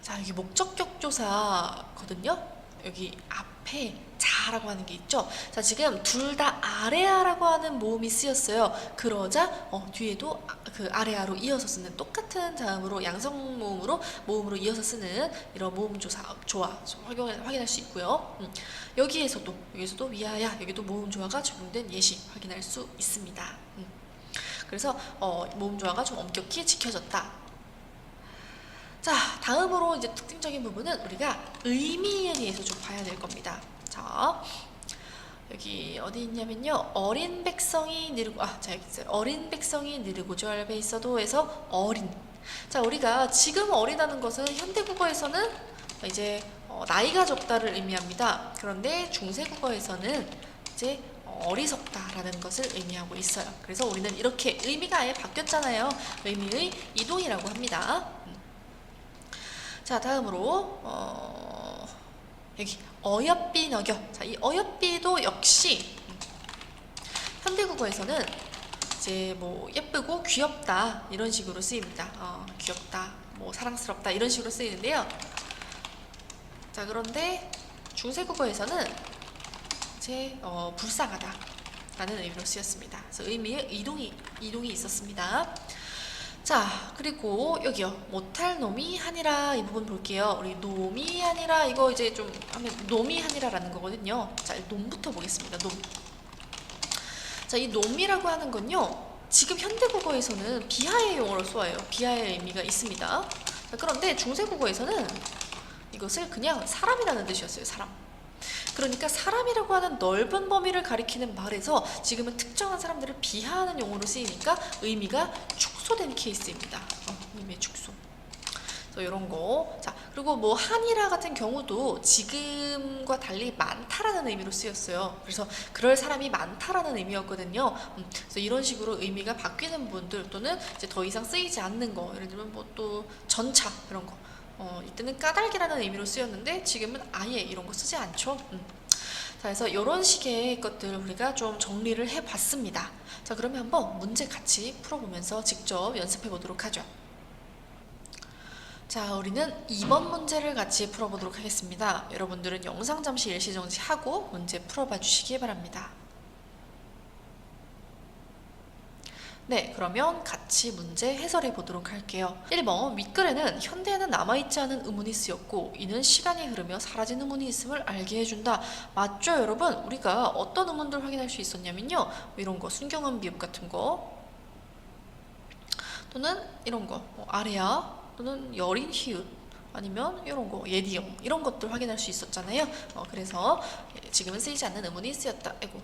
자, 여기 목적격 조사거든요. 여기 앞에 자라고 하는 게 있죠. 자, 지금 둘 다 아래아라고 하는 모음이 쓰였어요. 그러자 뒤에도 그 아래아로 이어서 쓰는 똑같은 자음으로 양성 모음으로 이어서 쓰는 이런 모음 조화 확인할 수 있고요. 여기에서도 위아야 여기도 모음 조화가 적용된 예시 확인할 수 있습니다. 그래서 모음 조화가 좀 엄격히 지켜졌다. 자, 다음으로 이제 특징적인 부분은 우리가 의미에 대해서 좀 봐야 될 겁니다. 자, 여기 어디 있냐면요. 어린 백성이 느리고, 자, 여기 있어요. 어린 백성이 느리고 알배 있어도 해서 어린. 자, 우리가 지금 어리다는 것은 현대국어에서는 이제 나이가 적다를 의미합니다. 그런데 중세국어에서는 이제 어리석다라는 것을 의미하고 있어요. 그래서 우리는 이렇게 의미가 아예 바뀌었잖아요. 의미의 이동이라고 합니다. 자, 다음으로 여기 어여삐 너겨. 자, 이 어여삐도 역시 현대국어에서는 이제 뭐 예쁘고 귀엽다 이런 식으로 쓰입니다. 귀엽다, 뭐 사랑스럽다 이런 식으로 쓰이는데요. 자, 그런데 중세국어에서는 이제 불쌍하다라는 의미로 쓰였습니다. 그래서 의미의 이동이 있었습니다. 자, 그리고 여기요. 못할 놈이 하니라 이 부분 볼게요. 우리 놈이 하니라 이거 이제 좀 하면 놈이 하니라라는 거거든요. 자, 놈부터 보겠습니다. 놈. 자, 이 놈이라고 하는 건요. 지금 현대국어에서는 비하의 용어로 쓰여요. 비하의 의미가 있습니다. 자, 그런데 중세국어에서는 이것을 그냥 사람이라는 뜻이었어요. 사람. 그러니까 사람이라고 하는 넓은 범위를 가리키는 말에서 지금은 특정한 사람들을 비하하는 용어로 쓰이니까 의미가 축소된 케이스입니다. 의미의 축소. 그래서 이런 거. 자, 그리고 뭐 한이라 같은 경우도 지금과 달리 많다라는 의미로 쓰였어요. 그래서 그럴 사람이 많다라는 의미였거든요. 그래서 이런 식으로 의미가 바뀌는 분들 또는 이제 더 이상 쓰이지 않는 거. 예를 들면 뭐 또 전차 이런 거. 이때는 까닭이라는 의미로 쓰였는데 지금은 아예 이런 거 쓰지 않죠. 자, 그래서 이런 식의 것들 우리가 좀 정리를 해봤습니다. 자, 그러면 한번 문제 같이 풀어보면서 직접 연습해 보도록 하죠. 자, 우리는 2번 문제를 같이 풀어보도록 하겠습니다. 여러분들은 영상 잠시 일시정지하고 문제 풀어봐 주시기 바랍니다. 네, 그러면 같이 문제 해설해 보도록 할게요. 1번, 윗글에는 현대에는 남아있지 않은 의문이 쓰였고 이는 시간이 흐르며 사라진 의문이 있음을 알게 해준다. 맞죠, 여러분? 우리가 어떤 의문들 확인할 수 있었냐면요. 이런 거, 순경한 비읍 같은 거 또는 이런 거, 아래야 또는 여린 히읗 아니면 이런 거, 예디형 이런 것들 확인할 수 있었잖아요. 그래서 지금은 쓰이지 않는 의문이 쓰였다. 아이고.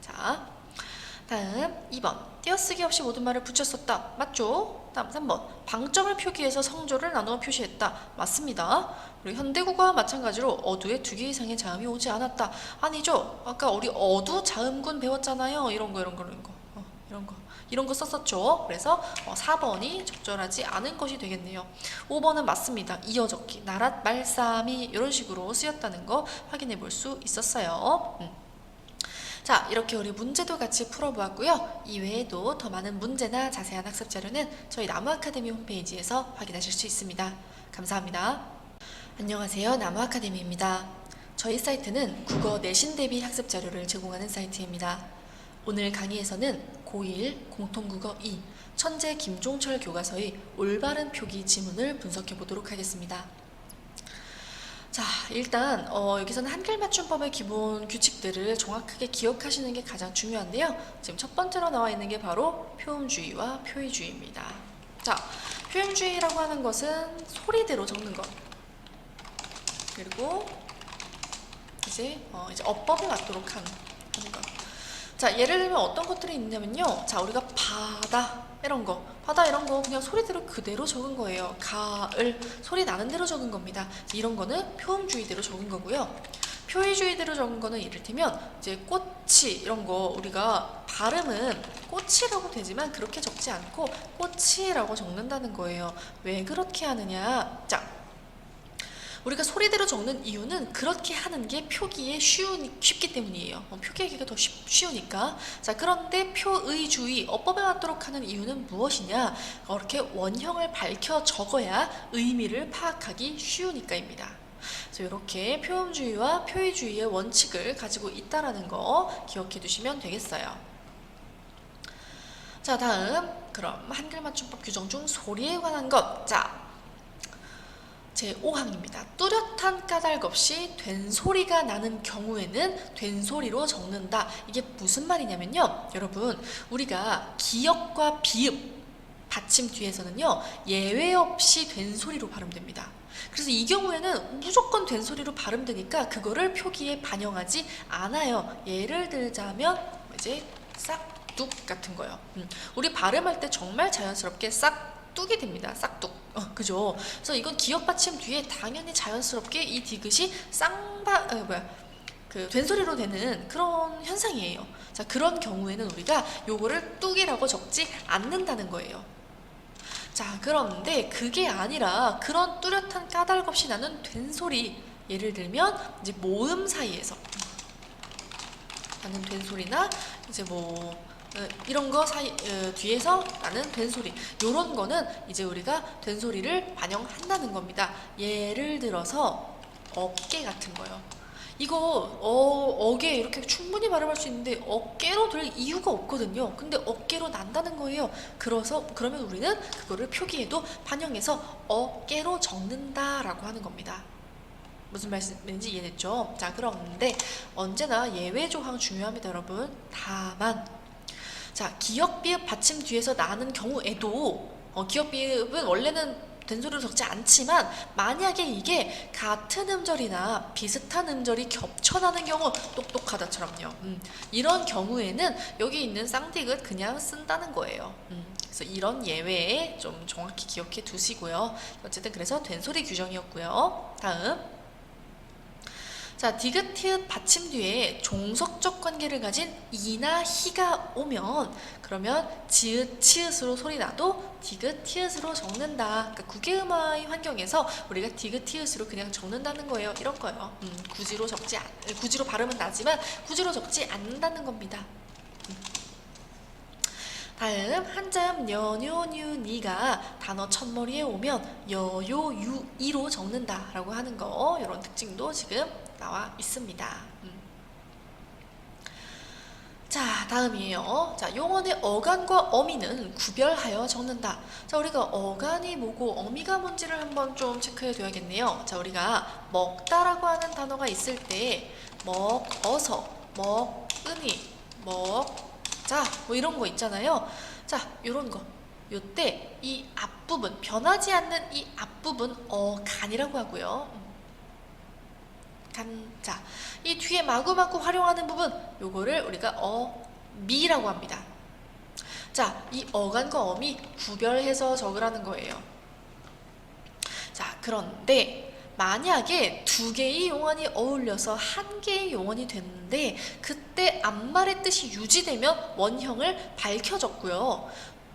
자, 다음 2번 띄어쓰기 없이 모든 말을 붙였었다. 맞죠? 다음 3번 방점을 표기해서 성조를 나누어 표시했다. 맞습니다. 우리 현대국어와 마찬가지로 어두에 2개 이상의 자음이 오지 않았다. 아니죠? 아까 우리 어두 자음군 배웠잖아요. 이런 거 썼었죠. 그래서 4번이 적절하지 않은 것이 되겠네요. 5번은 맞습니다. 이어적기, 나랏, 말싸미 이런 식으로 쓰였다는 거 확인해 볼 수 있었어요. 자, 이렇게 우리 문제도 같이 풀어보았고요. 이외에도 더 많은 문제나 자세한 학습 자료는 저희 나무아카데미 홈페이지에서 확인하실 수 있습니다. 감사합니다. 안녕하세요. 나무아카데미입니다. 저희 사이트는 국어 내신 대비 학습 자료를 제공하는 사이트입니다. 오늘 강의에서는 고1 공통국어 2 천재 김종철 교과서의 올바른 표기 지문을 분석해 보도록 하겠습니다. 자, 일단 여기서는 한글 맞춤법의 기본 규칙들을 정확하게 기억하시는 게 가장 중요한데요. 지금 첫 번째로 나와 있는 게 바로 표음주의와 표의주의입니다. 자, 표음주의라고 하는 것은 소리대로 적는 것. 그리고 이제 어법에 맞도록 하는 것. 자, 예를 들면 어떤 것들이 있냐면요. 자, 우리가 바다 이런 거 그냥 소리대로 그대로 적은 거예요. 가을 소리 나는 대로 적은 겁니다. 이런 거는 표음주의대로 적은 거고요. 표의주의대로 적은 거는 이를테면 이제 꽃이 이런 거 우리가 발음은 꽃이라고 되지만 그렇게 적지 않고 꽃이라고 적는다는 거예요. 왜 그렇게 하느냐? 자, 우리가 소리대로 적는 이유는 그렇게 하는 게 표기에 쉽기 때문이에요. 표기하기가 더 쉬우니까. 자, 그런데 표의주의, 어법에 맞도록 하는 이유는 무엇이냐? 이렇게 원형을 밝혀 적어야 의미를 파악하기 쉬우니까입니다. 그래서 이렇게 표음주의와 표의주의의 원칙을 가지고 있다라는 거 기억해 두시면 되겠어요. 자, 다음 그럼 한글 맞춤법 규정 중 소리에 관한 것. 자, 제5항입니다. 뚜렷한 까닭 없이 된소리가 나는 경우에는 된소리로 적는다. 이게 무슨 말이냐면요. 여러분, 우리가 기역과 비읍, 받침 뒤에서는요. 예외 없이 된소리로 발음됩니다. 그래서 이 경우에는 무조건 된소리로 발음되니까 그거를 표기에 반영하지 않아요. 예를 들자면 이제 싹둑 같은 거요. 우리 발음할 때 정말 자연스럽게 싹둑이 됩니다. 싹둑. 그죠? 그래서 이건 기역 받침 뒤에 당연히 자연스럽게 이 디귿이 된소리로 되는 그런 현상이에요. 자, 그런 경우에는 우리가 요거를 뚝이라고 적지 않는다는 거예요. 자, 그런데 그게 아니라 그런 뚜렷한 까닭 없이 나는 된소리, 예를 들면 이제 모음 사이에서 나는 된소리나 이제 이런 거 뒤에서 나는 된소리, 요런 거는 이제 우리가 된소리를 반영한다는 겁니다. 예를 들어서 어깨 같은 거요. 이거 어깨 이렇게 충분히 발음할 수 있는데 어깨로 될 이유가 없거든요. 근데 어깨로 난다는 거예요. 그러면 우리는 그거를 표기에도 반영해서 어깨로 적는다라고 하는 겁니다. 무슨 말씀인지 이해됐죠? 자, 그런데 언제나 예외 조항 중요합니다, 여러분. 다만 자, 기역, 비읍, 받침 뒤에서 나는 경우에도 기역, 비읍은 원래는 된소리로 적지 않지만 만약에 이게 같은 음절이나 비슷한 음절이 겹쳐나는 경우, 똑똑하다처럼요. 이런 경우에는 여기 있는 쌍디귿 그냥 쓴다는 거예요. 그래서 이런 예외에 좀 정확히 기억해 두시고요. 어쨌든 그래서 된소리 규정이었고요. 다음. 자, 디귿, 티읕, 받침 뒤에 종속적 관계를 가진 이나 희가 오면 그러면 지읒, 치읒으로 소리 나도 디귿, 티읒으로 적는다. 그러니까 국외음화의 환경에서 우리가 디귿, 티읒으로 그냥 적는다는 거예요. 이런 거요. 구지로 발음은 나지만 구지로 적지 않는다는 겁니다. 다음 한자음 여뇨뉴니가 단어 첫머리에 오면 여요유이로 적는다라고 하는 거, 이런 특징도 지금 나와 있습니다. 자, 다음이에요. 자, 용언의 어간과 어미는 구별하여 적는다. 자, 우리가 어간이 뭐고 어미가 뭔지를 한번 좀 체크해 둬야겠네요. 자, 우리가 먹다라고 하는 단어가 있을 때 먹어서, 먹으니, 먹자, 이런 거 있잖아요. 자, 요런 거. 요때 이 앞부분, 변하지 않는 이 앞부분 어간이라고 하고요. 자, 이 뒤에 마구마구 활용하는 부분, 요거를 우리가 어미라고 합니다. 자, 이 어간과 어미 구별해서 적으라는 거예요. 자, 그런데 만약에 두 개의 용언이 어울려서 한 개의 용언이 됐는데 그때 앞말의 뜻이 유지되면 원형을 밝혀 적고요.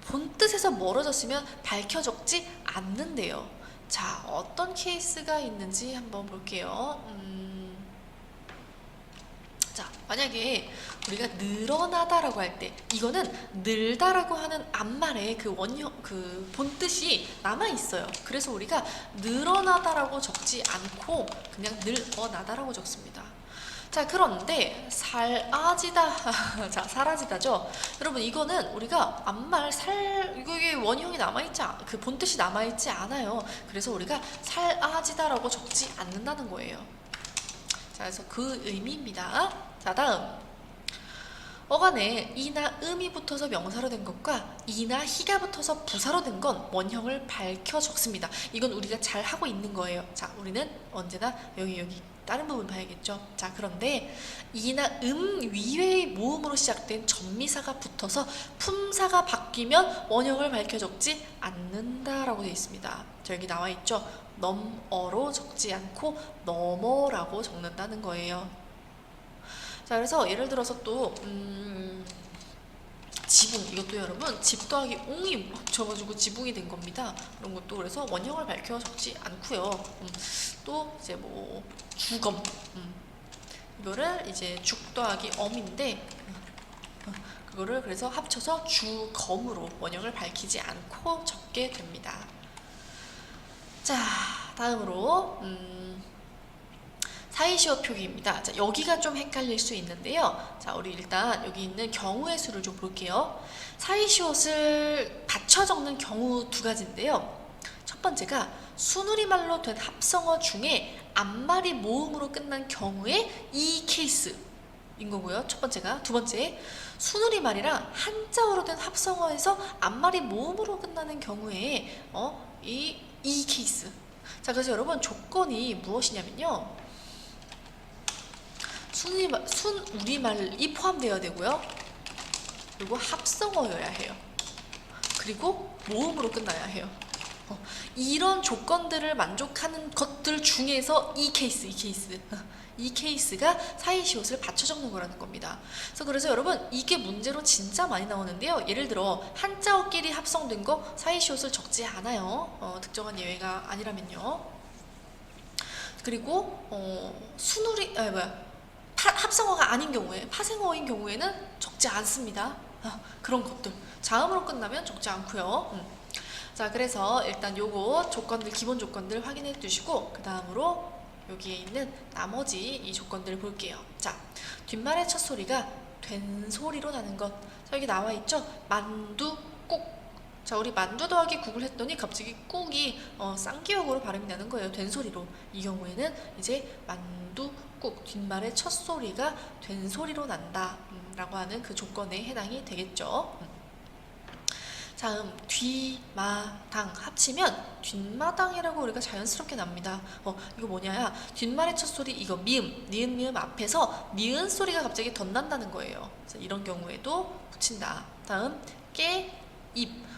본 뜻에서 멀어졌으면 밝혀 적지 않는데요. 자, 어떤 케이스가 있는지 한번 볼게요. 자, 만약에 우리가 늘어나다라고 할 때 이거는 늘다라고 하는 앞말에 그 원형, 그 본뜻이 남아있어요. 그래서 우리가 늘어나다라고 적지 않고 그냥 늘어나다라고 적습니다. 자, 그런데 사라지다. 자, 사라지다죠. 여러분, 이거는 우리가 앞말 이게 원형이 남아있지 그 본뜻이 남아있지 않아요. 그래서 우리가 사라지다라고 적지 않는다는 거예요. 자, 그래서 그 의미입니다. 자, 다음. 어간에 이나 음이 붙어서 명사로 된 것과 이나 희가 붙어서 부사로 된 건 원형을 밝혀 적습니다. 이건 우리가 잘 하고 있는 거예요. 자, 우리는 언제나 여기 다른 부분 봐야겠죠. 자, 그런데 이나 위외의 모음으로 시작된 전미사가 붙어서 품사가 바뀌면 원형을 밝혀 적지 않는다라고 되어 있습니다. 자, 여기 나와 있죠. 넘어로 적지 않고 넘어라고 적는다는 거예요. 자, 그래서 예를 들어서 또 지붕, 이것도 여러분 집 더하기 웅이 합쳐가지고 지붕이 된 겁니다. 이런 것도 그래서 원형을 밝혀 적지 않고요. 또 이제 뭐 주검, 이거를 이제 죽 더하기 엄인데 그거를 그래서 합쳐서 주검으로 원형을 밝히지 않고 적게 됩니다. 자, 다음으로 사이시옷 표기입니다. 자, 여기가 좀 헷갈릴 수 있는데요. 자, 우리 일단 여기 있는 경우의 수를 좀 볼게요. 사이시옷을 받쳐 적는 경우 두 가지인데요. 첫 번째가 순우리말로 된 합성어 중에 앞말이 모음으로 끝난 경우에 이 케이스인 거고요. 첫 번째가. 두 번째, 순우리말이랑 한자어로 된 합성어에서 앞말이 모음으로 끝나는 경우에 이 케이스. 자, 그래서 여러분 조건이 무엇이냐면요. 순우리말이 포함되어야 되고요. 그리고 합성어여야 해요. 그리고 모음으로 끝나야 해요. 이런 조건들을 만족하는 것들 중에서 이 케이스가 사이시옷을 받쳐 적는 거라는 겁니다. 그래서 여러분 이게 문제로 진짜 많이 나오는데요. 예를 들어 한자어끼리 합성된 거 사이시옷을 적지 않아요. 특정한 예외가 아니라면요. 그리고 합성어가 아닌 경우에, 파생어인 경우에는 적지 않습니다. 그런 것들 자음으로 끝나면 적지 않고요. 자, 그래서 일단 요거 조건들, 기본 조건들 확인해 두시고 그 다음으로 여기에 있는 나머지 이 조건들을 볼게요. 자, 뒷말의 첫 소리가 된 소리로 나는 것. 자, 여기 나와 있죠? 만두, 국. 자, 우리 만두 더하기 국을 했더니 갑자기 꾹이 쌍기역으로 발음이 나는 거예요. 된 소리로. 이 경우에는 이제 만두, 국, 뒷말의 첫 소리가 된 소리로 난다 라고 하는 그 조건에 해당이 되겠죠. 다음 뒤마당 합치면 뒷마당이라고 우리가 자연스럽게 납니다. 이거 뭐냐야, 뒷말의 첫 소리 이거 미음, 니은 미음 앞에서 니은 소리가 갑자기 덧난다는 거예요. 그래서 이런 경우에도 붙인다. 다음 깨입,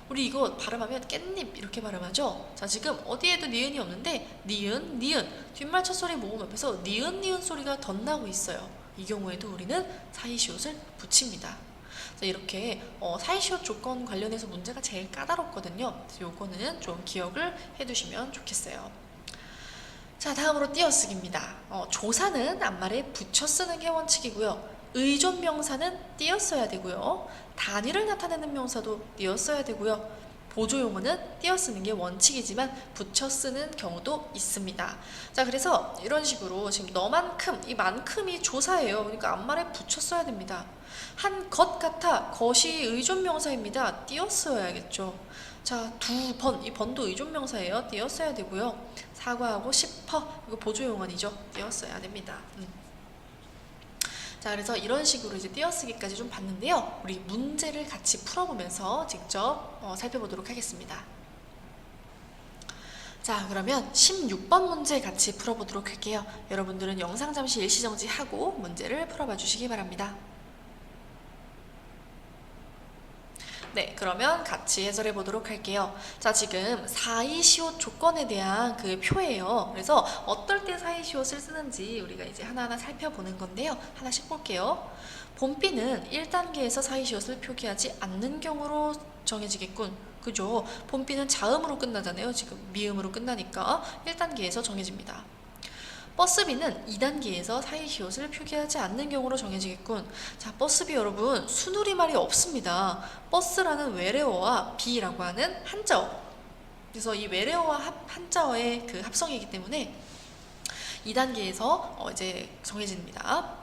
우리 이거 발음하면 깻잎 이렇게 발음하죠. 자, 지금 어디에도 니은이 없는데 니은, 뒷말 첫 소리 모음 앞에서 니은 소리가 덧나고 있어요. 이 경우에도 우리는 사이시옷을 붙입니다. 이렇게 사이시옷 조건 관련해서 문제가 제일 까다롭거든요. 그래서 요거는 좀 기억을 해두시면 좋겠어요. 자, 다음으로 띄어쓰기입니다. 조사는 앞말에 붙여 쓰는 게 원칙이고요. 의존명사는 띄어써야 되고요. 단위를 나타내는 명사도 띄어써야 되고요. 보조용어는 띄어쓰는 게 원칙이지만 붙여 쓰는 경우도 있습니다. 자, 그래서 이런 식으로 지금 너만큼, 이 만큼이 조사예요. 그러니까 앞말에 붙여 써야 됩니다. 한 것 같아, 것이 의존명사입니다. 띄어써야겠죠. 자, 두 번, 이 번도 의존명사예요. 띄어써야 되고요. 사과하고 싶어, 이거 보조용어이죠. 띄어써야 됩니다. 자, 그래서 이런 식으로 이제 띄어쓰기까지 좀 봤는데요. 우리 문제를 같이 풀어보면서 직접 살펴보도록 하겠습니다. 자, 그러면 16번 문제 같이 풀어보도록 할게요. 여러분들은 영상 잠시 일시정지하고 문제를 풀어봐 주시기 바랍니다. 네, 그러면 같이 해설해 보도록 할게요. 자, 지금 사이시옷 조건에 대한 그 표예요. 그래서 어떨 때 사이시옷을 쓰는지 우리가 이제 하나하나 살펴보는 건데요. 하나씩 볼게요. 본비는 1단계에서 사이시옷을 표기하지 않는 경우로 정해지겠군. 그죠? 본비는 자음으로 끝나잖아요. 지금 미음으로 끝나니까 1단계에서 정해집니다. 버스비는 2단계에서 사이시옷을 표기하지 않는 경우로 정해지겠군. 자, 버스비 여러분 순우리말이 없습니다. 버스라는 외래어와 비라고 하는 한자어. 그래서 이 외래어와 한자어의 그 합성이기 때문에 2단계에서 이제 정해집니다.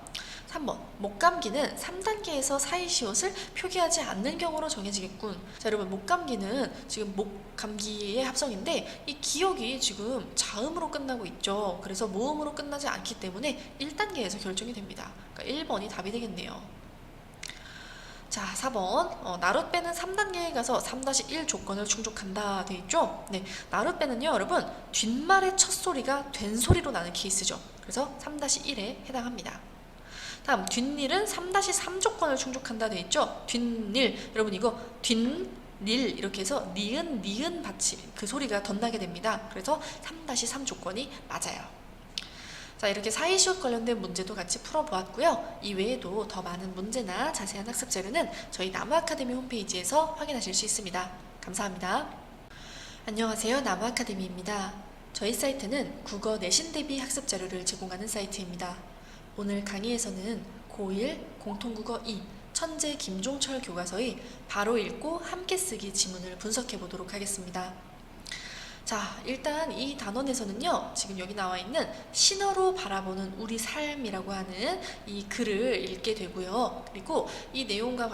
3번 목감기는 3단계에서 사이시옷을 표기하지 않는 경우로 정해지겠군. 자, 여러분 목감기는 지금 목감기의 합성인데 이 기역이 지금 자음으로 끝나고 있죠. 그래서 모음으로 끝나지 않기 때문에 1단계에서 결정이 됩니다. 그러니까 1번이 답이 되겠네요. 자, 4번 나룻배는 3단계에 가서 3-1 조건을 충족한다 돼 있죠. 네, 나룻배는요 여러분 뒷말의 첫 소리가 된 소리로 나는 케이스죠. 그래서 3-1에 해당합니다. 다음 뒷일은 3-3 조건을 충족한다 돼 있죠. 뒷일, 여러분 이거 닐 이렇게 해서 니은 니은 받침 그 소리가 덧나게 됩니다. 그래서 3-3 조건이 맞아요. 자, 이렇게 사이시옷 관련된 문제도 같이 풀어보았고요. 이 외에도 더 많은 문제나 자세한 학습 자료는 저희 나무아카데미 홈페이지에서 확인하실 수 있습니다. 감사합니다. 안녕하세요. 나무아카데미입니다. 저희 사이트는 국어 내신 대비 학습 자료를 제공하는 사이트입니다. 오늘 강의에서는 고1 공통국어 2 천재 김종철 교과서의 바로 읽고 함께 쓰기 지문을 분석해 보도록 하겠습니다. 자, 일단 이 단원에서는요, 지금 여기 나와 있는 신어로 바라보는 우리 삶이라고 하는 이 글을 읽게 되고요. 그리고 이 내용을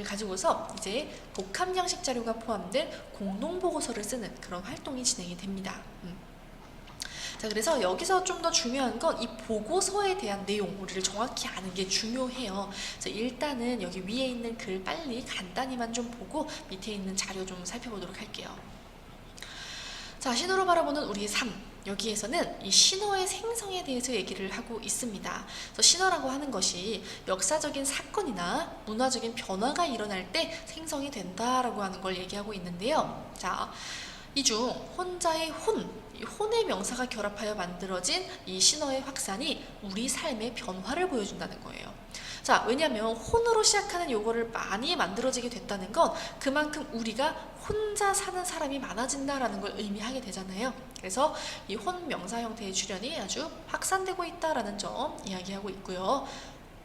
가지고서 이제 복합 양식 자료가 포함된 공동보고서를 쓰는 그런 활동이 진행이 됩니다. 자, 그래서 여기서 좀 더 중요한 건 이 보고서에 대한 내용, 우리를 정확히 아는 게 중요해요. 그래서 일단은 여기 위에 있는 글 빨리 간단히만 좀 보고 밑에 있는 자료 좀 살펴보도록 할게요. 자, 신어로 바라보는 우리의 삶. 여기에서는 이 신어의 생성에 대해서 얘기를 하고 있습니다. 그래서 신어라고 하는 것이 역사적인 사건이나 문화적인 변화가 일어날 때 생성이 된다라고 하는 걸 얘기하고 있는데요. 자, 이 중 혼자의 이 혼의 명사가 결합하여 만들어진 이 신어의 확산이 우리 삶의 변화를 보여준다는 거예요. 자, 왜냐하면 혼으로 시작하는 요거를 많이 만들어지게 됐다는 건 그만큼 우리가 혼자 사는 사람이 많아진다라는 걸 의미하게 되잖아요. 그래서 이 혼 명사 형태의 출현이 아주 확산되고 있다라는 점 이야기하고 있고요.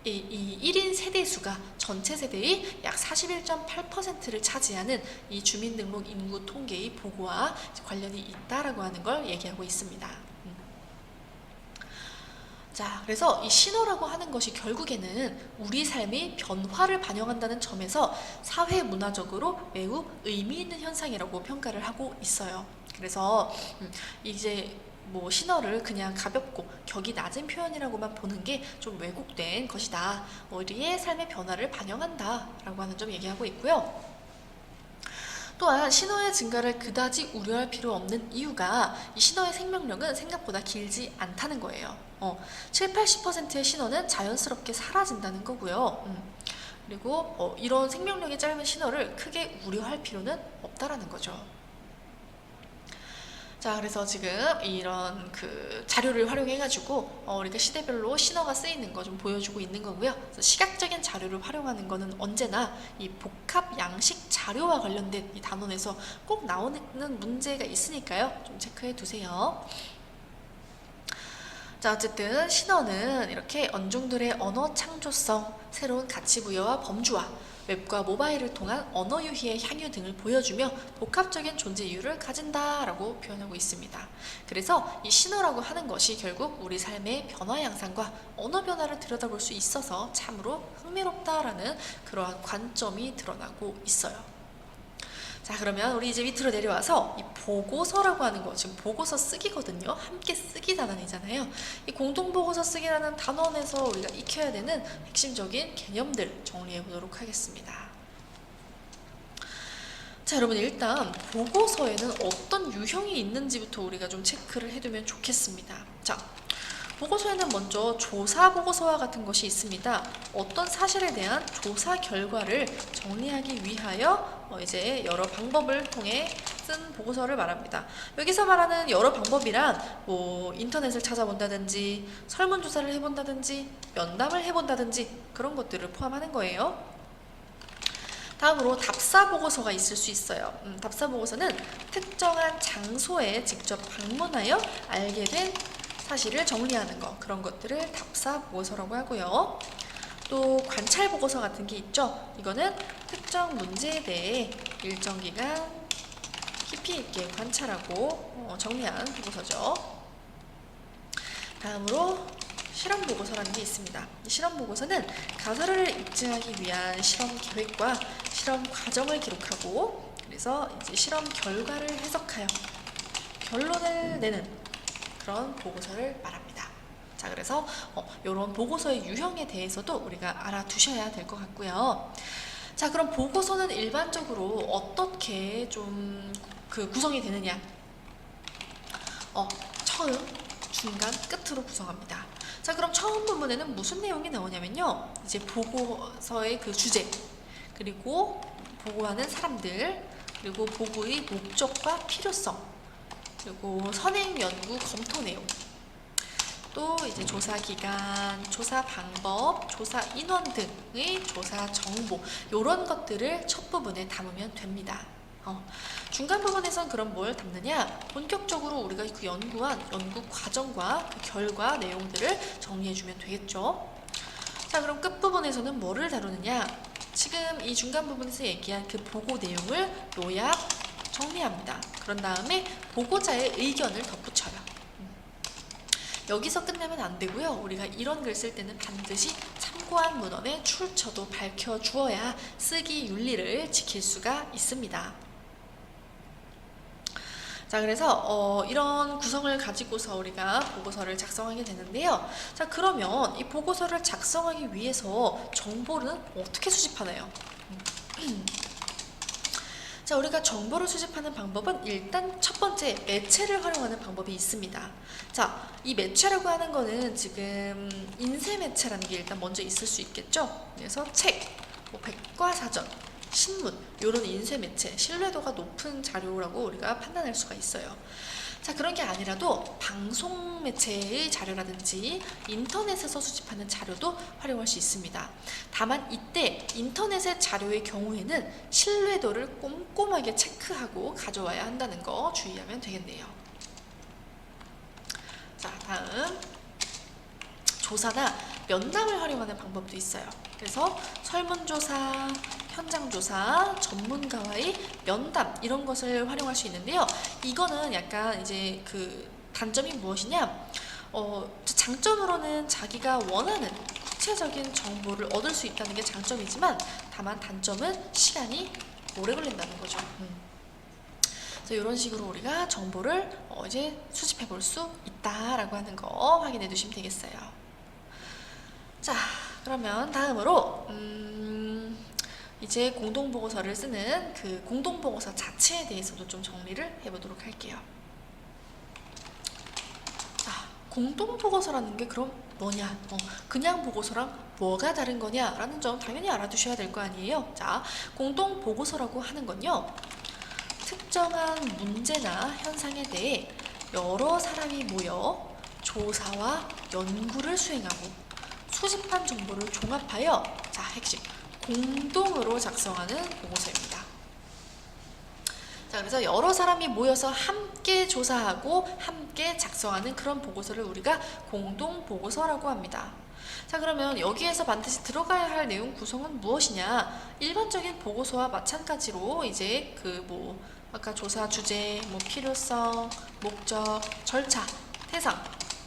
이 1인 세대수가 전체 세대의 약 41.8%를 차지하는 이 주민등록 인구 통계의 보고와 관련이 있다라고 하는 걸 얘기하고 있습니다. 자, 그래서 이 신어라고 하는 것이 결국에는 우리 삶의 변화를 반영한다는 점에서 사회 문화적으로 매우 의미 있는 현상이라고 평가를 하고 있어요. 그래서 이제 뭐 신어를 그냥 가볍고 격이 낮은 표현이라고만 보는 게 좀 왜곡된 것이다. 우리의 삶의 변화를 반영한다 라고 하는 점 얘기하고 있고요. 또한 신어의 증가를 그다지 우려할 필요 없는 이유가 이 신어의 생명력은 생각보다 길지 않다는 거예요. 7-80%의 신어는 자연스럽게 사라진다는 거고요. 그리고 이런 생명력이 짧은 신어를 크게 우려할 필요는 없다라는 거죠. 자, 그래서 지금 이런 그 자료를 활용해가지고 우리가 시대별로 신어가 쓰이는 거 좀 보여주고 있는 거고요. 그래서 시각적인 자료를 활용하는 거는 언제나 이 복합 양식 자료와 관련된 이 단원에서 꼭 나오는 문제가 있으니까요. 좀 체크해 두세요. 자, 어쨌든 신어는 이렇게 언중들의 언어 창조성, 새로운 가치 부여와 범주화, 웹과 모바일을 통한 언어 유희의 향유 등을 보여주며 복합적인 존재 이유를 가진다라고 표현하고 있습니다. 그래서 이 신어라고 하는 것이 결국 우리 삶의 변화 양상과 언어 변화를 들여다볼 수 있어서 참으로 흥미롭다라는 그러한 관점이 드러나고 있어요. 자, 그러면 우리 이제 밑으로 내려와서 이 보고서라고 하는 거, 지금 보고서 쓰기거든요. 함께 쓰기 단원이잖아요. 이 공동보고서 쓰기라는 단원에서 우리가 익혀야 되는 핵심적인 개념들 정리해 보도록 하겠습니다. 자, 여러분 일단 보고서에는 어떤 유형이 있는지부터 우리가 좀 체크를 해두면 좋겠습니다. 자, 보고서에는 먼저 조사 보고서와 같은 것이 있습니다. 어떤 사실에 대한 조사 결과를 정리하기 위하여 이제 여러 방법을 통해 쓴 보고서를 말합니다. 여기서 말하는 여러 방법이란 뭐 인터넷을 찾아본다든지 설문조사를 해본다든지 면담을 해본다든지 그런 것들을 포함하는 거예요. 다음으로 답사 보고서가 있을 수 있어요. 답사 보고서는 특정한 장소에 직접 방문하여 알게 된 사실을 정리하는 거, 그런 것들을 답사 보고서라고 하고요. 또 관찰 보고서 같은 게 있죠. 이거는 특정 문제에 대해 일정 기간 깊이 있게 관찰하고 정리한 보고서죠. 다음으로 실험 보고서라는 게 있습니다. 이 실험 보고서는 가설을 입증하기 위한 실험 계획과 실험 과정을 기록하고, 그래서 이제 실험 결과를 해석하여 결론을 내는 그런 보고서를 말합니다. 자, 그래서 이런 보고서의 유형에 대해서도 우리가 알아두셔야 될 것 같고요. 자, 그럼 보고서는 일반적으로 어떻게 좀 그 구성이 되느냐? 처음, 중간, 끝으로 구성합니다. 자, 그럼 처음 부분에는 무슨 내용이 나오냐면요. 이제 보고서의 그 주제, 그리고 보고하는 사람들, 그리고 보고의 목적과 필요성, 그리고 선행 연구 검토 내용, 또 이제 조사 기간, 조사 방법, 조사 인원 등의 조사 정보, 이런 것들을 첫 부분에 담으면 됩니다. 중간 부분에선 그럼 뭘 담느냐? 본격적으로 우리가 그 연구한 연구 과정과 그 결과 내용들을 정리해주면 되겠죠. 자, 그럼 끝부분에서는 뭐를 다루느냐? 지금 이 중간 부분에서 얘기한 그 보고 내용을 요약, 정리합니다. 그런 다음에 보고자의 의견을 덧붙여요. 여기서 끝내면 안 되고요. 우리가 이런 글 쓸 때는 반드시 참고한 문헌의 출처도 밝혀주어야 쓰기 윤리를 지킬 수가 있습니다. 자, 그래서 이런 구성을 가지고서 우리가 보고서를 작성하게 되는데요. 자, 그러면 이 보고서를 작성하기 위해서 정보는 어떻게 수집하나요? 자, 우리가 정보를 수집하는 방법은 일단 첫 번째 매체를 활용하는 방법이 있습니다. 자, 이 매체라고 하는 거는 지금 인쇄 매체라는 게 일단 먼저 있을 수 있겠죠. 그래서 책, 백과사전, 신문, 이런 인쇄 매체, 신뢰도가 높은 자료라고 우리가 판단할 수가 있어요. 자, 그런 게 아니라도 방송 매체의 자료라든지 인터넷에서 수집하는 자료도 활용할 수 있습니다. 다만 이때 인터넷의 자료의 경우에는 신뢰도를 꼼꼼하게 체크하고 가져와야 한다는 거 주의하면 되겠네요. 자, 다음 조사나 면담을 활용하는 방법도 있어요. 그래서 설문조사, 현장조사, 전문가와의 면담, 이런 것을 활용할 수 있는데요. 이거는 약간 이제 그 단점이 무엇이냐? 장점으로는 자기가 원하는 구체적인 정보를 얻을 수 있다는 게 장점이지만, 다만 단점은 시간이 오래 걸린다는 거죠. 그래서 이런 식으로 우리가 정보를 이제 수집해 볼 수 있다라고 하는 거 확인해 두시면 되겠어요. 자, 그러면 다음으로 이제 공동보고서를 쓰는 그 공동보고서 자체에 대해서도 좀 정리를 해보도록 할게요. 자, 공동보고서라는 게 그럼 뭐냐? 그냥 보고서랑 뭐가 다른 거냐? 라는 점 당연히 알아두셔야 될 거 아니에요. 자, 공동보고서라고 하는 건요, 특정한 문제나 현상에 대해 여러 사람이 모여 조사와 연구를 수행하고 수집한 정보를 종합하여, 자, 핵심, 공동으로 작성하는 보고서입니다. 자, 그래서 여러 사람이 모여서 함께 조사하고 함께 작성하는 그런 보고서를 우리가 공동보고서라고 합니다. 자, 그러면 여기에서 반드시 들어가야 할 내용 구성은 무엇이냐? 일반적인 보고서와 마찬가지로 이제 아까 조사 주제, 필요성, 목적, 절차, 대상,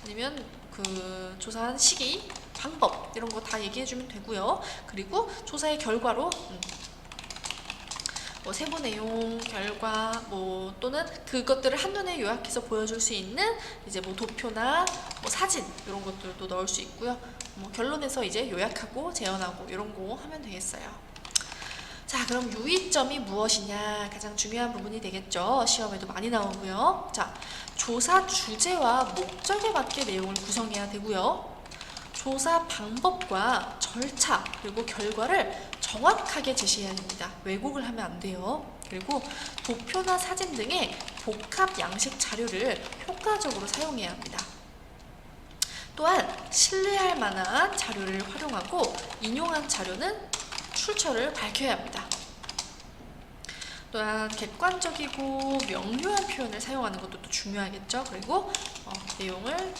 아니면 그 조사한 시기, 방법, 이런 거 다 얘기해주면 되고요. 그리고 조사의 결과로 세부 내용, 결과, 또는 그것들을 한눈에 요약해서 보여줄 수 있는 이제 도표나 사진, 이런 것들도 넣을 수 있고요. 결론에서 이제 요약하고 재현하고 이런 거 하면 되겠어요. 자, 그럼 유의점이 무엇이냐? 가장 중요한 부분이 되겠죠. 시험에도 많이 나오고요. 자, 조사 주제와 목적에 맞게 내용을 구성해야 되고요. 조사 방법과 절차, 그리고 결과를 정확하게 제시해야 됩니다. 왜곡을 하면 안 돼요. 그리고 도표나 사진 등의 복합 양식 자료를 효과적으로 사용해야 합니다. 또한 신뢰할 만한 자료를 활용하고 인용한 자료는 출처를 밝혀야 합니다. 또한 객관적이고 명료한 표현을 사용하는 것도 또 중요하겠죠. 그리고 내용을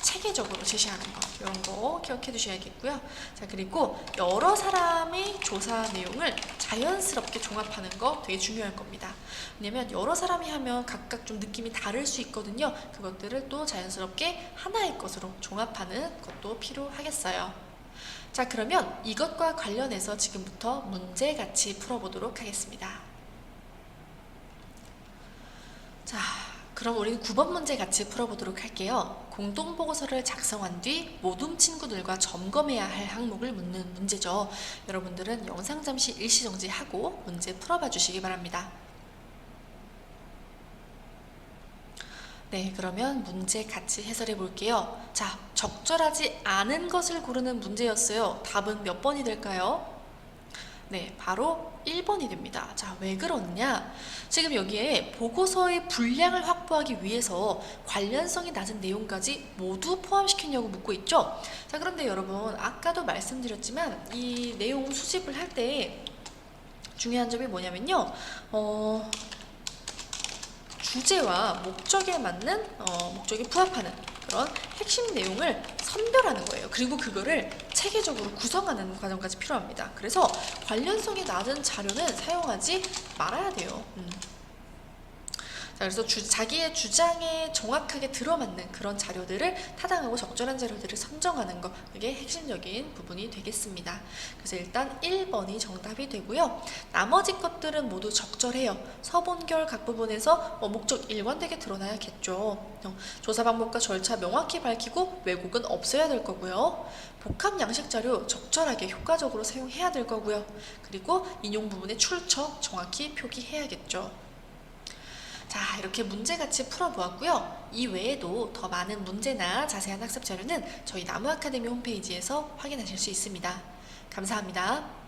체계적으로 제시하는 것, 이런 거 기억해 두셔야겠고요. 자, 그리고 여러 사람의 조사 내용을 자연스럽게 종합하는 거 되게 중요할 겁니다. 왜냐면 여러 사람이 하면 각각 좀 느낌이 다를 수 있거든요. 그것들을 또 자연스럽게 하나의 것으로 종합하는 것도 필요하겠어요. 자, 그러면 이것과 관련해서 지금부터 문제 같이 풀어보도록 하겠습니다. 자, 그럼 우리는 9번 문제 같이 풀어보도록 할게요. 공동보고서를 작성한 뒤 모둠 친구들과 점검해야 할 항목을 묻는 문제죠. 여러분들은 영상 잠시 일시정지하고 문제 풀어봐 주시기 바랍니다. 네, 그러면 문제 같이 해설해 볼게요. 자, 적절하지 않은 것을 고르는 문제였어요. 답은 몇 번이 될까요? 네, 바로 1번이 됩니다. 자, 왜 그러느냐? 지금 여기에 보고서의 분량을 확보하기 위해서 관련성이 낮은 내용까지 모두 포함시켰냐고 묻고 있죠? 자, 그런데 여러분, 아까도 말씀드렸지만 이 내용 수집을 할 때 중요한 점이 뭐냐면요. 주제와 목적에 맞는, 목적에 부합하는 그런 핵심 내용을 선별하는 거예요. 그리고 그거를 체계적으로 구성하는 과정까지 필요합니다. 그래서 관련성이 낮은 자료는 사용하지 말아야 돼요. 자, 그래서 자기의 주장에 정확하게 들어맞는 그런 자료들을, 타당하고 적절한 자료들을 선정하는 거, 그게 핵심적인 부분이 되겠습니다. 그래서 일단 1번이 정답이 되고요. 나머지 것들은 모두 적절해요. 서본결 각 부분에서 목적 일관되게 드러나야겠죠. 조사 방법과 절차 명확히 밝히고 왜곡은 없어야 될 거고요. 복합 양식 자료 적절하게 효과적으로 사용해야 될 거고요. 그리고 인용 부분의 출처 정확히 표기해야겠죠. 자, 이렇게 문제같이 풀어보았고요. 이 외에도 더 많은 문제나 자세한 학습 자료는 저희 나무 아카데미 홈페이지에서 확인하실 수 있습니다. 감사합니다.